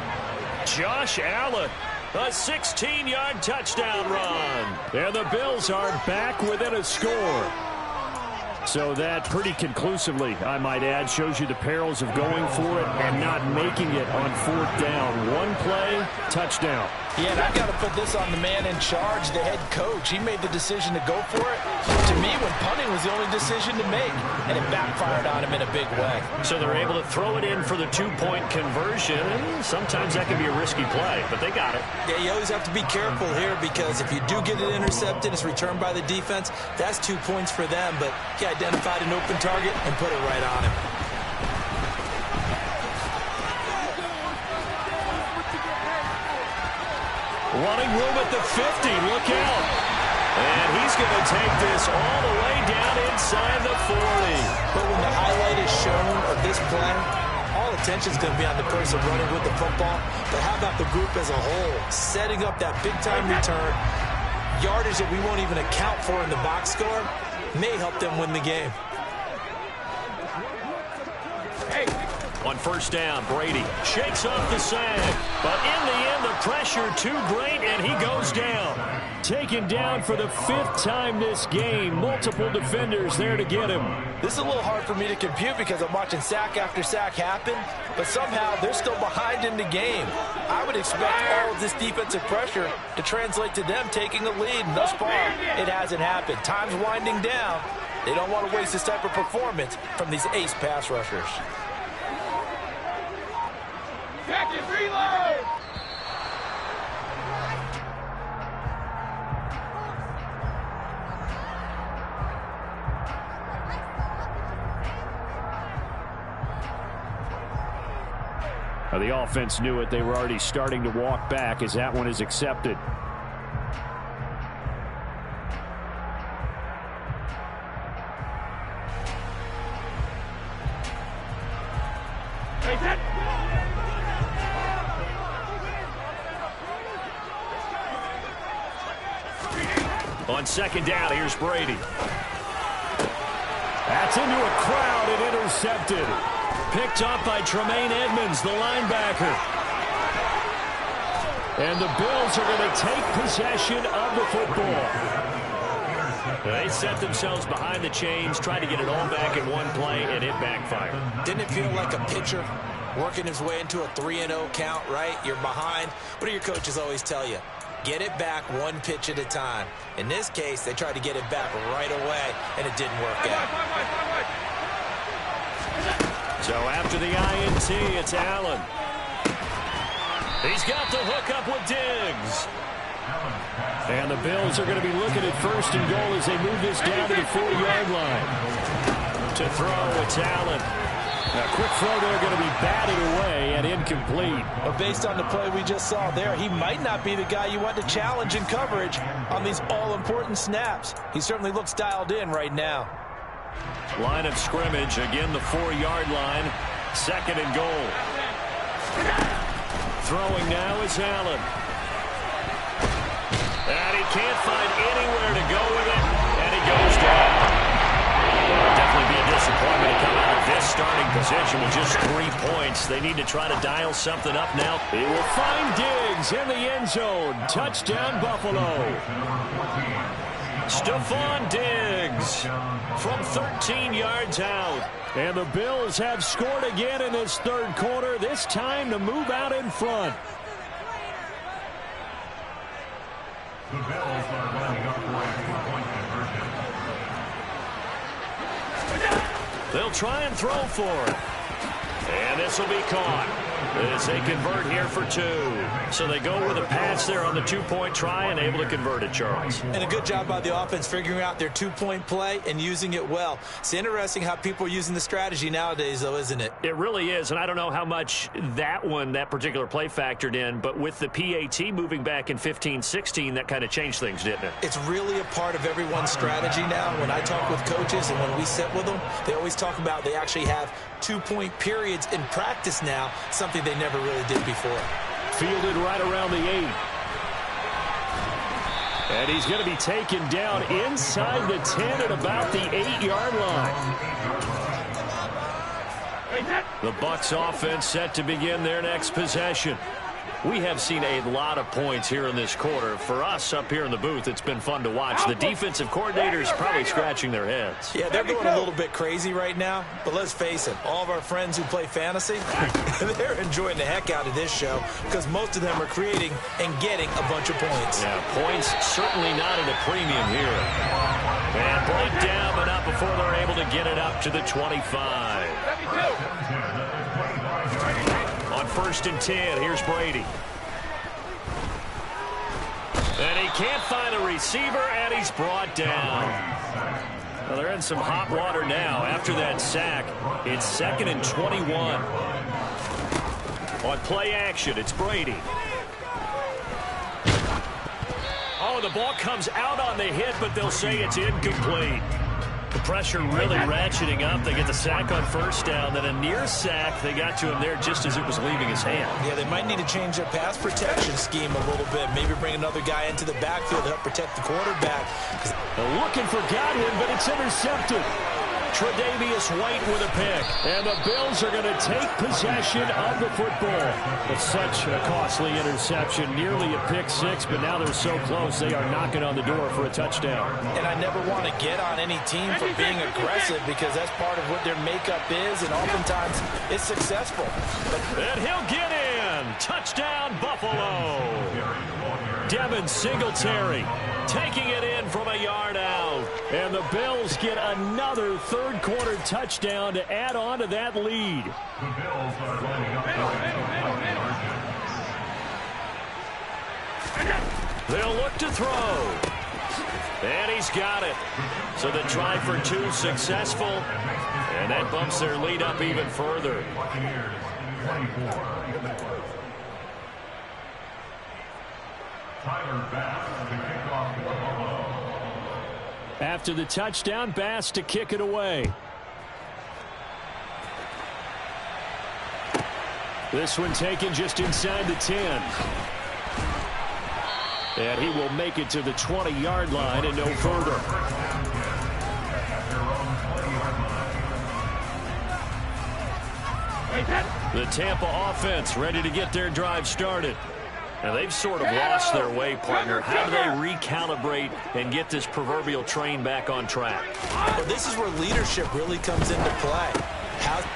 Josh Allen, a 16-yard touchdown run. And the Bills are back within a score. So that pretty conclusively, I might add, shows you the perils of going for it and not making it on 4th down. One play, touchdown. Yeah, and I've got to put this on the man in charge, the head coach. He made the decision to go for it. To me, when punting was the only decision to make, and it backfired on him in a big way. So they're able to throw it in for the 2-point conversion. Sometimes that can be a risky play, but they got it. Yeah, you always have to be careful here, because if you do get it intercepted, it's returned by the defense, that's 2 points for them. But he identified an open target and put it right on him. Running room at the 50. Look out. And he's going to take this all the way down inside the 40. But when the highlight is shown of this play, all attention is going to be on the person running with the football. But how about the group as a whole? Setting up that big-time return, yardage that we won't even account for in the box score, may help them win the game. Hey, On first down, Brady shakes off the sag. But in the end, the pressure too great, and he goes down. Taken down for the 5th time this game. Multiple defenders there to get him. This is a little hard for me to compute because I'm watching sack after sack happen, but somehow they're still behind in the game. I would expect all of this defensive pressure to translate to them taking a lead, and thus far, it hasn't happened. Time's winding down. They don't want to waste this type of performance from these ace pass rushers. Jacket, reload! The offense knew it. They were already starting to walk back as that one is accepted. On second down, here's Brady. That's into a crowd and intercepted. Picked up by Tremaine Edmonds, the linebacker. And the Bills are going to take possession of the football. They set themselves behind the chains, tried to get it all back in one play, and it backfired. Didn't it feel like a pitcher working his way into a 3-0 count, right? You're behind. What do your coaches always tell you? Get it back one pitch at a time. In this case, they tried to get it back right away, and it didn't work out. So after the INT, it's Allen. He's got the hook up with Diggs. And the Bills are going to be looking at first and goal as they move this down to the 4-yard line. To throw, it's Allen. A quick throw there going to be batted away and incomplete. But based on the play we just saw there, he might not be the guy you want to challenge in coverage on these all-important snaps. He certainly looks dialed in right now. Line of scrimmage, again the 4-yard line. Second and goal. Throwing now is Allen. And he can't find anywhere to go with it, and he goes down. Definitely be a disappointment to come out of this starting position with just 3 points. They need to try to dial something up now. He will find Diggs in the end zone. Touchdown, Buffalo. Stephon Diggs from 13 yards out. And the Bills have scored again in this third quarter, this time to move out in front. The Bills are lining up for a 2-point conversion. They'll try and throw for it. And this will be caught as they convert here for 2. So they go with a pass there on the 2-point try and able to convert it, Charles. And a good job by the offense figuring out their 2-point play and using it well. It's interesting how people are using the strategy nowadays, though, isn't it? It really is, and I don't know how much that particular play factored in, but with the PAT moving back in 15-16, that kind of changed things, didn't it? It's really a part of everyone's strategy now. When I talk with coaches and when we sit with them, they always talk about they actually have 2-point periods in practice now, something they never really did before. Fielded right around the 8. And he's going to be taken down inside the 10 at about the 8-yard line. The Bucs offense set to begin their next possession. We have seen a lot of points here in this quarter. For us up here in the booth, it's been fun to watch. The defensive coordinators probably scratching their heads. Yeah, they're going a little bit crazy right now. But let's face it, all of our friends who play fantasy, they're enjoying the heck out of this show because most of them are creating and getting a bunch of points. Yeah, points certainly not at a premium here. And break down, but not before they're able to get it up to the 25. On first and 10, here's Brady. And he can't find a receiver, and he's brought down. Well, they're in some hot water now. After that sack, it's 2nd and 21. On play action, it's Brady. Oh, the ball comes out on the hit, but they'll say it's incomplete. The pressure really ratcheting up. They get the sack on first down, then a near sack. They got to him there just as it was leaving his hand. Yeah, they might need to change their pass protection scheme a little bit. Maybe bring another guy into the backfield to help protect the quarterback. They're looking for Godwin, but it's intercepted. Tre'Davious White with a pick. And the Bills are going to take possession of the football. It's such a costly interception, nearly a pick six, but now they're so close they are knocking on the door for a touchdown. And I never want to get on any team for being aggressive because that's part of what their makeup is, and oftentimes it's successful. And he'll get in. Touchdown, Buffalo. Devin Singletary taking it in from a yard out. And the Bills get another third-quarter touchdown to add on to that lead. The Bills are lining up. They'll look to throw. And he's got it. So the try for two successful. And that bumps their lead up even further. After the touchdown, Bass to kick it away. This one taken just inside the 10. And he will make it to the 20-yard line and no further. The Tampa offense ready to get their drive started. Now, they've sort of lost their way, partner. How do they recalibrate and get this proverbial train back on track? Well, this is where leadership really comes into play.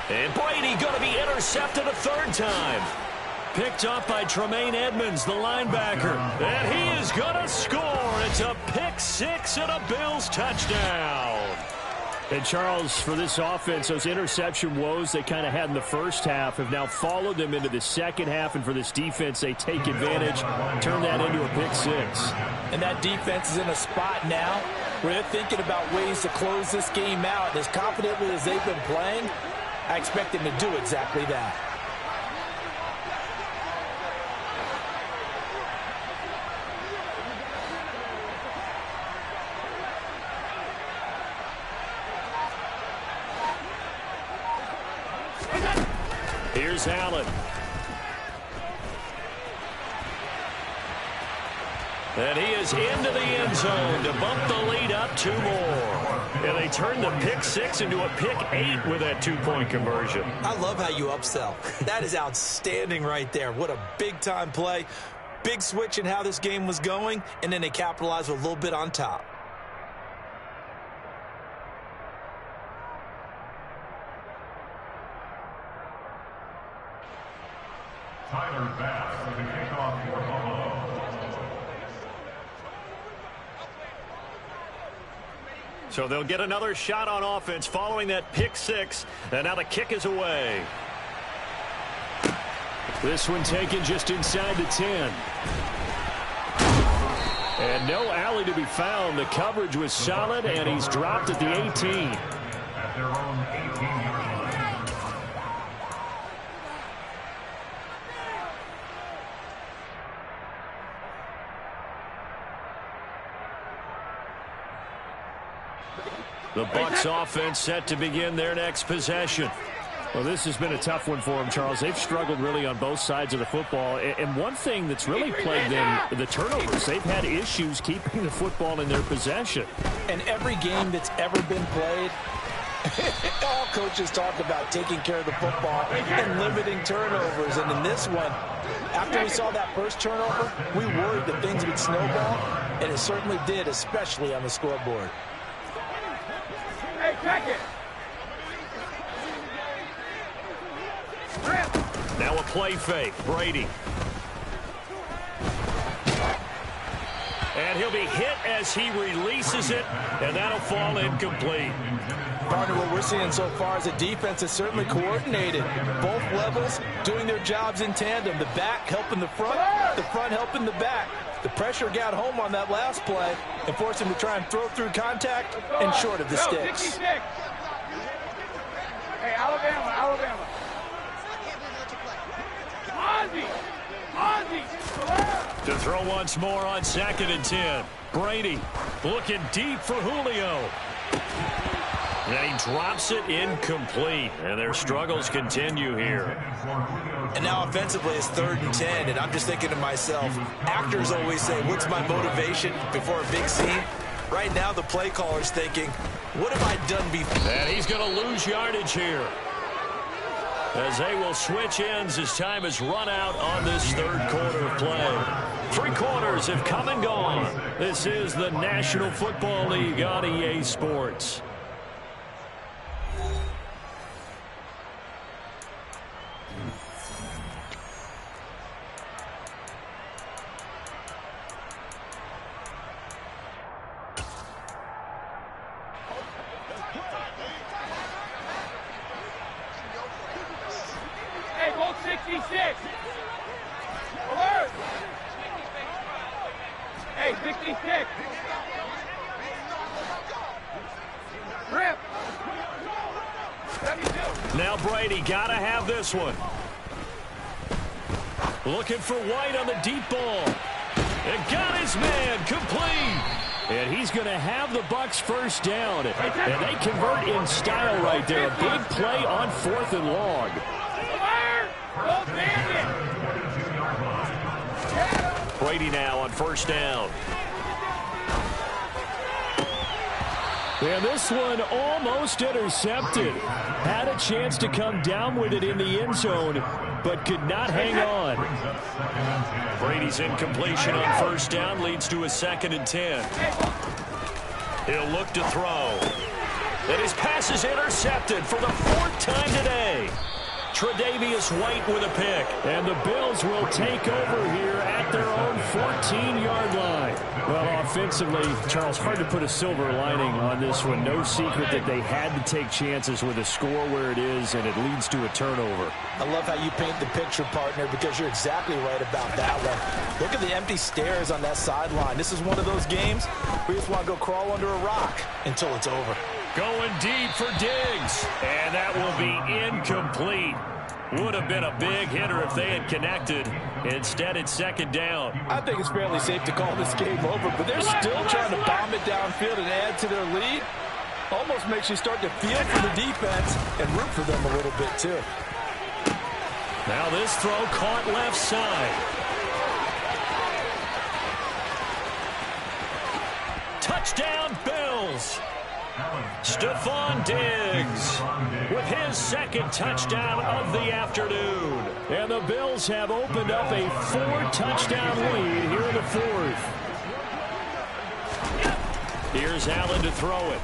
And Brady going to be intercepted a third time. Picked off by Tremaine Edmonds, the linebacker. And he is going to score. It's a pick six and a Bills touchdown. And, Charles, for this offense, those interception woes they kind of had in the first half have now followed them into the second half. And for this defense, they take advantage, turn that into a pick six. And that defense is in a spot now where they're thinking about ways to close this game out. And as confidently as they've been playing, I expect them to do exactly that. Here's Allen. And he is into the end zone to bump the lead up two more. And they turn the pick six into a pick eight with that two-point conversion. I love how you upsell. That is outstanding right there. What a big-time play. Big switch in how this game was going, and then they capitalized with a little bit on top. Tyler Bass with the kickoff for Buffalo. So they'll get another shot on offense following that pick six. And now the kick is away. This one taken just inside the 10. And no alley to be found. The coverage was solid, and he's dropped at the 18. At their own 18-yard line. The Bucs offense set to begin their next possession. Well, this has been a tough one for them, Charles. They've struggled really on both sides of the football. And one thing that's really plagued them, the turnovers. They've had issues keeping the football in their possession. And every game that's ever been played, all coaches talk about taking care of the football and limiting turnovers. And in this one, after we saw that first turnover, we worried that things would snowball, and it certainly did, especially on the scoreboard. Hey, check it. Now a play fake. Brady. And he'll be hit as he releases it, and that'll fall incomplete. Partner, what we're seeing so far is a defense that's certainly coordinated. Both levels doing their jobs in tandem. The back helping the front helping the back. The pressure got home on that last play and forced him to try and throw through contact and short of the sticks. Hey, Alabama. Ozzie. To throw once more on 2nd and 10. Brady looking deep for Julio. And he drops it incomplete. And their struggles continue here. And now offensively it's 3rd and 10. And I'm just thinking to myself, actors always say, what's my motivation before a big scene? Right now, the play caller's thinking, what have I done before? And he's going to lose yardage here, as they will switch ends as time has run out on this third quarter of play. 3 quarters have come and gone. This is the National Football League on EA Sports. Hey, Bolt 66. Alert. Hey, 66. Rip. 72. Now Brady got to have this one. Looking for White on the deep ball. And got his man complete. And he's going to have the Bucs first down. And they convert in style right there. A big play on 4th and long. Brady now on first down. And this one almost intercepted. Had a chance to come down with it in the end zone, but could not hang on. Brady's incompletion on first down leads to a 2nd and 10. He'll look to throw. And his pass is intercepted for the 4th time today. Tre'Davious White with a pick. And the Bills will take over here at their own 14-yard line. Well, offensively, Charles, hard to put a silver lining on this one. No secret that they had to take chances with a score where it is, and it leads to a turnover. I love how you paint the picture, partner, because you're exactly right about that one. Look at the empty stairs on that sideline. This is one of those games where you just want to go crawl under a rock until it's over. Going deep for Diggs. And that will be incomplete. Would have been a big hitter if they had connected. Instead, it's 2nd down. I think it's fairly safe to call this game over, but they're still trying to bomb it downfield and add to their lead. Almost makes you start to feel for the defense and root for them a little bit, too. Now this throw caught left side. Touchdown, Bills. Stephon Diggs with his 2nd touchdown of the afternoon. And the Bills have opened up a 4-touchdown lead here in the 4th. Here's Allen to throw it.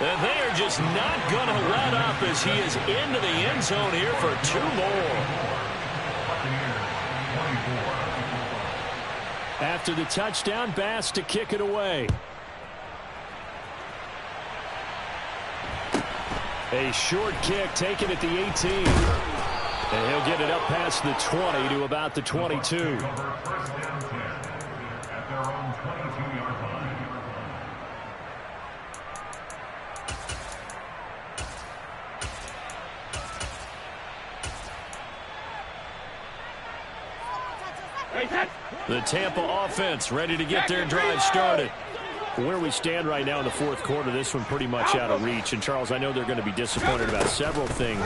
And they are just not going to let up as he is into the end zone here for 2 more. After the touchdown, Bass to kick it away. A short kick taken at the 18. And he'll get it up past the 20 to about the 22. The Tampa offense ready to get their drive started. Where we stand right now in the 4th quarter, this one pretty much out of reach. And, Charles, I know they're going to be disappointed about several things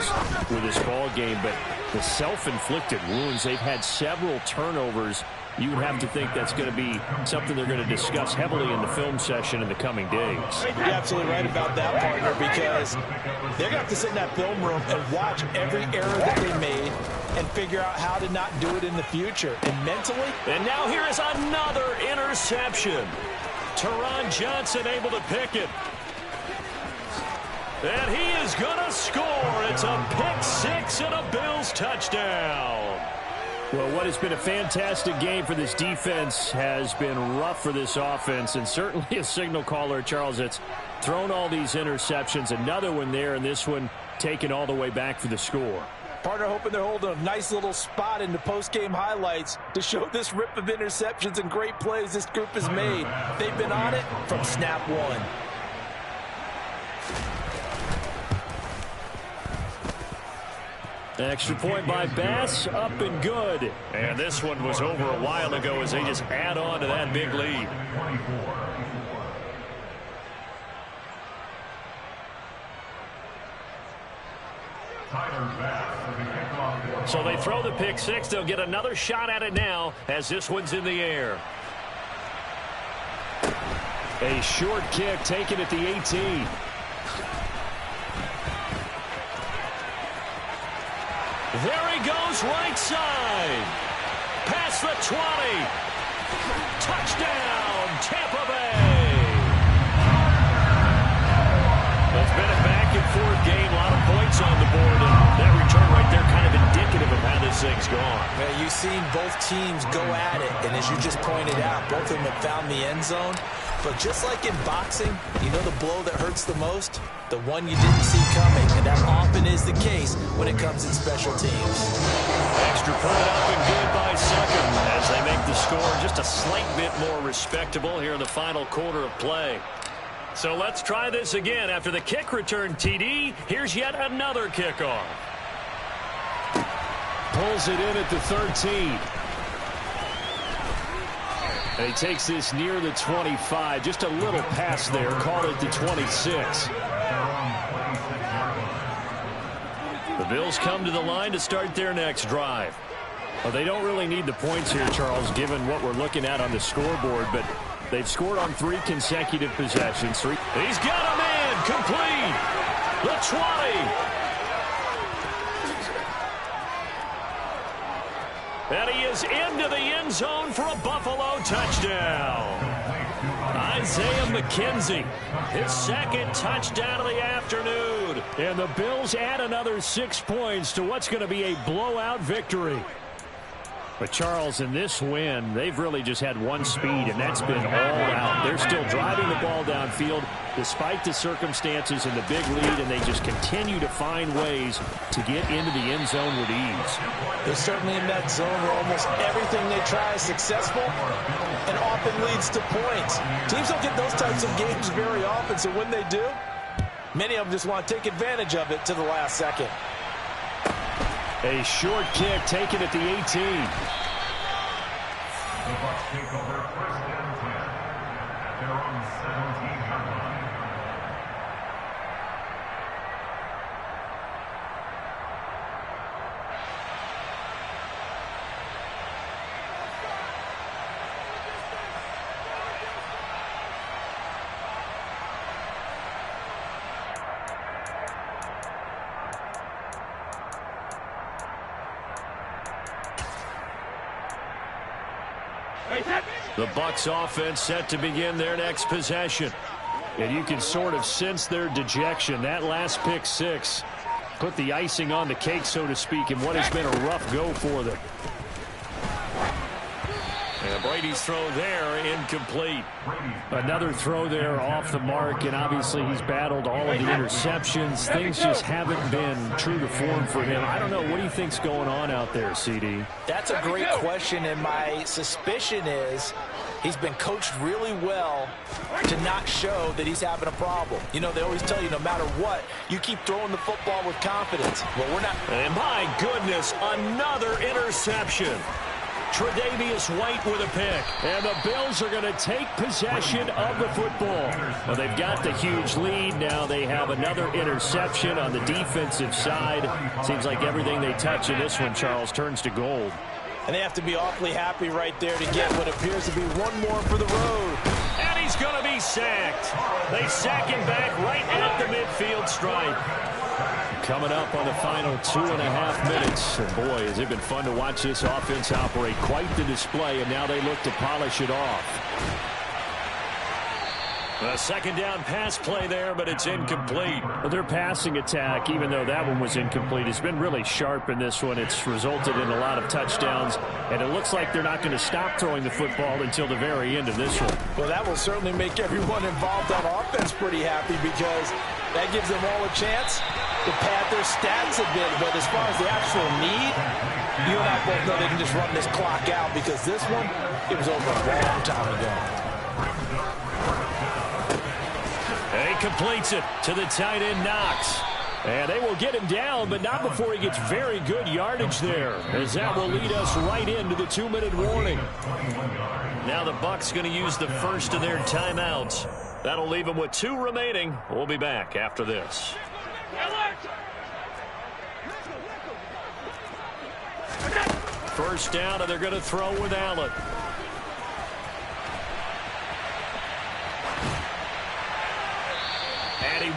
with this ball game, but the self-inflicted wounds, they've had several turnovers. You would have to think that's going to be something they're going to discuss heavily in the film session in the coming days. You're absolutely right about that, partner, because they're going to have to sit in that film room and watch every error that they made and figure out how to not do it in the future. And mentally... And now here is another interception. Teron Johnson able to pick it. And he is going to score. It's a pick-6 and a Bills touchdown. Well, what has been a fantastic game for this defense has been rough for this offense, and certainly a signal caller, Charles, that's thrown all these interceptions. Another one there, and this one taken all the way back for the score. Partner hoping they're holding a nice little spot in the post-game highlights to show this rip of interceptions and great plays this group has made. They've been on it from snap one. Extra point by Bass, up and good. And this one was over a while ago as they just add on to that big lead. So they throw the pick-6. They'll get another shot at it now as this one's in the air. A short kick taken at the 18. There he goes, right side. Past the 20. Touchdown, Tampa Bay. It's been a back-and-forth game, a lot of points on the board, and that return right there kind of indicative of how this thing's gone. Yeah, you've seen both teams go at it, and as you just pointed out, both of them have found the end zone. But just like in boxing, you know the blow that hurts the most? The one you didn't see coming, and that often is the case when it comes in special teams. Extra point up and good by Suckham as they make the score just a slight bit more respectable here in the final quarter of play. So let's try this again. After the kick return TD, here's yet another kickoff. Pulls it in at the 13. And he takes this near the 25. Just a little pass there. Call it the 26. The Bills come to the line to start their next drive. Well, they don't really need the points here, Charles, given what we're looking at on the scoreboard, but they've scored on 3 consecutive possessions. He's got a man complete. The 20. And he is into the end zone for a Buffalo touchdown. Isaiah McKenzie, his second touchdown of the afternoon. And the Bills add another 6 points to what's going to be a blowout victory. But, Charles, in this win, they've really just had one speed, and that's been all out. They're still driving the ball downfield despite the circumstances and the big lead, and they just continue to find ways to get into the end zone with ease. They're certainly in that zone where almost everything they try is successful and often leads to points. Teams don't get those types of games very often, so when they do, many of them just want to take advantage of it to the last second. A short kick taken at the 18. The Bucs take over first and 10 at their own 17-yard line. The Bucs offense set to begin their next possession. And you can sort of sense their dejection. That last pick 6 put the icing on the cake, so to speak, in what has been a rough go for them. And Brady's throw there, incomplete. Another throw there off the mark, and obviously he's battled all of the interceptions. Things just haven't been true to form for him. I don't know. What do you think's going on out there, CD? That's a great question, and my suspicion is he's been coached really well to not show that he's having a problem. You know, they always tell you no matter what, you keep throwing the football with confidence. Well, we're not. And my goodness, another interception. Tre'Davious White with a pick. And the Bills are going to take possession of the football. Well, they've got the huge lead. Now they have another interception on the defensive side. Seems like everything they touch in this one, Charles, turns to gold. And they have to be awfully happy right there to get what appears to be one more for the road. And he's going to be sacked. They sack him back right at the midfield stripe. Coming up on the final 2.5 minutes. And boy, has it been fun to watch this offense operate. Quite the display, and now they look to polish it off. A second down pass play there, but it's incomplete. Well, their passing attack, even though that one was incomplete, has been really sharp in this one. It's resulted in a lot of touchdowns, and it looks like they're not going to stop throwing the football until the very end of this one. Well, that will certainly make everyone involved on offense pretty happy because that gives them all a chance to pad their stats a bit. But as far as the actual need, you and I both know they can just run this clock out because this one, it was over a long time ago. And he completes it to the tight end, Knox. And they will get him down, but not before he gets very good yardage there, as that will lead us right into the 2-minute warning. Now the Bucs going to use the first of their timeouts. That'll leave them with 2 remaining. We'll be back after this. First down, and they're going to throw with Allen.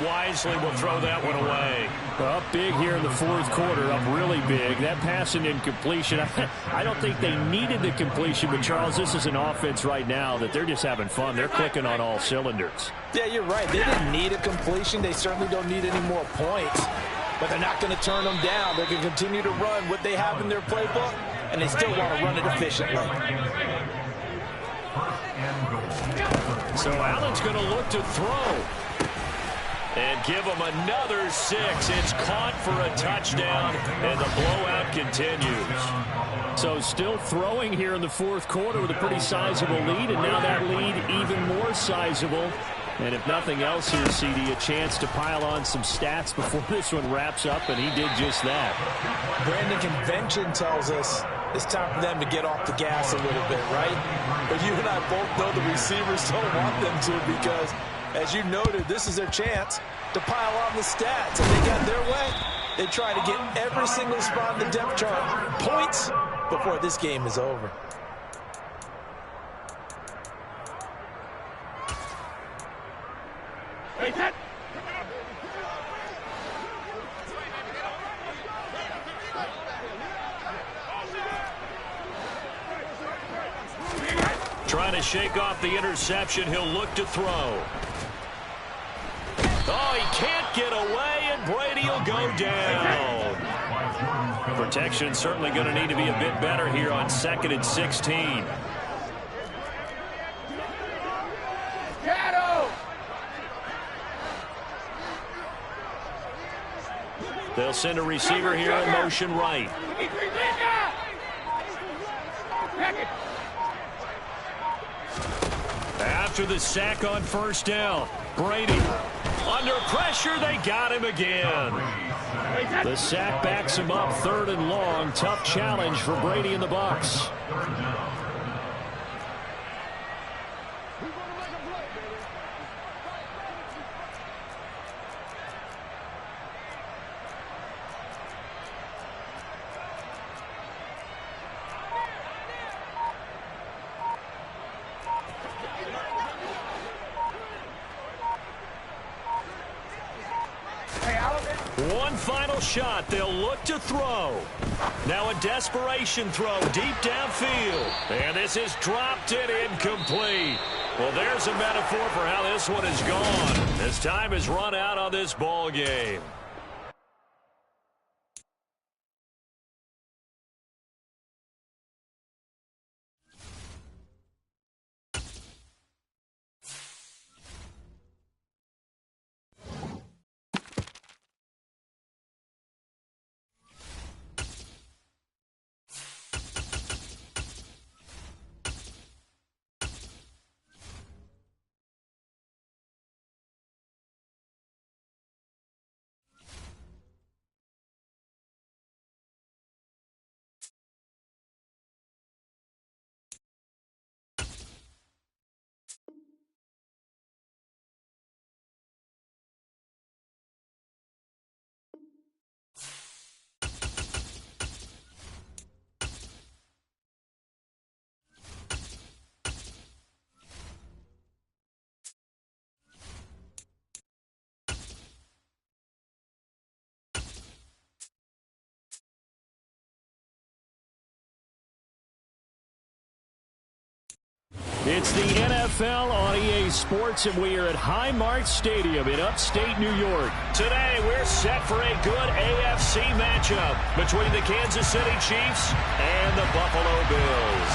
wisely will throw that one away. Up big here in the fourth quarter, up really big. That pass and incompletion, I don't think they needed the completion, but Charles, this is an offense right now that they're just having fun. They're clicking on all cylinders. Yeah, you're right. They didn't need a completion. They certainly don't need any more points, but they're not going to turn them down. They're going to continue to run what they have in their playbook, and they still want to run it efficiently. So Allen's going to look to throw. And give him another 6. It's caught for a touchdown, and the blowout continues. So still throwing here in the fourth quarter with a pretty sizable lead, and now that lead even more sizable. And if nothing else here, CD, a chance to pile on some stats before this one wraps up, and he did just that. Brandon, convention tells us it's time for them to get off the gas a little bit, right? But you and I both know the receivers don't want them to, because as you noted, this is their chance to pile on the stats. If they got their way, they try to get every single spot in the depth chart points before this game is over. Trying to shake off the interception. He'll look to throw. Oh, he can't get away, and Brady will go down. Protection certainly going to need to be a bit better here on 2nd and 16. They'll send a receiver here in motion right. After the sack on first down, Brady under pressure. They got him again. The sack backs him up, 3rd and long. Tough challenge for Brady and the Bucs. One final shot. They'll look to throw. Now a desperation throw deep downfield. And this is dropped and incomplete. Well, there's a metaphor for how this one is gone. As time has run out on this ball game. It's the NFL on EA Sports, and we are at Highmark Stadium in upstate New York. Today, we're set for a good AFC matchup between the Kansas City Chiefs and the Buffalo Bills.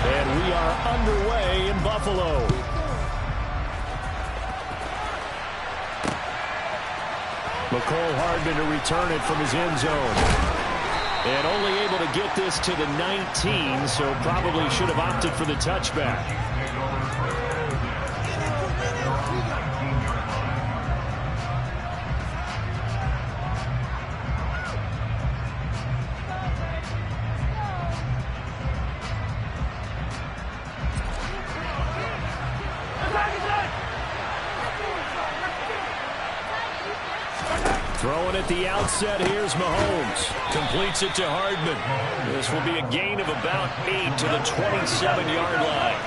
And we are underway in Buffalo. McCole Hardman to return it from his end zone. And only able to get this to the 19, so probably should have opted for the touchback. Throwing at the outset, here's Mahomes. Completes it to Hardman. This will be a gain of about 8 to the 27-yard line.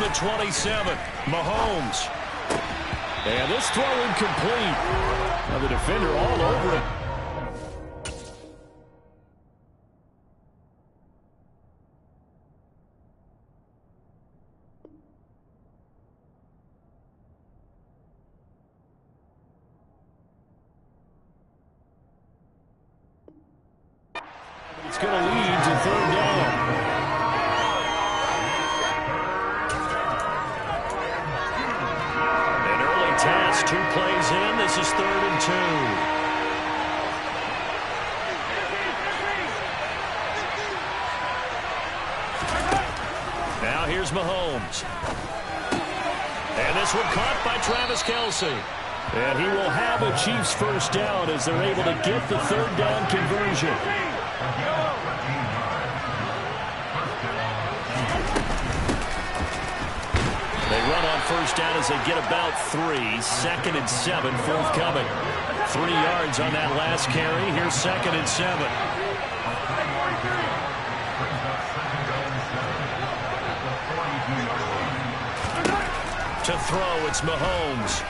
the 27. Mahomes. And this throw incomplete. Now the defender all over it. It's going to lead to third down. An early task, 2 plays in. This is 3rd and 2. Now here's Mahomes. And this one caught by Travis Kelce. And he will have a Chiefs first down as they're able to get the 3rd down conversion. They run on first down as they get about 3. 2nd and 7 forthcoming. 3 yards on that last carry. Here's 2nd and 7. To throw, it's Mahomes.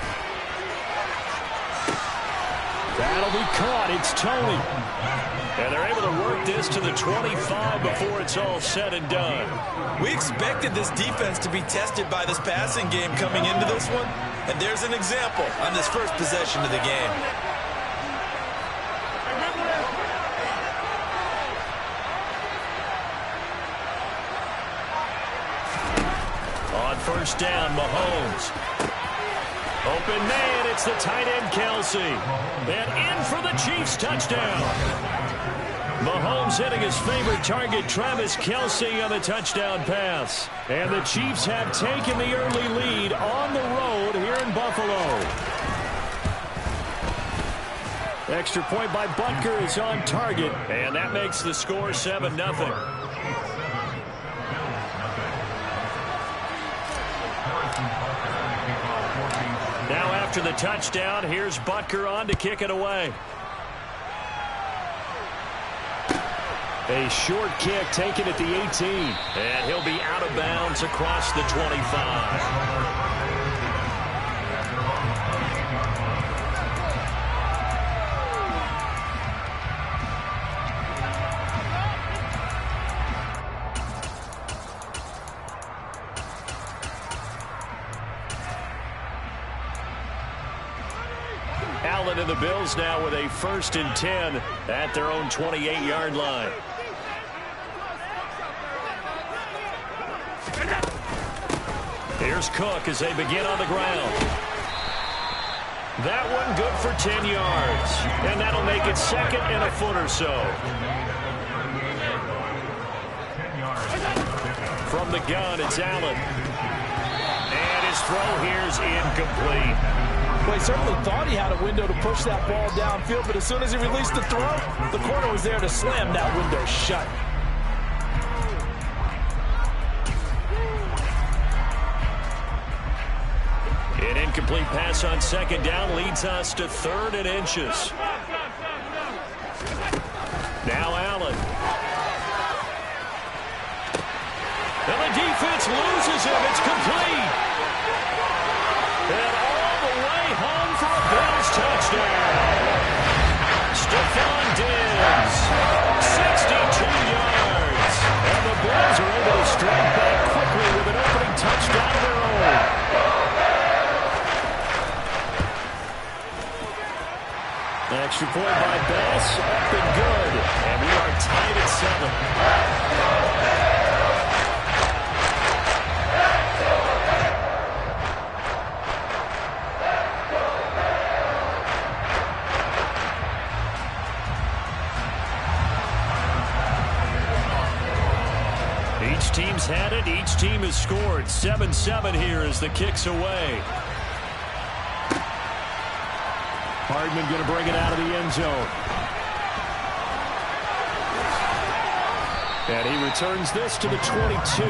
That'll be caught. It's Tony. And they're able to work this to the 25 before it's all said and done. We expected this defense to be tested by this passing game coming into this one. And there's an example on this first possession of the game. On first down, Mahomes. Open man, it's the tight end, Kelce. And in for the Chiefs touchdown. Mahomes hitting his favorite target, Travis Kelce, on the touchdown pass. And the Chiefs have taken the early lead on the road here in Buffalo. Extra point by Butker is on target, and that makes the score 7-0. Now after the touchdown, here's Butker on to kick it away. A short kick taken at the 18. And he'll be out of bounds across the 25. Allen and the Bills now with a 1st and 10 at their own 28-yard line. Here's Cook as they begin on the ground. That one good for 10 yards. And that'll make it 2nd and a foot or so. From the gun, it's Allen. And his throw here's incomplete. Well, he certainly thought he had a window to push that ball downfield, but as soon as he released the throw, the corner was there to slam that window shut. An incomplete pass on 2nd down leads us to 3rd and inches. Now Allen. And the defense loses him. It's complete. And all the way home for a Bills touchdown. Stephon Diggs, 62 yards. And the Bills are able to strike back quickly with an opening touchdown of their own. Extra point by Bass, up and good. And we are tied at 7. Each team's had it. Each team has scored. 7-7 here as the kick's away. Hardman going to bring it out of the end zone. And he returns this to the 22.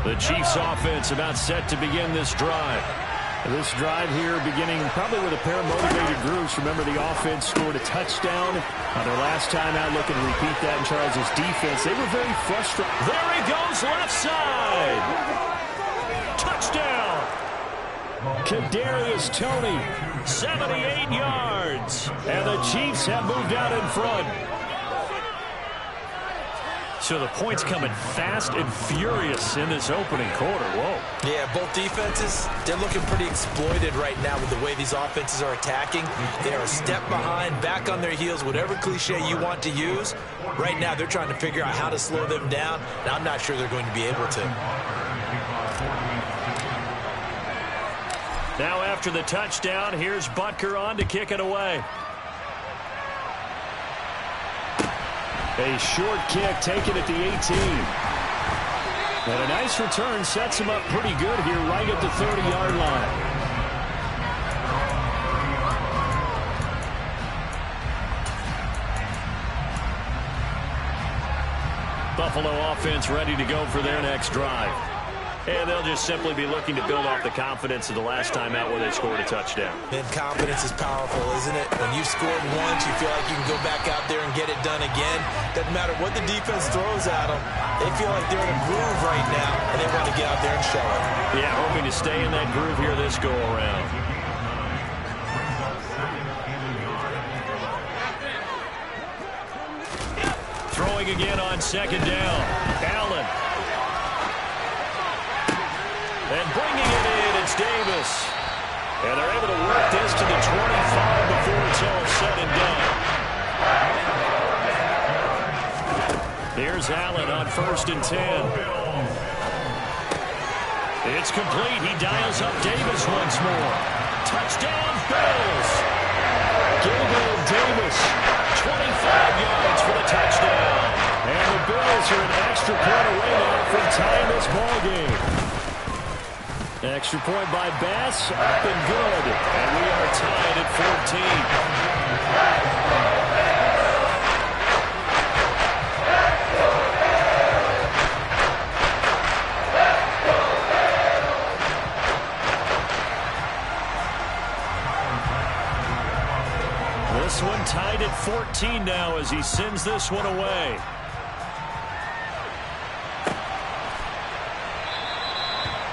The Chiefs offense about set to begin this drive. This drive here beginning probably with a pair of motivated groups. Remember, the offense scored a touchdown on their last time out. Looking to repeat that in Charles' defense. They were very frustrated. There he goes, left side. Touchdown. Kadarius Toney, 78 yards. and the Chiefs have moved out in front. So the points coming fast and furious in this opening quarter. Whoa. Yeah, both defenses, they're looking pretty exploited right now with the way these offenses are attacking. They are a step behind, back on their heels, whatever cliche you want to use. Right now, they're trying to figure out how to slow them down, and I'm not sure they're going to be able to. Now after the touchdown, here's Butker on to kick it away. A short kick taken at the 18. And a nice return sets him up pretty good here right at the 30-yard line. Buffalo offense ready to go for their next drive. And they'll just simply be looking to build off the confidence of the last time out where they scored a touchdown. And confidence is powerful, isn't it? When you've scored once, you feel like you can go back out there and get it done again. Doesn't matter what the defense throws at them. They feel like they're in a groove right now, and they want to get out there and show it. Yeah, hoping to stay in that groove here this go-around. Throwing again on second down. Allen. And bringing it in, it's Davis. And they're able to work this to the 25 before it's all said and done. Here's Allen on 1st and 10. It's complete. He dials up Davis once more. Touchdown, Bills. Gabriel Davis, 25 yards for the touchdown. And the Bills are an extra point away now from tying this ball game. Extra point by Bass, up and good. And we are tied at 14. This one tied at 14 now as he sends this one away.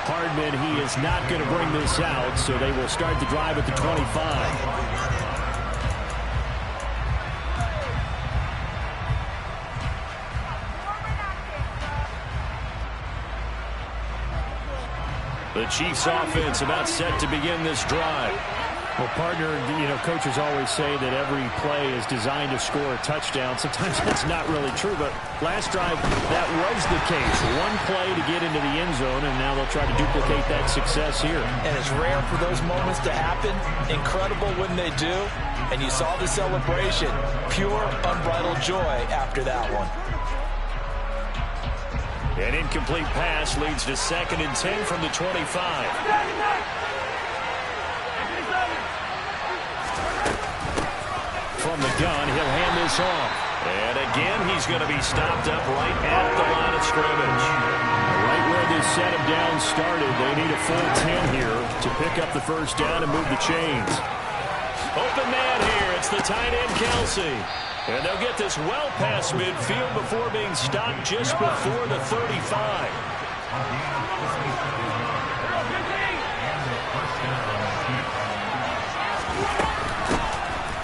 Hardman, he is not going to bring this out, so they will start the drive at the 25. The Chiefs offense about set to begin this drive. Well, partner, you know, coaches always say that every play is designed to score a touchdown. Sometimes that's not really true, but last drive, that was the case. One play to get into the end zone, and now they'll try to duplicate that success here. And it's rare for those moments to happen. Incredible when they do. And you saw the celebration. Pure, unbridled joy after that one. An incomplete pass leads to 2nd and 10 from the 25. From the gun, he'll hand this off. And again, he's going to be stopped up right at the line of scrimmage. Right where this set him down started, they need a full 10 here to pick up the first down and move the chains. Open man here. It's the tight end, Kelsey. And they'll get this well past midfield before being stopped just before the 35.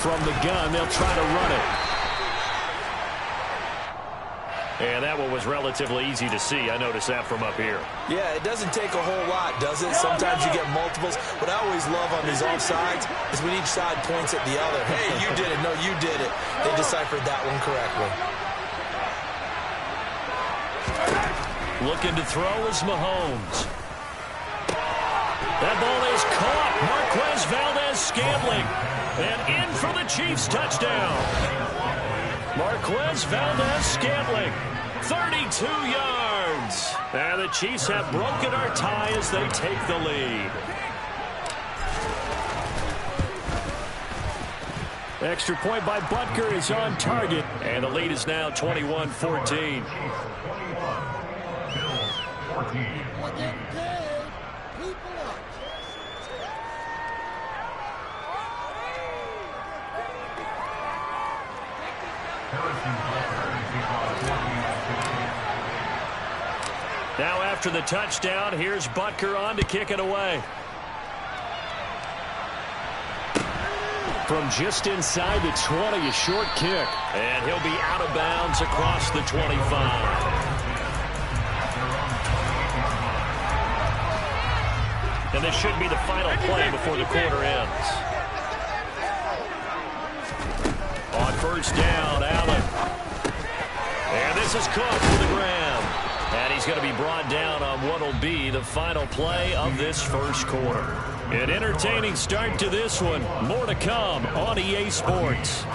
From the gun, they'll try to run it. And that one was relatively easy to see. I noticed that from up here. Yeah, it doesn't take a whole lot, does it? Sometimes you get multiples. What I always love on these offsides is when each side points at the other. Hey, you did it. No, you did it. They deciphered that one correctly. Looking to throw is Mahomes. That ball is caught. Marquez Valdez-Scantling. And in for the Chiefs touchdown. Marquez Valdez-Scantling, 32 yards. And the Chiefs have broken our tie as they take the lead. Extra point by Butker is on target. And the lead is now 21-14. Now after the touchdown, here's Butker on to kick it away. From just inside the 20, a short kick. And he'll be out of bounds across the 25. And this should be the final play before the quarter ends. On first down, Allen. And this is Cook for the grab. And he's going to be brought down on what will be the final play of this first quarter. An entertaining start to this one. More to come on EA Sports.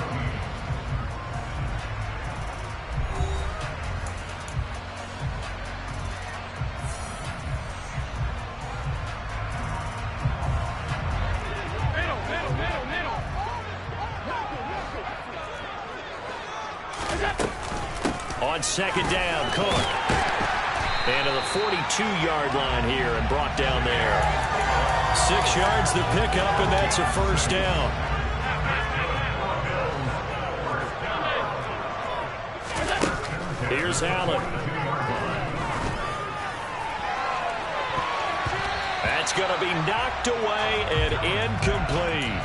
On second down, Cook. And to the 42-yard line here and brought down there. 6 yards the pickup, and that's a first down. Here's Allen. That's going to be knocked away and incomplete.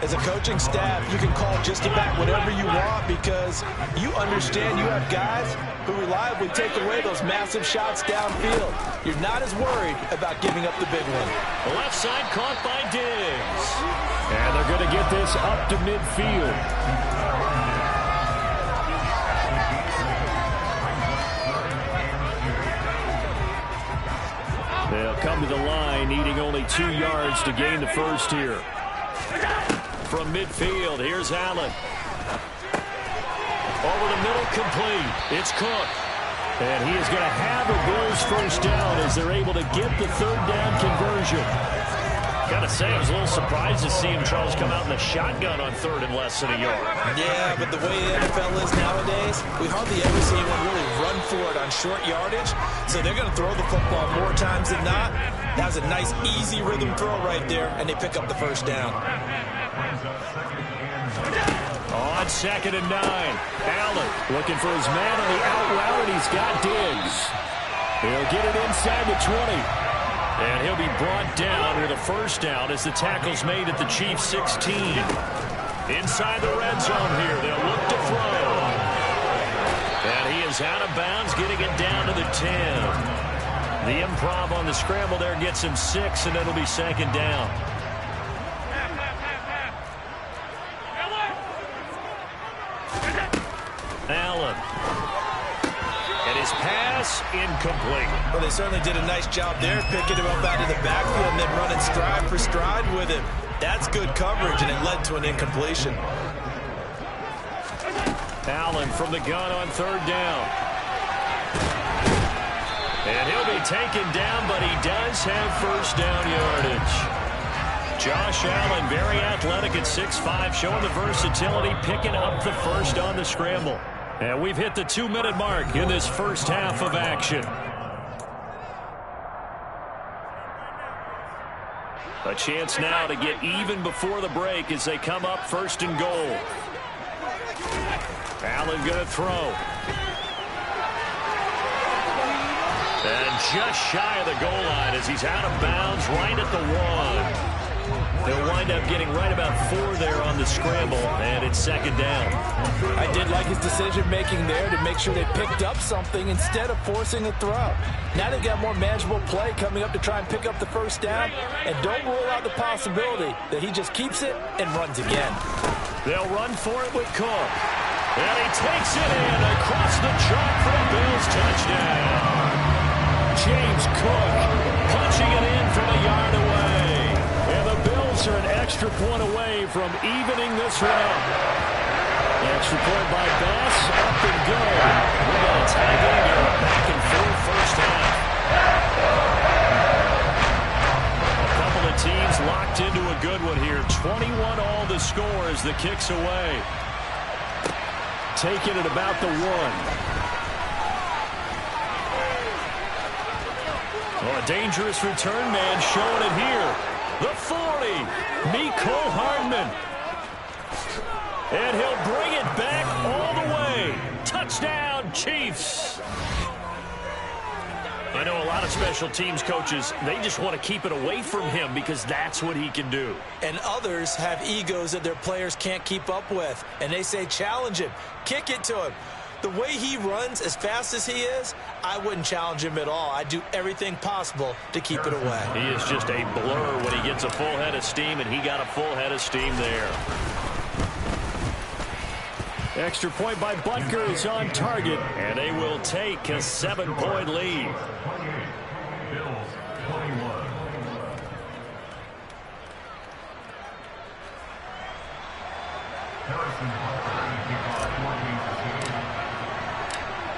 As a coaching staff, you can call just about whatever you want because you understand you have guys who reliably take away those massive shots downfield. You're not as worried about giving up the big one. The left side caught by Diggs. And they're going to get this up to midfield. They'll come to the line, needing only 2 yards to gain the first here. From midfield, here's Allen. Over the middle, complete. It's Cook. And he is going to have a Bills first down as they're able to get the third down conversion. Got to say, I was a little surprised to see him, Charles, come out in the shotgun on third and less than a yard. Yeah, but the way the NFL is nowadays, we hardly ever see anyone really run for it on short yardage. So they're going to throw the football more times than not. That was a nice, easy rhythm throw right there, and they pick up the first down. On second and 9, Allen looking for his man on the out route, and he's got Diggs. He'll get it inside the 20. And he'll be brought down with a first down as the tackle's made at the Chiefs' 16. Inside the red zone here, they'll look to throw. And he is out of bounds, getting it down to the 10. The improv on the scramble there gets him 6, and it'll be second down. Allen. And his pass incomplete. Well, they certainly did a nice job there, picking him up out of the backfield and then running stride for stride with him. That's good coverage, and it led to an incompletion. Allen from the gun on third down. And he'll be taken down, but he does have first down yardage. Josh Allen, very athletic at 6'5", showing the versatility, picking up the first on the scramble. And we've hit the 2-minute mark in this first half of action. A chance now to get even before the break as they come up first and goal. Allen going to throw. And just shy of the goal line as he's out of bounds right at the 1. They'll wind up getting right about 4 there on the scramble, and it's second down. I did like his decision-making there to make sure they picked up something instead of forcing a throw. Now they've got more manageable play coming up to try and pick up the first down, and don't rule out the possibility that he just keeps it and runs again. They'll run for it with Cook. And he takes it in across the chalk for a Bills touchdown. James Cook punching it in from a yard away. And the Bills are an extra point away from evening this round. The extra point by Bass, up and go. We got a tie game here, back and forth first half. A couple of teams locked into a good one here. 21 all the score as the kick's away. Taking it about the 1. Oh, a dangerous return man showing it here. The 40, Mecole Hardman. And he'll bring it back all the way. Touchdown, Chiefs. I know a lot of special teams coaches, they just want to keep it away from him because that's what he can do. And others have egos that their players can't keep up with. And they say, challenge him, kick it to him. The way he runs as fast as he is, I wouldn't challenge him at all. I'd do everything possible to keep it away. He is just a blur when he gets a full head of steam, and he got a full head of steam there. Extra point by Butker is on target, and they will take a 7-point lead. Bills 21.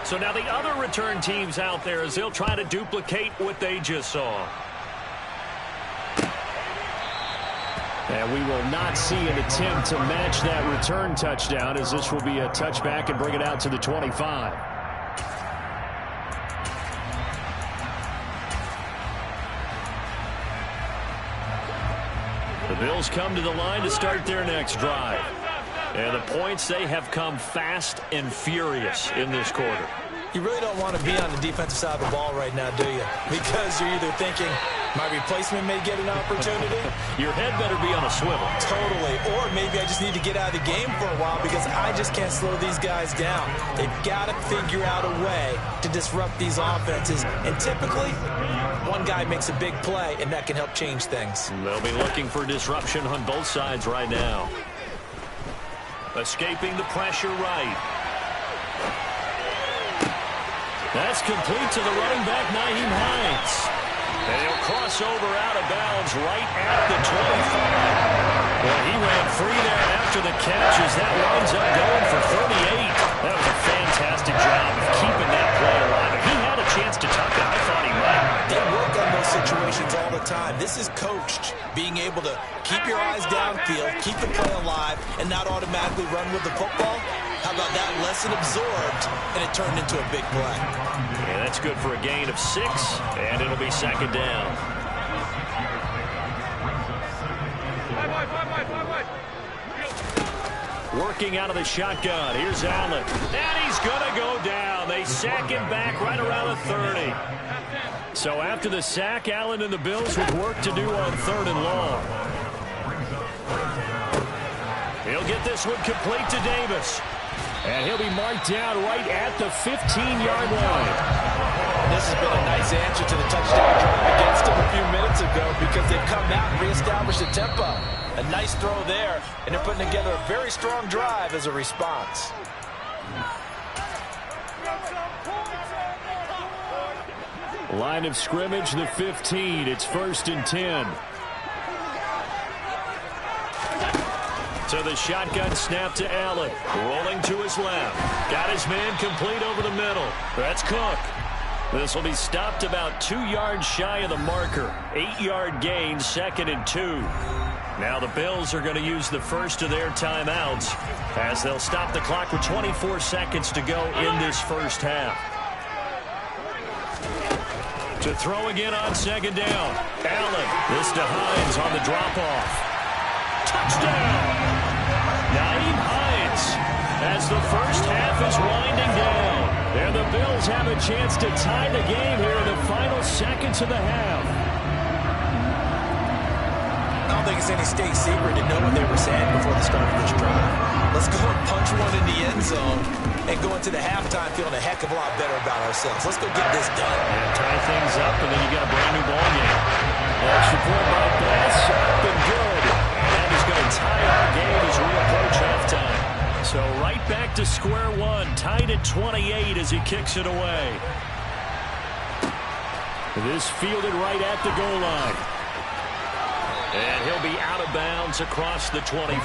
So now the other return teams out there as they'll try to duplicate what they just saw. And we will not see an attempt to match that return touchdown, as this will be a touchback and bring it out to the 25. The Bills come to the line to start their next drive. And the points, they have come fast and furious in this quarter. You really don't want to be on the defensive side of the ball right now, do you? Because you're either thinking, my replacement may get an opportunity. Your head better be on a swivel. Totally. Or maybe I just need to get out of the game for a while because I just can't slow these guys down. They've got to figure out a way to disrupt these offenses. And typically, one guy makes a big play, and that can help change things. They'll be looking for disruption on both sides right now. Escaping the pressure right. That's complete to the running back, Nyheim Hines. And he'll cross over out of bounds right at the 25. Well, he ran free there after the catch as that winds up going for 38. That was a fantastic job of keeping that play alive. If he had a chance to tuck it, I thought he might. They work on those situations all the time. This is coached, being able to keep your eyes downfield, keep the play alive, and not automatically run with the football. How about that lesson absorbed, and it turned into a big play. Yeah, that's good for a gain of 6, and it'll be second down. Working out of the shotgun. Here's Allen. And he's going to go down. They sack him back right around the 30. So after the sack, Allen and the Bills with work to do on 3rd and long. He'll get this one complete to Davis. And he'll be marked down right at the 15-yard line. This has been a nice answer to the touchdown drive against them a few minutes ago because they've come out and reestablished the tempo. A nice throw there, and they're putting together a very strong drive as a response. Line of scrimmage, the 15. It's 1st and 10. So the shotgun snap to Allen. Rolling to his left. Got his man complete over the middle. That's Cook. This will be stopped about 2 yards shy of the marker. 8-yard gain, 2nd and 2. Now the Bills are going to use the first of their timeouts as they'll stop the clock with 24 seconds to go in this first half. To throw again on 2nd down. Allen. This to Hines on the drop-off. Touchdown! Nyheim Hines as the first half is winding down. And the Bills have a chance to tie the game here in the final seconds of the half. I don't think it's any state secret to know what they were saying before the start of this drive. Let's go and punch one in the end zone and go into the halftime feeling a heck of a lot better about ourselves. Let's go get this done. And tie things up, and then you get a brand new ball game. Extra point by Bass, up and good. That is going to tie our game as we approach halftime. So right back to square one, tied at 28 as he kicks it away. This fielded right at the goal line. And he'll be out of bounds across the 25.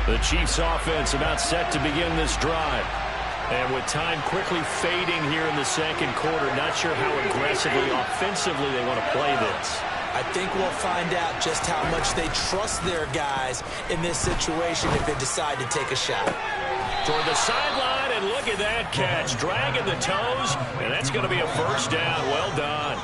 The Chiefs offense about set to begin this drive. And with time quickly fading here in the second quarter, not sure how aggressively, offensively they want to play this. I think we'll find out just how much they trust their guys in this situation if they decide to take a shot. Toward the sideline, and look at that catch. Dragging the toes, and that's going to be a first down. Well done.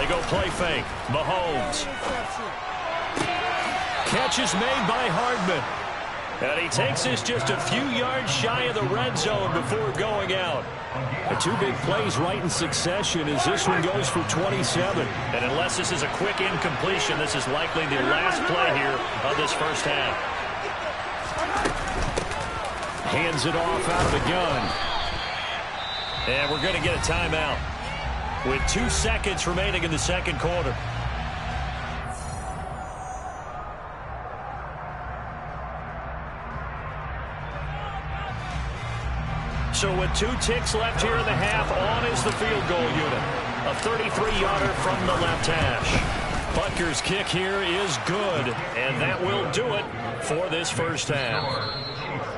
They go play fake. Mahomes. Catch is made by Hardman. And he takes this just a few yards shy of the red zone before going out. The two big plays right in succession as this one goes for 27. And unless this is a quick incompletion, this is likely the last play here of this first half. Hands it off out of the gun. And we're going to get a timeout with 2 seconds remaining in the second quarter. So with 2 ticks left here in the half, on is the field goal unit. A 33-yarder from the left hash. Butker's kick here is good, and that will do it for this first half.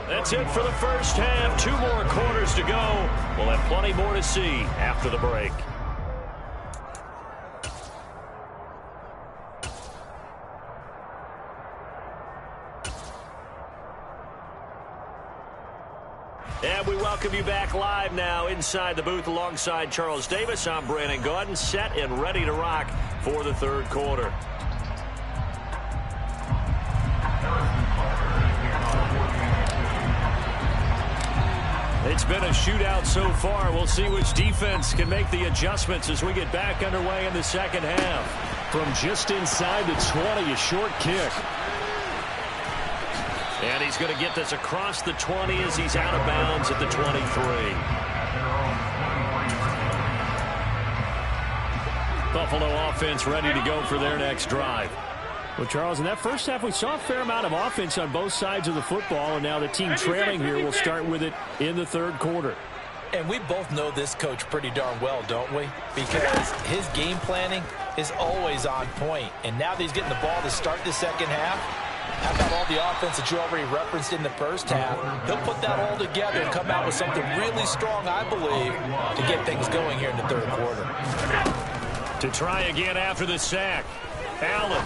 That's it for the first half. 2 more quarters to go. We'll have plenty more to see after the break. And we welcome you back live now inside the booth alongside Charles Davis. I'm Brandon Gaudin, set and ready to rock for the third quarter. It's been a shootout so far. We'll see which defense can make the adjustments as we get back underway in the second half. From just inside the 20, a short kick. And he's going to get this across the 20 as he's out of bounds at the 23. Buffalo offense ready to go for their next drive. Well, Charles, in that first half, we saw a fair amount of offense on both sides of the football, and now the team trailing here will start with it in the third quarter. And we both know this coach pretty darn well, don't we? Because his game planning is always on point. And now that he's getting the ball to start the second half, how about all the offense that you already referenced in the first half? He'll put that all together and come out with something really strong, I believe, to get things going here in the third quarter. To try again after the sack. Allen.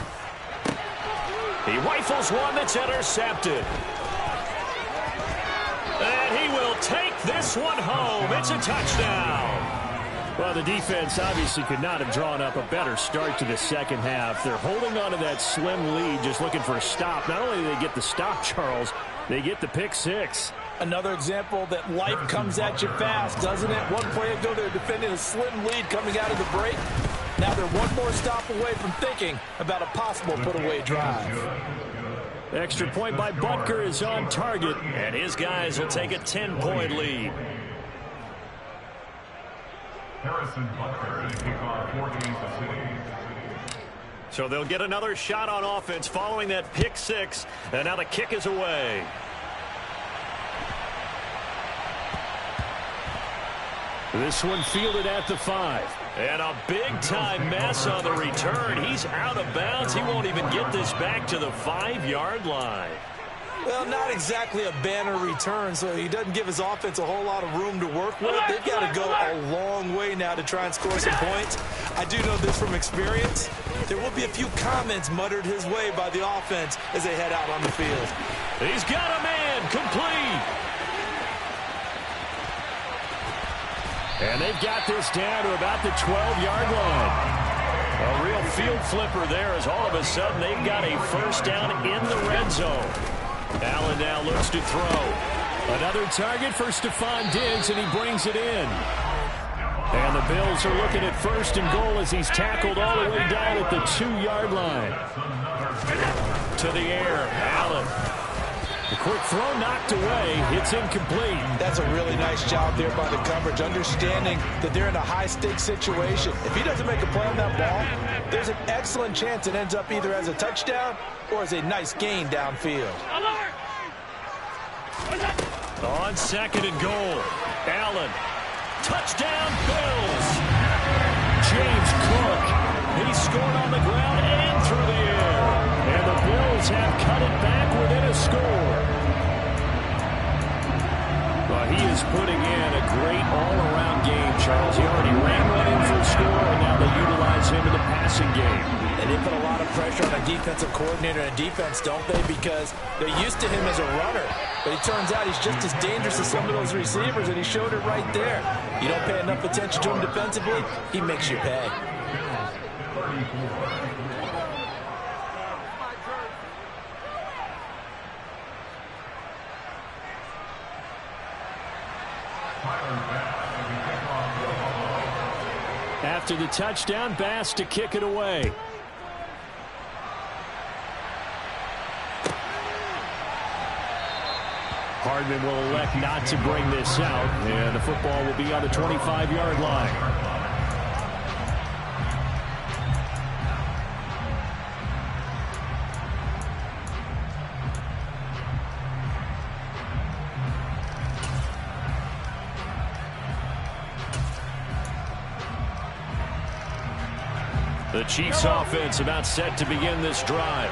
He rifles one that's intercepted. And he will take this one home. It's a touchdown. Well, the defense obviously could not have drawn up a better start to the second half. They're holding on to that slim lead, just looking for a stop. Not only do they get the stop, Charles, they get the pick six. Another example that life comes at you fast, doesn't it? One play ago, they're defending a slim lead coming out of the break. Now they're one more stop away from thinking about a possible put-away drive. Extra point by Butker is on target. And his guys will take a 10-point lead. Harrison Butker to kick off for Kansas City. So they'll get another shot on offense following that pick six. And now the kick is away. This one fielded at the 5. And a big-time mess on the return. He's out of bounds. He won't even get this back to the 5-yard line. Well, not exactly a banner return, so he doesn't give his offense a whole lot of room to work with. They've got to go a long way now to try and score some points. I do know this from experience. There will be a few comments muttered his way by the offense as they head out on the field. He's got a man complete. And they've got this down to about the 12-yard line. A real field flipper there as all of a sudden they've got a first down in the red zone. Allen now looks to throw. Another target for Stephon Diggs, and he brings it in. And the Bills are looking at first and goal as he's tackled all the way down at the 2-yard line. To the air, Allen. The quick throw knocked away. It's incomplete. That's a really nice job there by the coverage, understanding that they're in a high-stakes situation. If he doesn't make a play on that ball, there's an excellent chance it ends up either as a touchdown or as a nice gain downfield. On second and goal, Allen. Touchdown, Bills. James Cook. He scored on the ground and through the air. And the Bills have cut it back within a score. Well, he is putting in a great all-around game, Charles. He already ran one in for a score, and now they utilize him in the passing game. And they put a lot of pressure on a defensive coordinator and defense, don't they? Because they're used to him as a runner. But it turns out he's just as dangerous as some of those receivers, and he showed it right there. You don't pay enough attention to him defensively, he makes you pay. After the touchdown, Bass to kick it away. Hardman will elect not to bring this out, and the football will be on the 25-yard line. The Chiefs offense about set to begin this drive.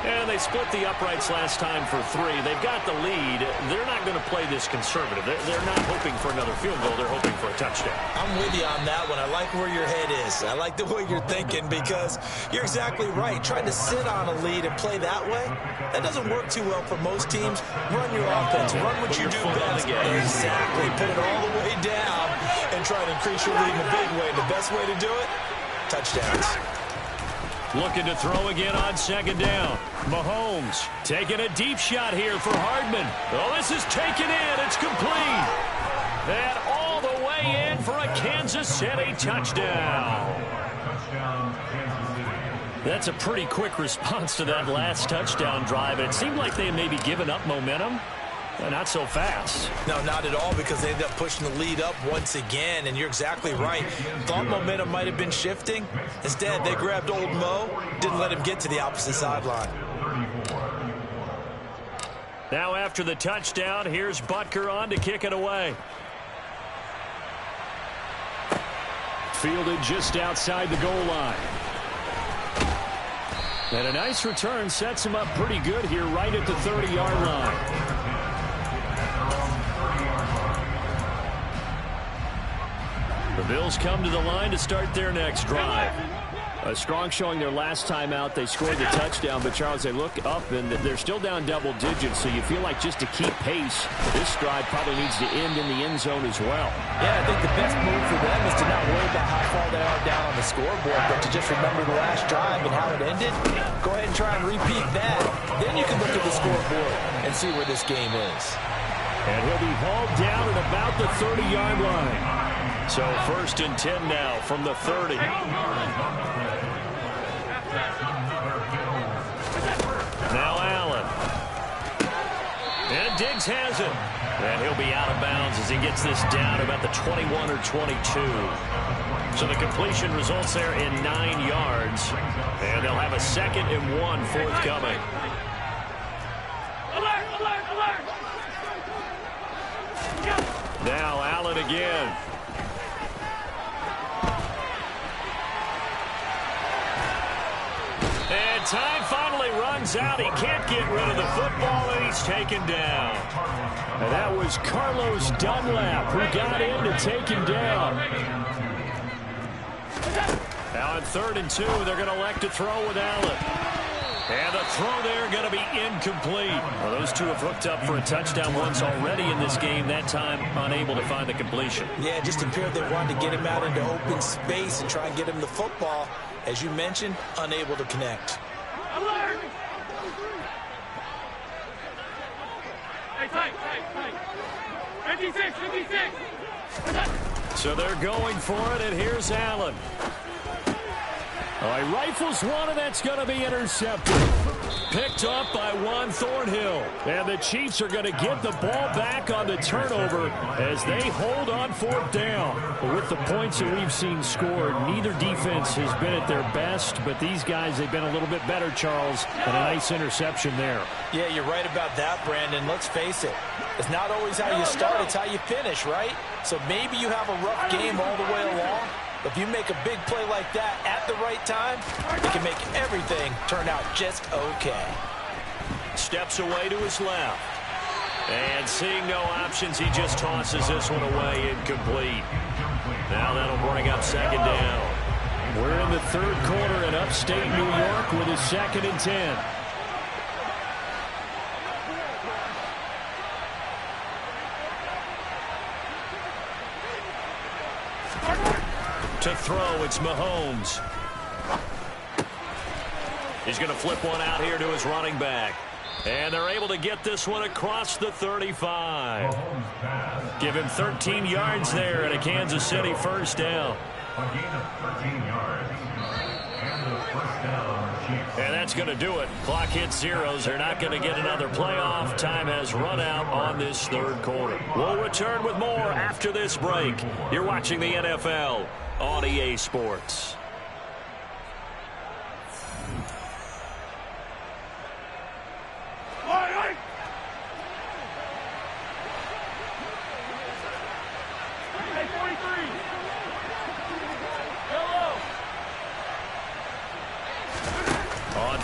And they split the uprights last time for 3. They've got the lead. They're not going to play this conservative. They're not hoping for another field goal. They're hoping for a touchdown. I'm with you on that one. I like where your head is. I like the way you're thinking because you're exactly right. Trying to sit on a lead and play that way, that doesn't work too well for most teams. Run your offense. Run what you do best. Exactly. Put it all the way down and try to increase your lead in a big way. The best way to do it, touchdowns. Looking to throw again on second down. Mahomes taking a deep shot here for Hardman. Oh, this is taken in. It's complete. And all the way in for a Kansas City touchdown. That's a pretty quick response to that last touchdown drive. It seemed like they had maybe given up momentum. Not so fast. No, not at all, because they ended up pushing the lead up once again, and you're exactly right. Thought momentum might have been shifting. Instead, they grabbed old Mo, didn't let him get to the opposite sideline. Now after the touchdown, here's Butker on to kick it away. Fielded just outside the goal line. And a nice return sets him up pretty good here right at the 30-yard line. The Bills come to the line to start their next drive. A strong showing their last time out. They scored the touchdown, but, Charles, they look up, and they're still down double digits, so you feel like just to keep pace, this drive probably needs to end in the end zone as well. Yeah, I think the best move for them is to not worry about how far they are down on the scoreboard, but to just remember the last drive and how it ended. Go ahead and try and repeat that. Then you can look at the scoreboard and see where this game is. And he'll be hauled down at about the 30-yard line. So 1st and 10 now from the 30. Now Allen. And Diggs has it. And he'll be out of bounds as he gets this down about the 21 or 22. So the completion results there in 9 yards. And they'll have a 2nd and 1 forthcoming. Alert, alert, alert. Now Allen again. And time finally runs out. He can't get rid of the football, and he's taken down. And that was Carlos Dunlap who got in to take him down. Now on 3rd and 2, they're going to elect to throw with Allen. And the throw there going to be incomplete. Well, those two have hooked up for a touchdown once already in this game. That time unable to find the completion. Yeah, it just appeared they wanted to get him out into open space and try and get him the football. As you mentioned, unable to connect. Alert. Hey, tight, tight, tight. 56, 56. So they're going for it, and here's Allen. Oh, he rifles one, and that's going to be intercepted. Picked up by Juan Thornhill. And the Chiefs are going to get the ball back on the turnover as they hold on 4th down. But with the points that we've seen scored, neither defense has been at their best, but these guys, they've been a little bit better, Charles, and a nice interception there. Yeah, you're right about that, Brandon. Let's face it. It's not always how you start, it's how you finish, right? So maybe you have a rough game all the way along. If you make a big play like that at the right time, it can make everything turn out just okay. Steps away to his left. And seeing no options, he just tosses this one away incomplete. Now that'll bring up 2nd down. We're in the 3rd quarter in upstate New York with a 2nd and 10. To throw, it's Mahomes. He's going to flip one out here to his running back. And they're able to get this one across the 35. Give him 13 yards there and a Kansas City first down. A gain of 13 yards. And the first down, Chiefs. And that's going to do it. Clock hits zeros. They're not going to get another playoff. Time has run out on this third quarter. We'll return with more after this break. You're watching the NFL on EA Sports.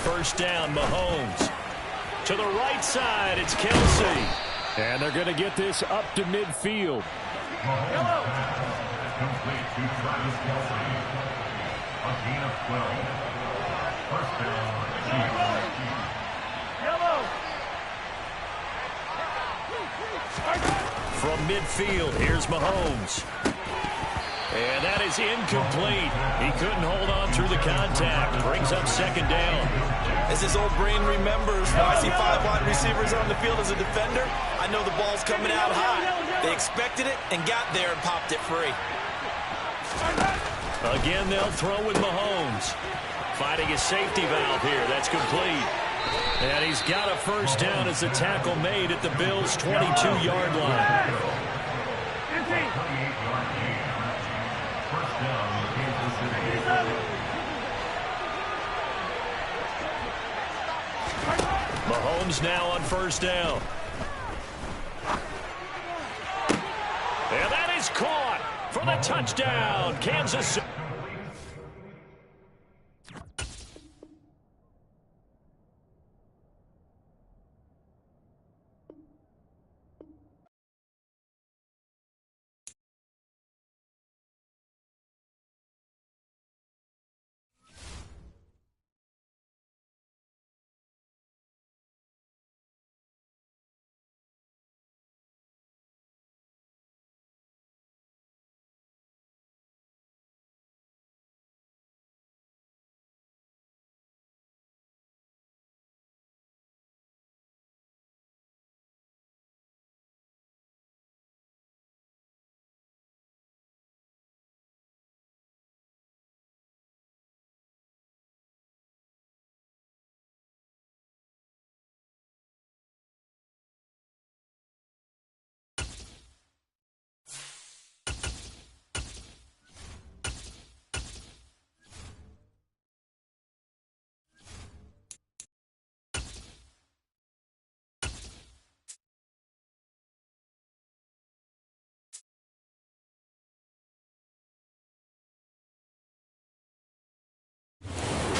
First down, Mahomes. To the right side, it's Kelsey. And they're going to get this up to midfield. Mahomes complete to Travis Kelsey. A gain of 12. First down, Chiefs. From midfield, here's Mahomes. And that is incomplete. He couldn't hold on through the contact. Brings up second down. As his old brain remembers, when I see 5 wide receivers on the field as a defender, I know the ball's coming out high. They expected it and got there and popped it free. Again, they'll throw with Mahomes. Fighting his safety valve here. That's complete. And he's got a first down as the tackle made at the Bills' 22-yard line. 28-yard gain. First down, Kansas City. Mahomes now on first down. And that is caught for the touchdown, Kansas City.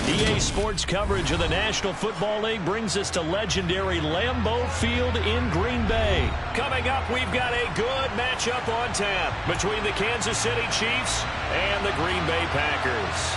EA Sports coverage of the National Football League brings us to legendary Lambeau Field in Green Bay. Coming up, we've got a good matchup on tap between the Kansas City Chiefs and the Green Bay Packers.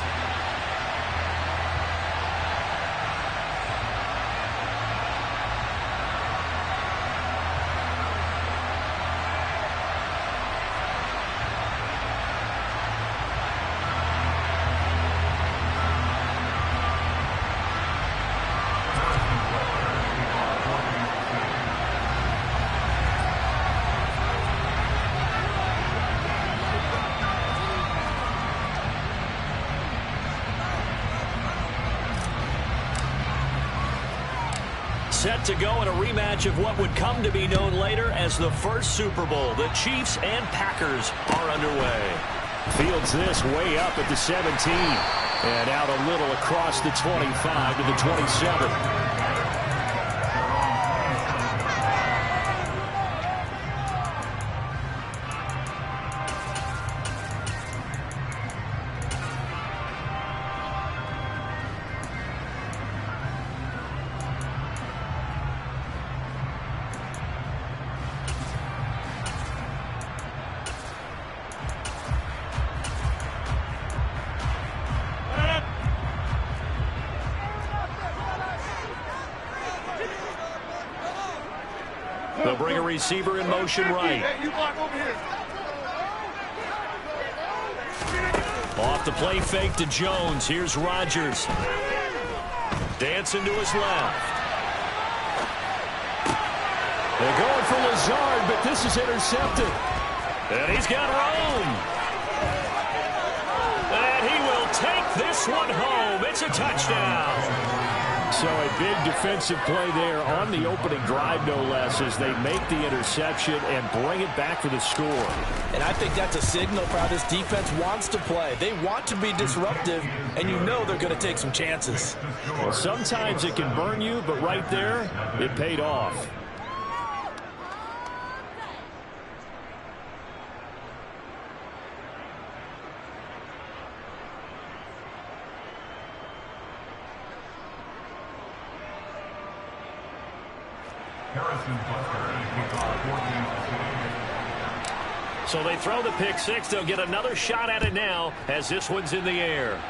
Set to go in a rematch of what would come to be known later as the first Super Bowl. The Chiefs and Packers are underway. Fields this way up at the 17. And out a little across the 25 to the 27. They'll bring a receiver in motion right. Off the play fake to Jones. Here's Rodgers. Dancing to his left. They're going for Lazard, but this is intercepted. And he's got room. And he will take this one home. It's a touchdown. So a big defensive play there on the opening drive, no less, as they make the interception and bring it back for the score. And I think that's a signal for how this defense wants to play. They want to be disruptive, and you know they're going to take some chances. Well, sometimes it can burn you, but right there, it paid off. So they throw the pick six. They'll get another shot at it now as this one's in the air.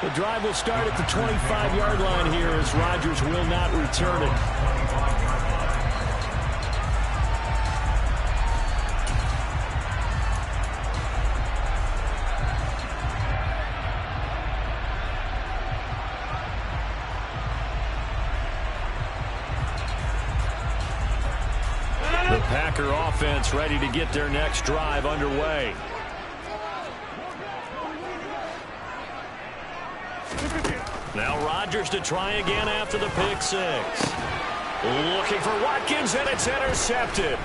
The drive will start at the 25-yard line here as Rodgers will not return it. The Packer offense ready to get their next drive underway. Now Rodgers to try again after the pick six. Looking for Watkins, and it's intercepted.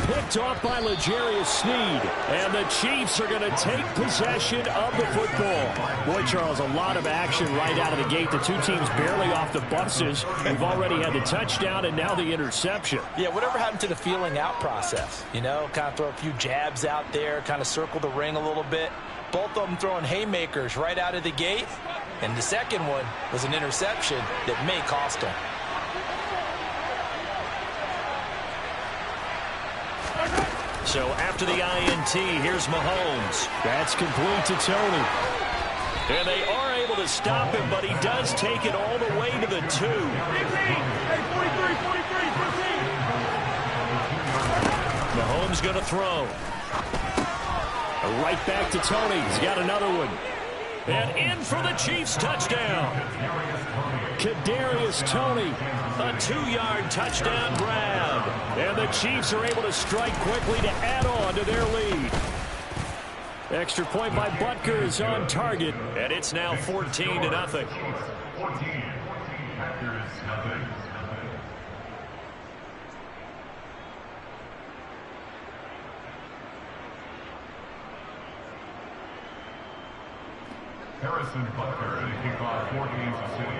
Picked off by L'Jarius Sneed. And the Chiefs are going to take possession of the football. Boy, Charles, a lot of action right out of the gate. The two teams barely off the buses. We've already had the touchdown and now the interception. Yeah, whatever happened to the feeling out process? You know, kind of throw a few jabs out there, kind of circle the ring a little bit. Both of them throwing haymakers right out of the gate. And the second one was an interception that may cost them. So after the INT, here's Mahomes. That's complete to Tony. And they are able to stop him, but he does take it all the way to the 2. Mahomes going to throw. Right back to Tony. He's got another one. And in for the Chiefs touchdown. Kadarius Toney. A 2-yard touchdown grab. And the Chiefs are able to strike quickly to add on to their lead. Extra point by Butker is on target. And it's now 14-0. 14. Packers nothing. Harrison Butker to kick off for Kansas City.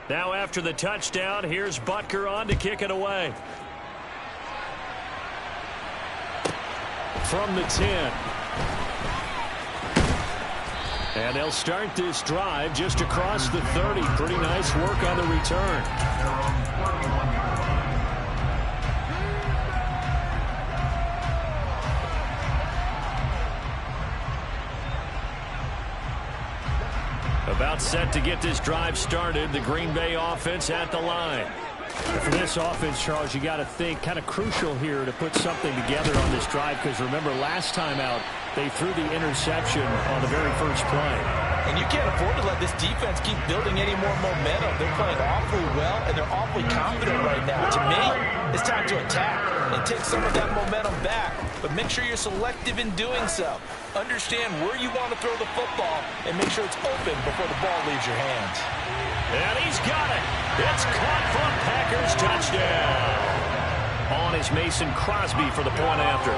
Now after the touchdown, here's Butker on to kick it away. From the 10. And they'll start this drive just across the 30. Pretty nice work on the return. About set to get this drive started. The Green Bay offense at the line. For this offense, Charles, you got to think kind of crucial here to put something together on this drive, because remember last time out they threw the interception on the very first play. And you can't afford to let this defense keep building any more momentum. They're playing awfully well, and they're awfully confident right now. To me, it's time to attack and take some of that momentum back. But make sure you're selective in doing so. Understand where you want to throw the football and make sure it's open before the ball leaves your hands. And he's got it. It's caught for a Packers touchdown. On is Mason Crosby for the point after.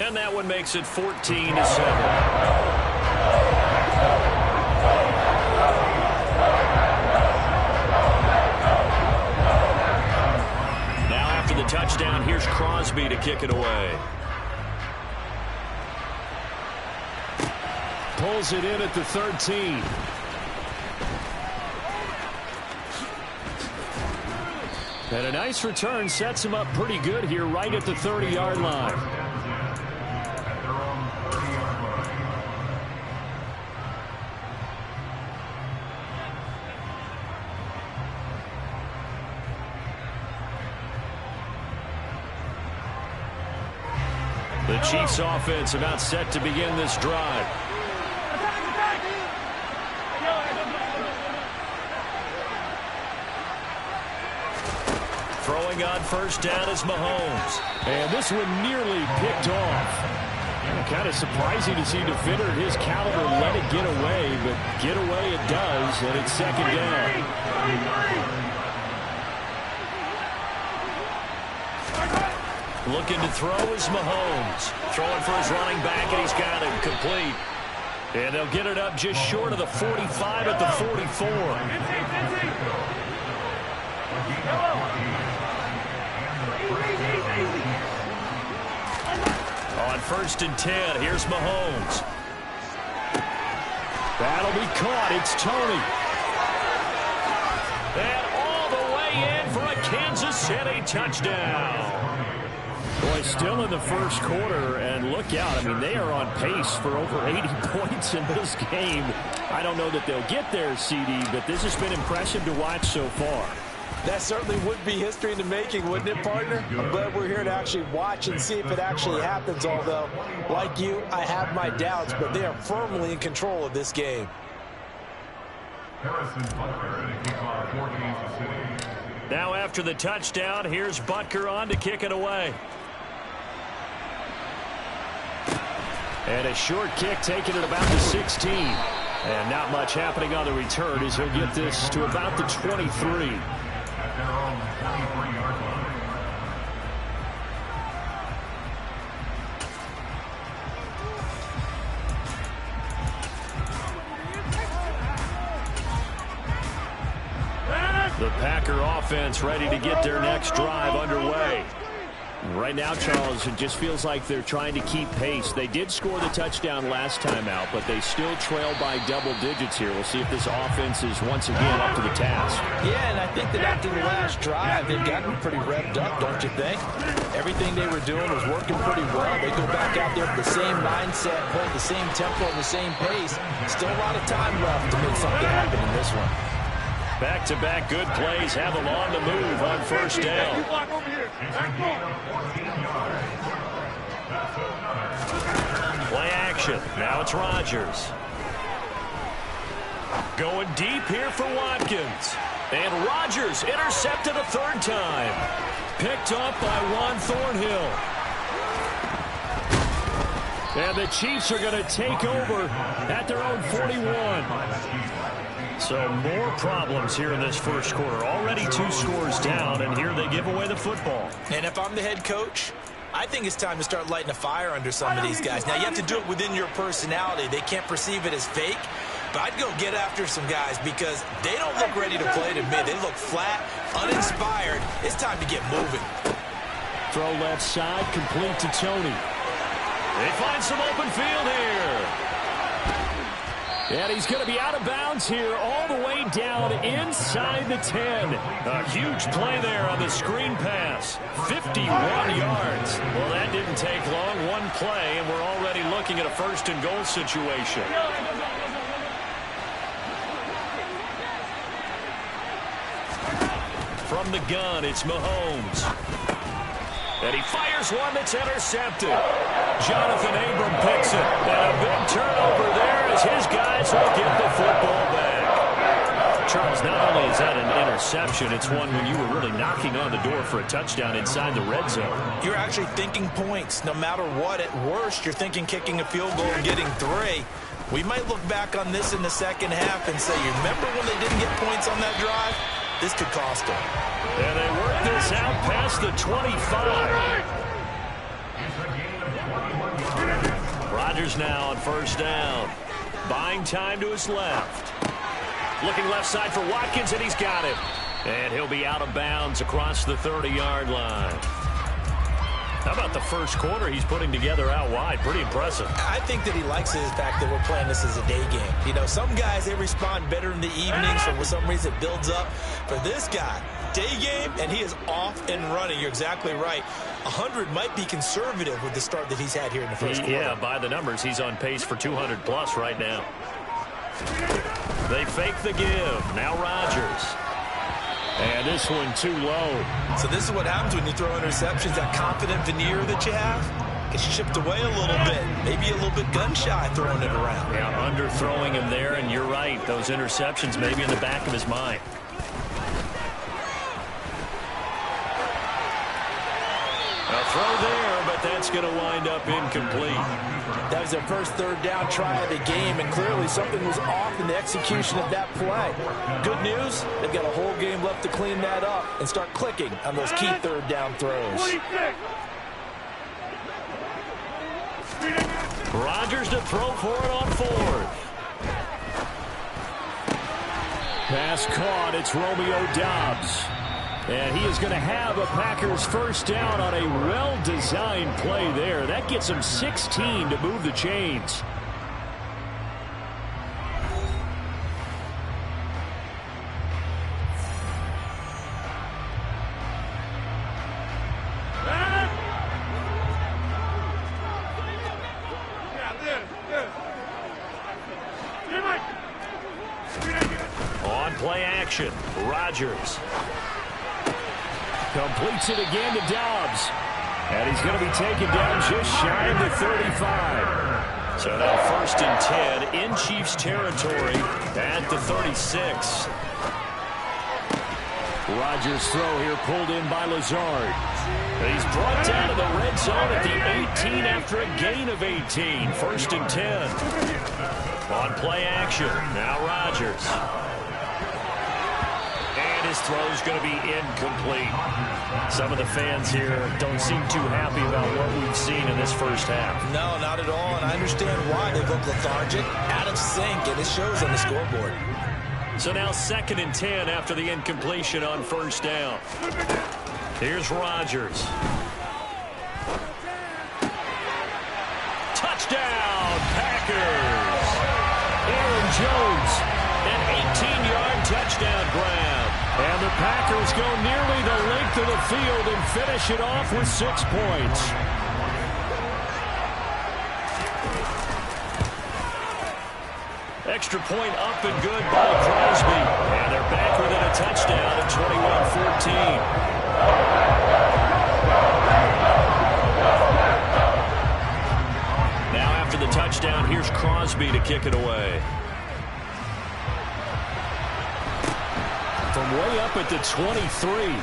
And that one makes it 14-7. Now after the touchdown, here's Crosby to kick it away. Pulls it in at the 13. And a nice return sets him up pretty good here right at the 30-yard line. The Chiefs offense about set to begin this drive. Throwing on first down is Mahomes. And this one nearly picked off. Kind of surprising to see a defender his caliber let it get away, but get away it does, and it's second down. Looking to throw is Mahomes. Throwing for his running back, and he's got him complete. And they'll get it up just short of the 45 at the 44. On first and 10, here's Mahomes. That'll be caught. It's Tony. And all the way in for a Kansas City touchdown. Boy, still in the first quarter, and look out. I mean, they are on pace for over 80 points in this game. I don't know that they'll get there, CD, but this has been impressive to watch so far. That certainly would be history in the making, wouldn't it, partner? I'm glad we're here to actually watch and see if it actually happens, although, like you, I have my doubts, but they are firmly in control of this game. Now after the touchdown, here's Butker on to kick it away. And a short kick taken at about the 16. And not much happening on the return as he'll get this to about the 23. The Packer offense ready to get their next drive underway. Right now, Charles, it just feels like they're trying to keep pace. They did score the touchdown last time out, but they still trail by double digits here. We'll see if this offense is once again up to the task. Yeah, and I think that after the last drive, they've gotten pretty revved up, don't you think? Everything they were doing was working pretty well. They go back out there with the same mindset, playing the same tempo and the same pace. Still a lot of time left to make something happen in this one. Back-to-back good plays have them on the move on first down. Play action. Now it's Rodgers. Going deep here for Watkins. And Rodgers intercepted a third time. Picked up by Juan Thornhill. And the Chiefs are going to take over at their own 41. So more problems here in this first quarter. Already 2 scores down, and here they give away the football. And if I'm the head coach, I think it's time to start lighting a fire under some of these guys. Now, you have to do it within your personality. They can't perceive it as fake. But I'd go get after some guys because they don't look ready to play to me. They look flat, uninspired. It's time to get moving. Throw left side, complete to Tony. They find some open field here. And he's going to be out of bounds here all the way down inside the 10. A huge play there on the screen pass. 51 yards. Well, that didn't take long. One play, and we're already looking at a first and goal situation. From the gun, it's Mahomes. And he fires one that's intercepted. Jonathan Abram picks it. And a big turnover there as his guys will get the football back. Charles, not only is that an interception, it's one when you were really knocking on the door for a touchdown inside the red zone. You're actually thinking points. No matter what, at worst, you're thinking kicking a field goal and getting 3. We might look back on this in the second half and say, you remember when they didn't get points on that drive? This could cost them. And they work this out past the 25. Rodgers now on first down. Buying time to his left. Looking left side for Watkins, and he's got it. And he'll be out of bounds across the 30-yard line. How about the first quarter he's putting together out wide? Pretty impressive. I think that he likes the fact that we're playing this as a day game. You know, some guys, they respond better in the evenings. For some reason, it builds up. For this guy, day game, and he is off and running. You're exactly right. 100 might be conservative with the start that he's had here in the first quarter. Yeah, by the numbers, he's on pace for 200-plus right now. They fake the give. Now Rodgers. And this one too low. So this is what happens when you throw interceptions, that confident veneer that you have. Gets chipped away a little bit. Maybe a little bit gun-shy throwing it around. Yeah, underthrowing him there, and you're right. Those interceptions maybe in the back of his mind. A throw there, but that's going to wind up incomplete. That was their first third down try of the game, and clearly something was off in the execution of that play. Good news, they've got a whole game left to clean that up and start clicking on those key third down throws. 26. Rodgers to throw for it on fourth. Pass caught. It's Romeo Doubs. And he is going to have a Packers first down on a well-designed play there. That gets him 16 to move the chains. On play action, Rodgers. Completes it again to Doubs. And he's going to be taken down just shy of the 35. So now 1st and 10 in Chiefs territory at the 36. Rodgers' throw here pulled in by Lazard. He's brought down to the red zone at the 18 after a gain of 18. 1st and 10. On play action, now Rodgers. His throw is going to be incomplete. Some of the fans here don't seem too happy about what we've seen in this first half. No, not at all, and I understand why. They look lethargic, out of sync, and it shows on the scoreboard. So now 2nd and 10 after the incompletion on 1st down. Here's Rodgers. Touchdown, Packers! Aaron Jones, an 18-yard touchdown grab. And the Packers go nearly the length of the field and finish it off with 6 points. Extra point up and good by Crosby. And they're back within a touchdown at 21-14. Now after the touchdown, here's Crosby to kick it away. From way up at the 23.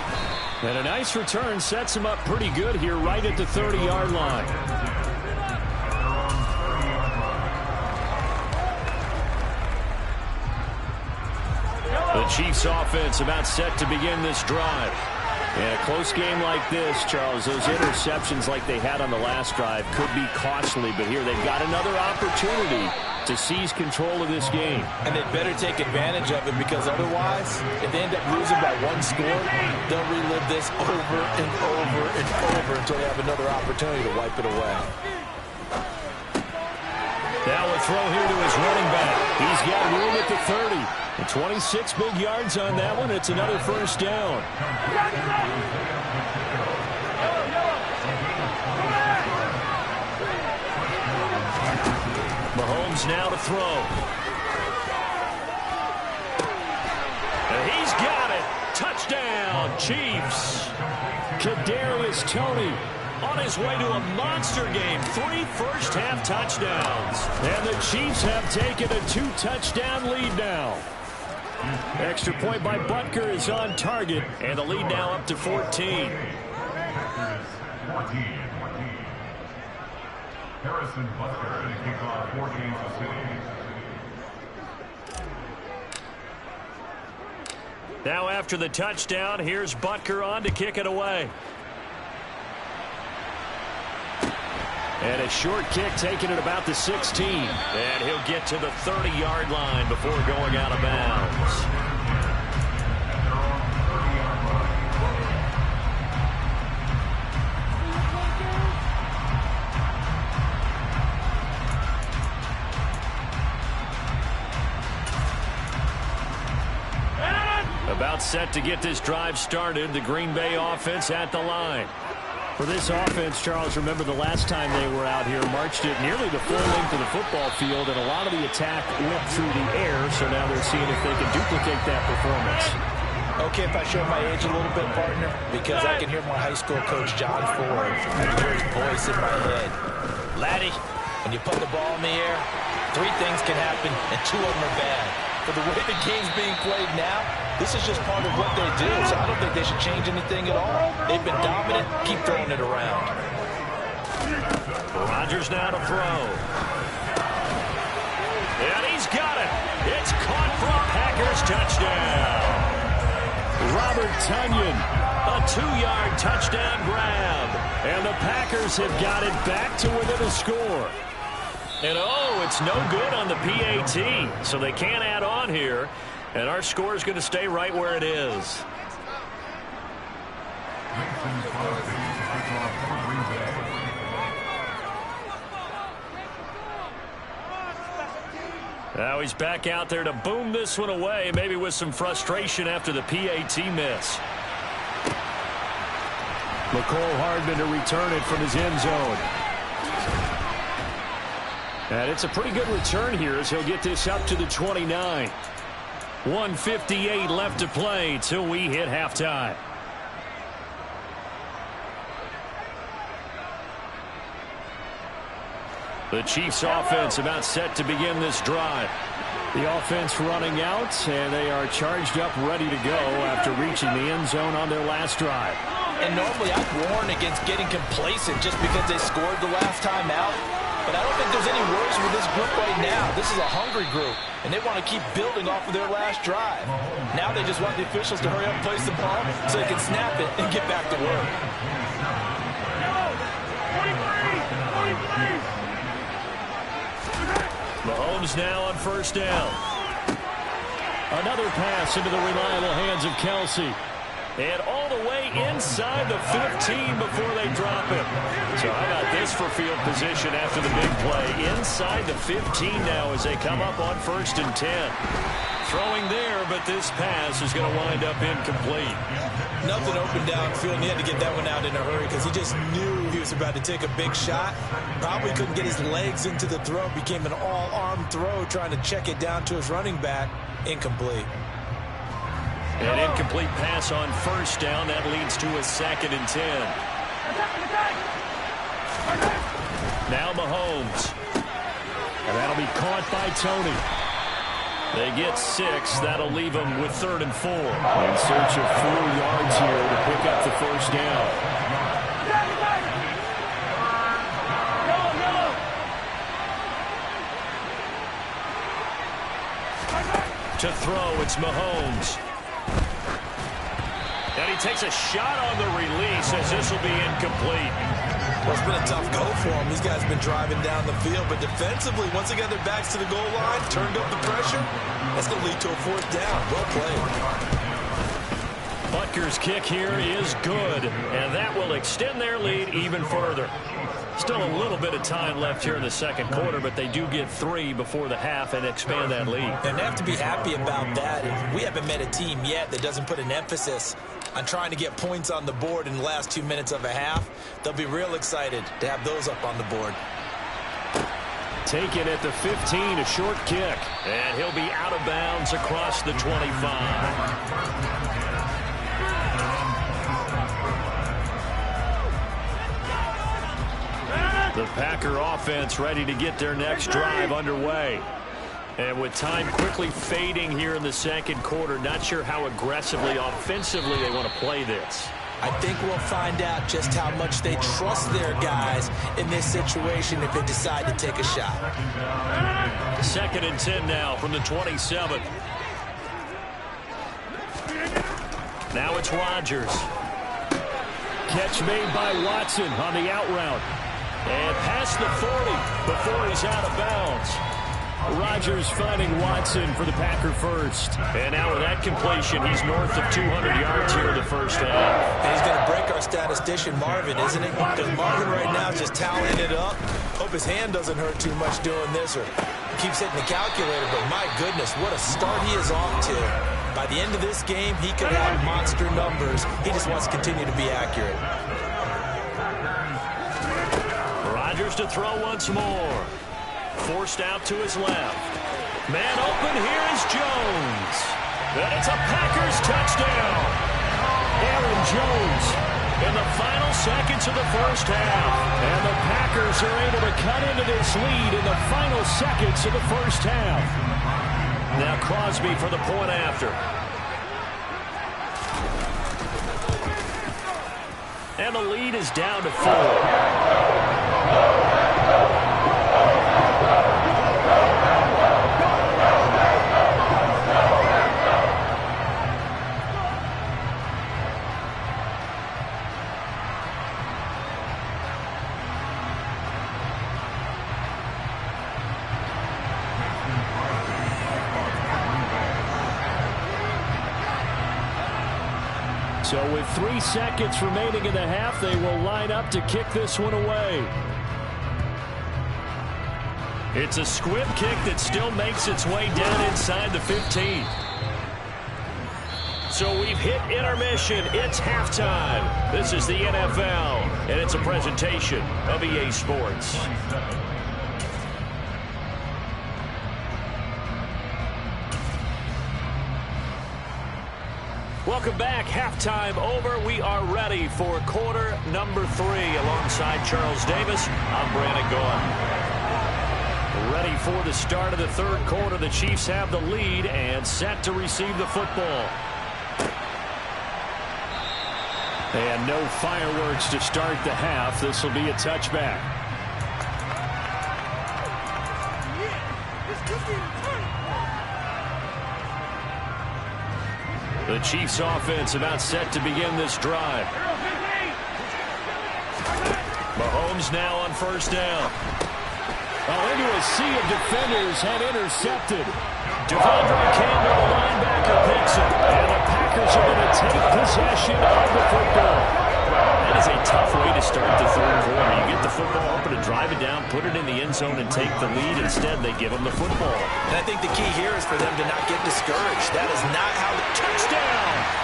And a nice return sets him up pretty good here right at the 30-yard line. The Chiefs offense about set to begin this drive. In a close game like this, Charles, those interceptions like they had on the last drive could be costly, but here they've got another opportunity to seize control of this game. And they better take advantage of it, because otherwise, if they end up losing by 1 score, they'll relive this over and over and over until they have another opportunity to wipe it away. Now a throw here to his running back. He's got room at the 30. And 26 big yards on that one. It's another first down. Mahomes now to throw. And he's got it. Touchdown, Chiefs. Kadarius Toney on his way to a monster game. 3 first-half touchdowns. And the Chiefs have taken a 2-touchdown lead now. Extra point by Butker is on target, and the lead now up to 14. Harrison Butker to kick off for Kansas City. Now after the touchdown, here's Butker on to kick it away. And a short kick taken at about the 16. And he'll get to the 30-yard line before going out of bounds. About set to get this drive started. The Green Bay offense at the line. For this offense, Charles, remember the last time they were out here, marched it nearly the full length of the football field, and a lot of the attack went through the air, so now they're seeing if they can duplicate that performance. Okay, if I show my age a little bit, partner, because I can hear my high school coach, John Ford. I can hear his voice in my head. Laddie, when you put the ball in the air, 3 things can happen, and 2 of them are bad. For the way the game's being played now, this is just part of what they do, so I don't think they should change anything at all. They've been dominant. Keep throwing it around. Rodgers now to throw. And he's got it. It's caught for a Packers touchdown. Robert Tonyan, a 2-yard touchdown grab. And the Packers have got it back to within a score. And oh, it's no good on the PAT, so they can't add on here. And our score is going to stay right where it is. Now he's back out there to boom this one away, maybe with some frustration after the PAT miss. McCole Hardman to return it from his end zone. And it's a pretty good return here as he'll get this up to the 29. 1:58 left to play till we hit halftime. The Chiefs offense about set to begin this drive. The offense running out, and they are charged up, ready to go after reaching the end zone on their last drive. And normally I'd warn against getting complacent just because they scored the last time out. But I don't think there's any worries with this group right now. This is a hungry group, and they want to keep building off of their last drive. Now they just want the officials to hurry up and place the ball so they can snap it and get back to work. Mahomes now on first down. Another pass into the reliable hands of Kelsey. And all the way inside the 15 before they drop him. So how about this for field position after the big play? Inside the 15 now as they come up on 1st and 10. Throwing there, but this pass is going to wind up incomplete. Nothing open downfield, and he had to get that one out in a hurry because he just knew he was about to take a big shot. Probably couldn't get his legs into the throw. Became an all-arm throw trying to check it down to his running back. Incomplete. An incomplete pass on first down. That leads to a 2nd and 10. Now Mahomes. And that'll be caught by Tony. They get 6. That'll leave them with 3rd and 4. In search of 4 yards here to pick up the first down. To throw, it's Mahomes. And he takes a shot on the release as this will be incomplete. Well, it's been a tough go for him. These guys have been driving down the field, but defensively, once they got their backs to the goal line, turned up the pressure, that's going to lead to a 4th down. Well played. Butker's kick here is good, and that will extend their lead even further. Still a little bit of time left here in the 2nd quarter, but they do get 3 before the half and expand that lead. And they have to be happy about that. We haven't met a team yet that doesn't put an emphasis on trying to get points on the board in the last 2 minutes of a half. They'll be real excited to have those up on the board. Taken at the 15, a short kick. And he'll be out of bounds across the 25. The Packer offense ready to get their next drive underway. And with time quickly fading here in the 2nd quarter, not sure how aggressively, offensively they want to play this. I think we'll find out just how much they trust their guys in this situation if they decide to take a shot. 2nd and 10 now from the 27. Now it's Rodgers. Catch made by Watson on the out route. And past the 40 before he's out of bounds. Rodgers finding Watson for the Packer first. And now with that completion, he's north of 200 yards here in the first half. And he's going to break our statistician Marvin, isn't he? Because Marvin right now is just tallying it up. Hope his hand doesn't hurt too much doing this, or he keeps hitting the calculator. But my goodness, what a start he is off to. By the end of this game, he could have monster numbers. He just wants to continue to be accurate. Rodgers to throw once more. Forced out to his left. Man open, here is Jones. And it's a Packers touchdown. Aaron Jones in the final seconds of the first half. And the Packers are able to cut into this lead in the final seconds of the first half. Now Crosby for the point after. And the lead is down to 4. So with 3 seconds remaining in the half, they will line up to kick this one away. It's a squib kick that still makes its way down inside the 15. So we've hit intermission. It's halftime. This is the NFL, and it's a presentation of EA Sports. Welcome back. Halftime over. We are ready for quarter number 3. Alongside Charles Davis, I'm Brandon Gaughan. Ready for the start of the third quarter. The Chiefs have the lead and set to receive the football. And no fireworks to start the half. This will be a touchback. The Chiefs offense about set to begin this drive. Mahomes now on first down. Into a sea of defenders and intercepted. Devondre Campbell, the linebacker, picks it. And the Packers are going to take possession of the football. That is a tough way to start the third quarter. You get the football up and drive it down, put it in the end zone, and take the lead. Instead, they give them the football. And I think the key here is for them to not get discouraged. That is not how the touchdown.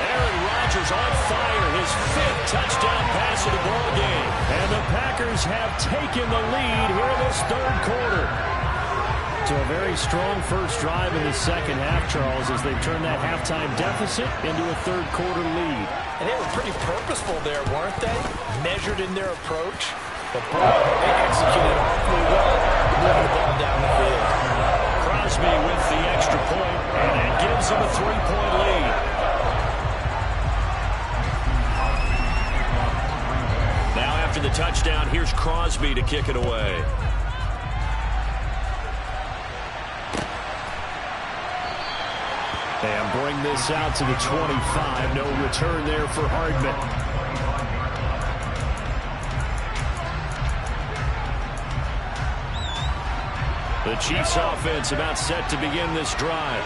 Aaron Rodgers on fire, his 5th touchdown pass of the ball game. And the Packers have taken the lead here in this third quarter. So a very strong first drive in the second half, Charles, as they turn that halftime deficit into a third quarter lead. And they were pretty purposeful there, weren't they? Measured in their approach. But boy, they executed awfully well, moving the ball down the field. Crosby with the extra point, and it gives them a 3-point lead. Now after the touchdown, here's Crosby to kick it away. And bring this out to the 25. No return there for Hardman. The Chiefs offense about set to begin this drive.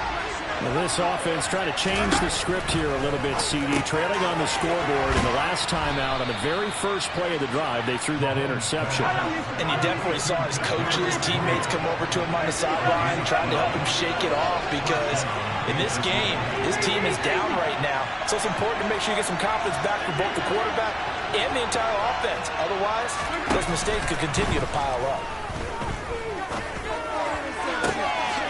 Now this offense trying to change the script here a little bit, CD. Trailing on the scoreboard in the last time out on the very first play of the drive, they threw that interception. And you definitely saw his coaches, teammates come over to him on the sideline, trying to help him shake it off because in this game, his team is down right now. So it's important to make sure you get some confidence back for both the quarterback and the entire offense. Otherwise, those mistakes could continue to pile up.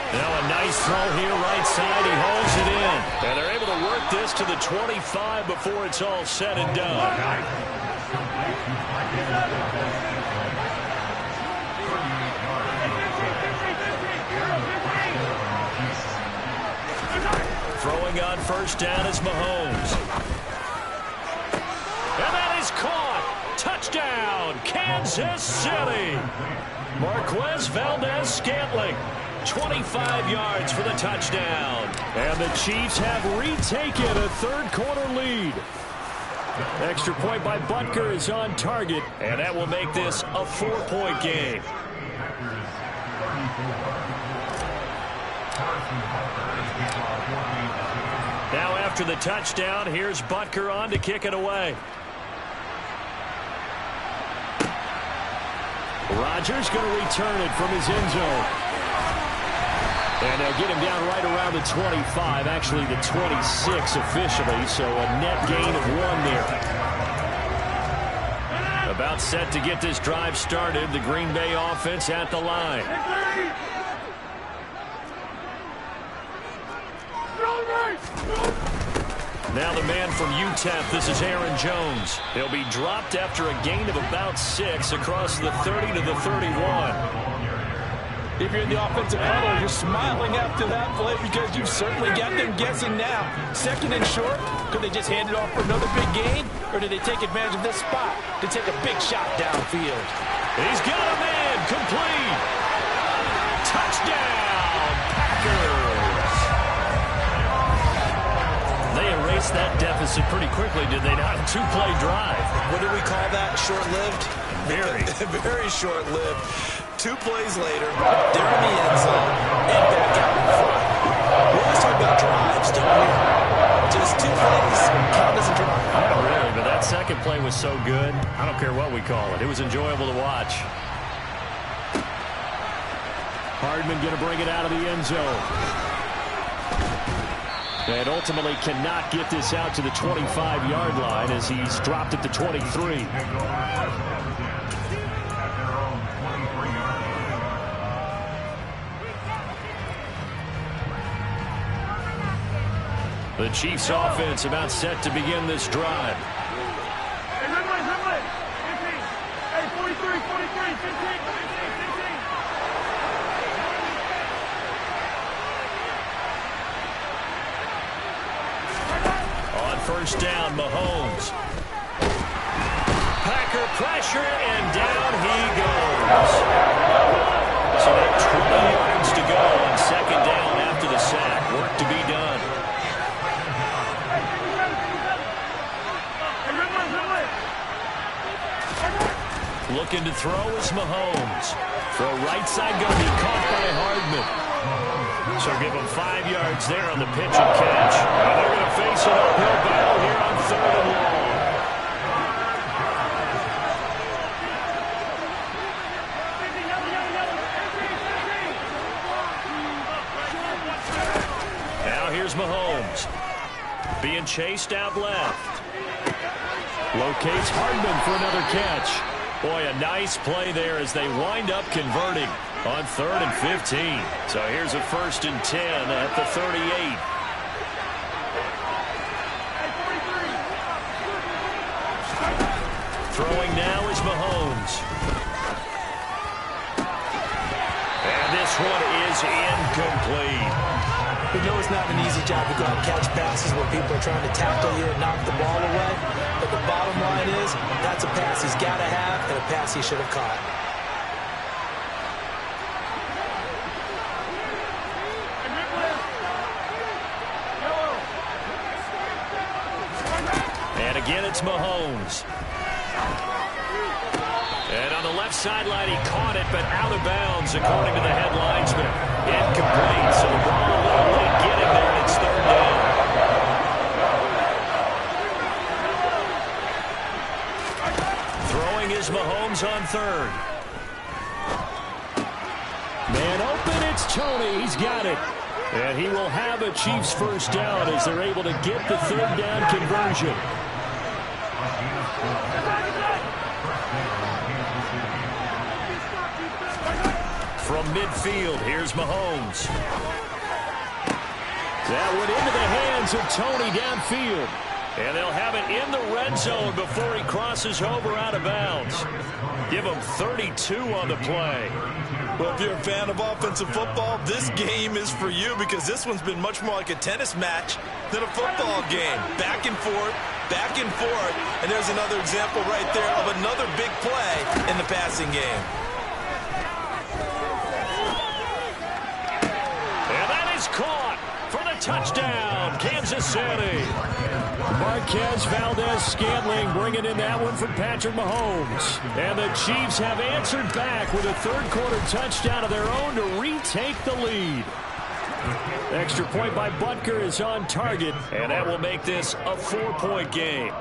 Now a nice throw here right side. He holds it in. And they're able to work this to the 25 before it's all said and done. Throwing on first down is Mahomes. And that is caught. Touchdown, Kansas City. Marquez Valdez-Scantling. 25 yards for the touchdown. And the Chiefs have retaken a third quarter lead. Extra point by Butker is on target. And that will make this a 4-point game. Now after the touchdown, here's Butker on to kick it away. Rodgers going to return it from his end zone. And they'll get him down right around the 25, actually the 26 officially, so a net gain of 1 there. About set to get this drive started, the Green Bay offense at the line. Now the man from UTEP, this is Aaron Jones. He'll be dropped after a gain of about 6 across the 30 to the 31. If you're in the offensive huddle, you're smiling after that play because you've certainly got them guessing now. Second and short, could they just hand it off for another big gain? Or did they take advantage of this spot to take a big shot downfield? He's got a man, complete. Touchdown, Packers. They erased that deficit pretty quickly, did they not? A 2-play drive. What do we call that? Short-lived? Very. Very short-lived. 2 plays later, they're in the end zone and back out in front. We always talk about drives, don't we? Just 2 plays count as a drive. Not really, but that second play was so good. I don't care what we call it. It was enjoyable to watch. Hardman going to bring it out of the end zone. And ultimately cannot get this out to the 25-yard line as he's dropped at the 23. The Chiefs offense about set to begin this drive. Hey, Ridley, 15. Hey, 43, 15, 15. On first down, Mahomes. Packer pressure, and down he goes. So that 20 yards to go on second down after the sack. Work to be done. Looking to throw is Mahomes. Throw right side going to be caught by Hardman. So give him 5 yards there on the pitch and catch. And they're going to face an uphill battle here on 3rd and long. Now here's Mahomes. Being chased out left. Locates Hardman for another catch. Boy, a nice play there as they wind up converting on 3rd and 15. So here's a 1st and 10 at the 38. Throwing now is Mahomes. And this one is incomplete. We know it's not an easy job to go out and catch passes where people are trying to tackle you and knock the ball away. But the bottom line is that's a pass he's got to have and a pass he should have caught. And again, it's Mahomes. And on the left sideline, he caught it, but out of bounds, according to the head linesman. Incomplete, so the ball a little late getting there, and it's 3rd down. Throwing is Mahomes on 3rd. Man open, it's Tony. He's got it. And he will have a Chiefs first down as they're able to get the 3rd down conversion. From midfield, here's Mahomes. That went into the hands of Tony downfield. And they'll have it in the red zone before he crosses over out of bounds. Give him 32 on the play. Well, if you're a fan of offensive football, this game is for you because this one's been much more like a tennis match than a football game. Back and forth, and there's another example right there of another big play in the passing game. And that is caught for the touchdown, Kansas City. Marquez Valdez-Scantling bringing in that one from Patrick Mahomes. And the Chiefs have answered back with a 3rd quarter touchdown of their own to retake the lead. Extra point by Butker is on target, and that will make this a 4-point game.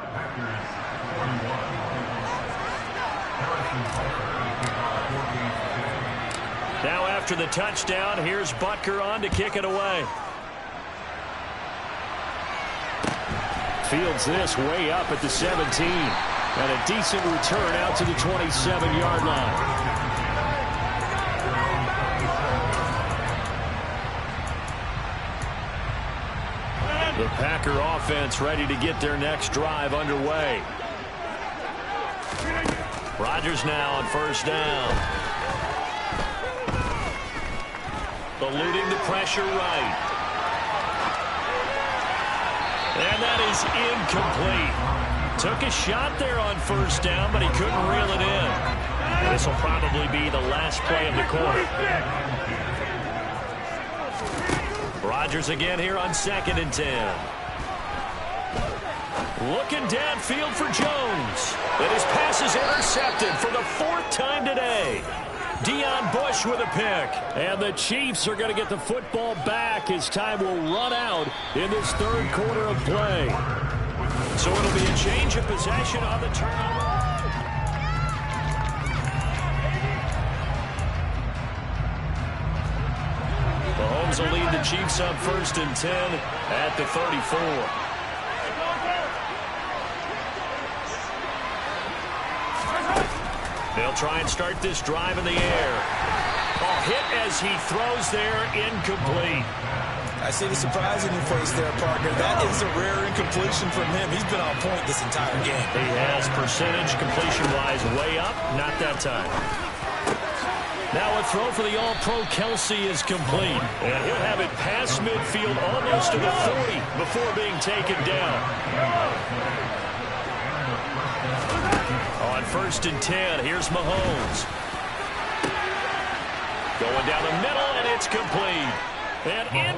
Now after the touchdown, here's Butker on to kick it away. Fields this way up at the 17. And a decent return out to the 27-yard line. The Packer offense ready to get their next drive underway. Rodgers now on first down. Eluding the pressure right. And that is incomplete. Took a shot there on first down, but he couldn't reel it in. This will probably be the last play of the quarter. Rodgers again here on 2nd and 10. Looking downfield for Jones. And his pass is intercepted for the 4th time today. Deion Bush with a pick. And the Chiefs are going to get the football back as time will run out in this 3rd quarter of play. So it'll be a change of possession on the turnover. Mahomes will lead the Chiefs up 1st and 10 at the 34. They'll try and start this drive in the air. Oh, hit as he throws there, incomplete. I see the surprise in your face there, partner. That is a rare incompletion from him. He's been on point this entire game. He has percentage completion-wise way up. Not that time. Now a throw for the All-Pro Kelsey is complete. And he'll have it past midfield almost to the 40 before being taken down. On 1st and 10, here's Mahomes. Going down the middle, and it's complete. And in.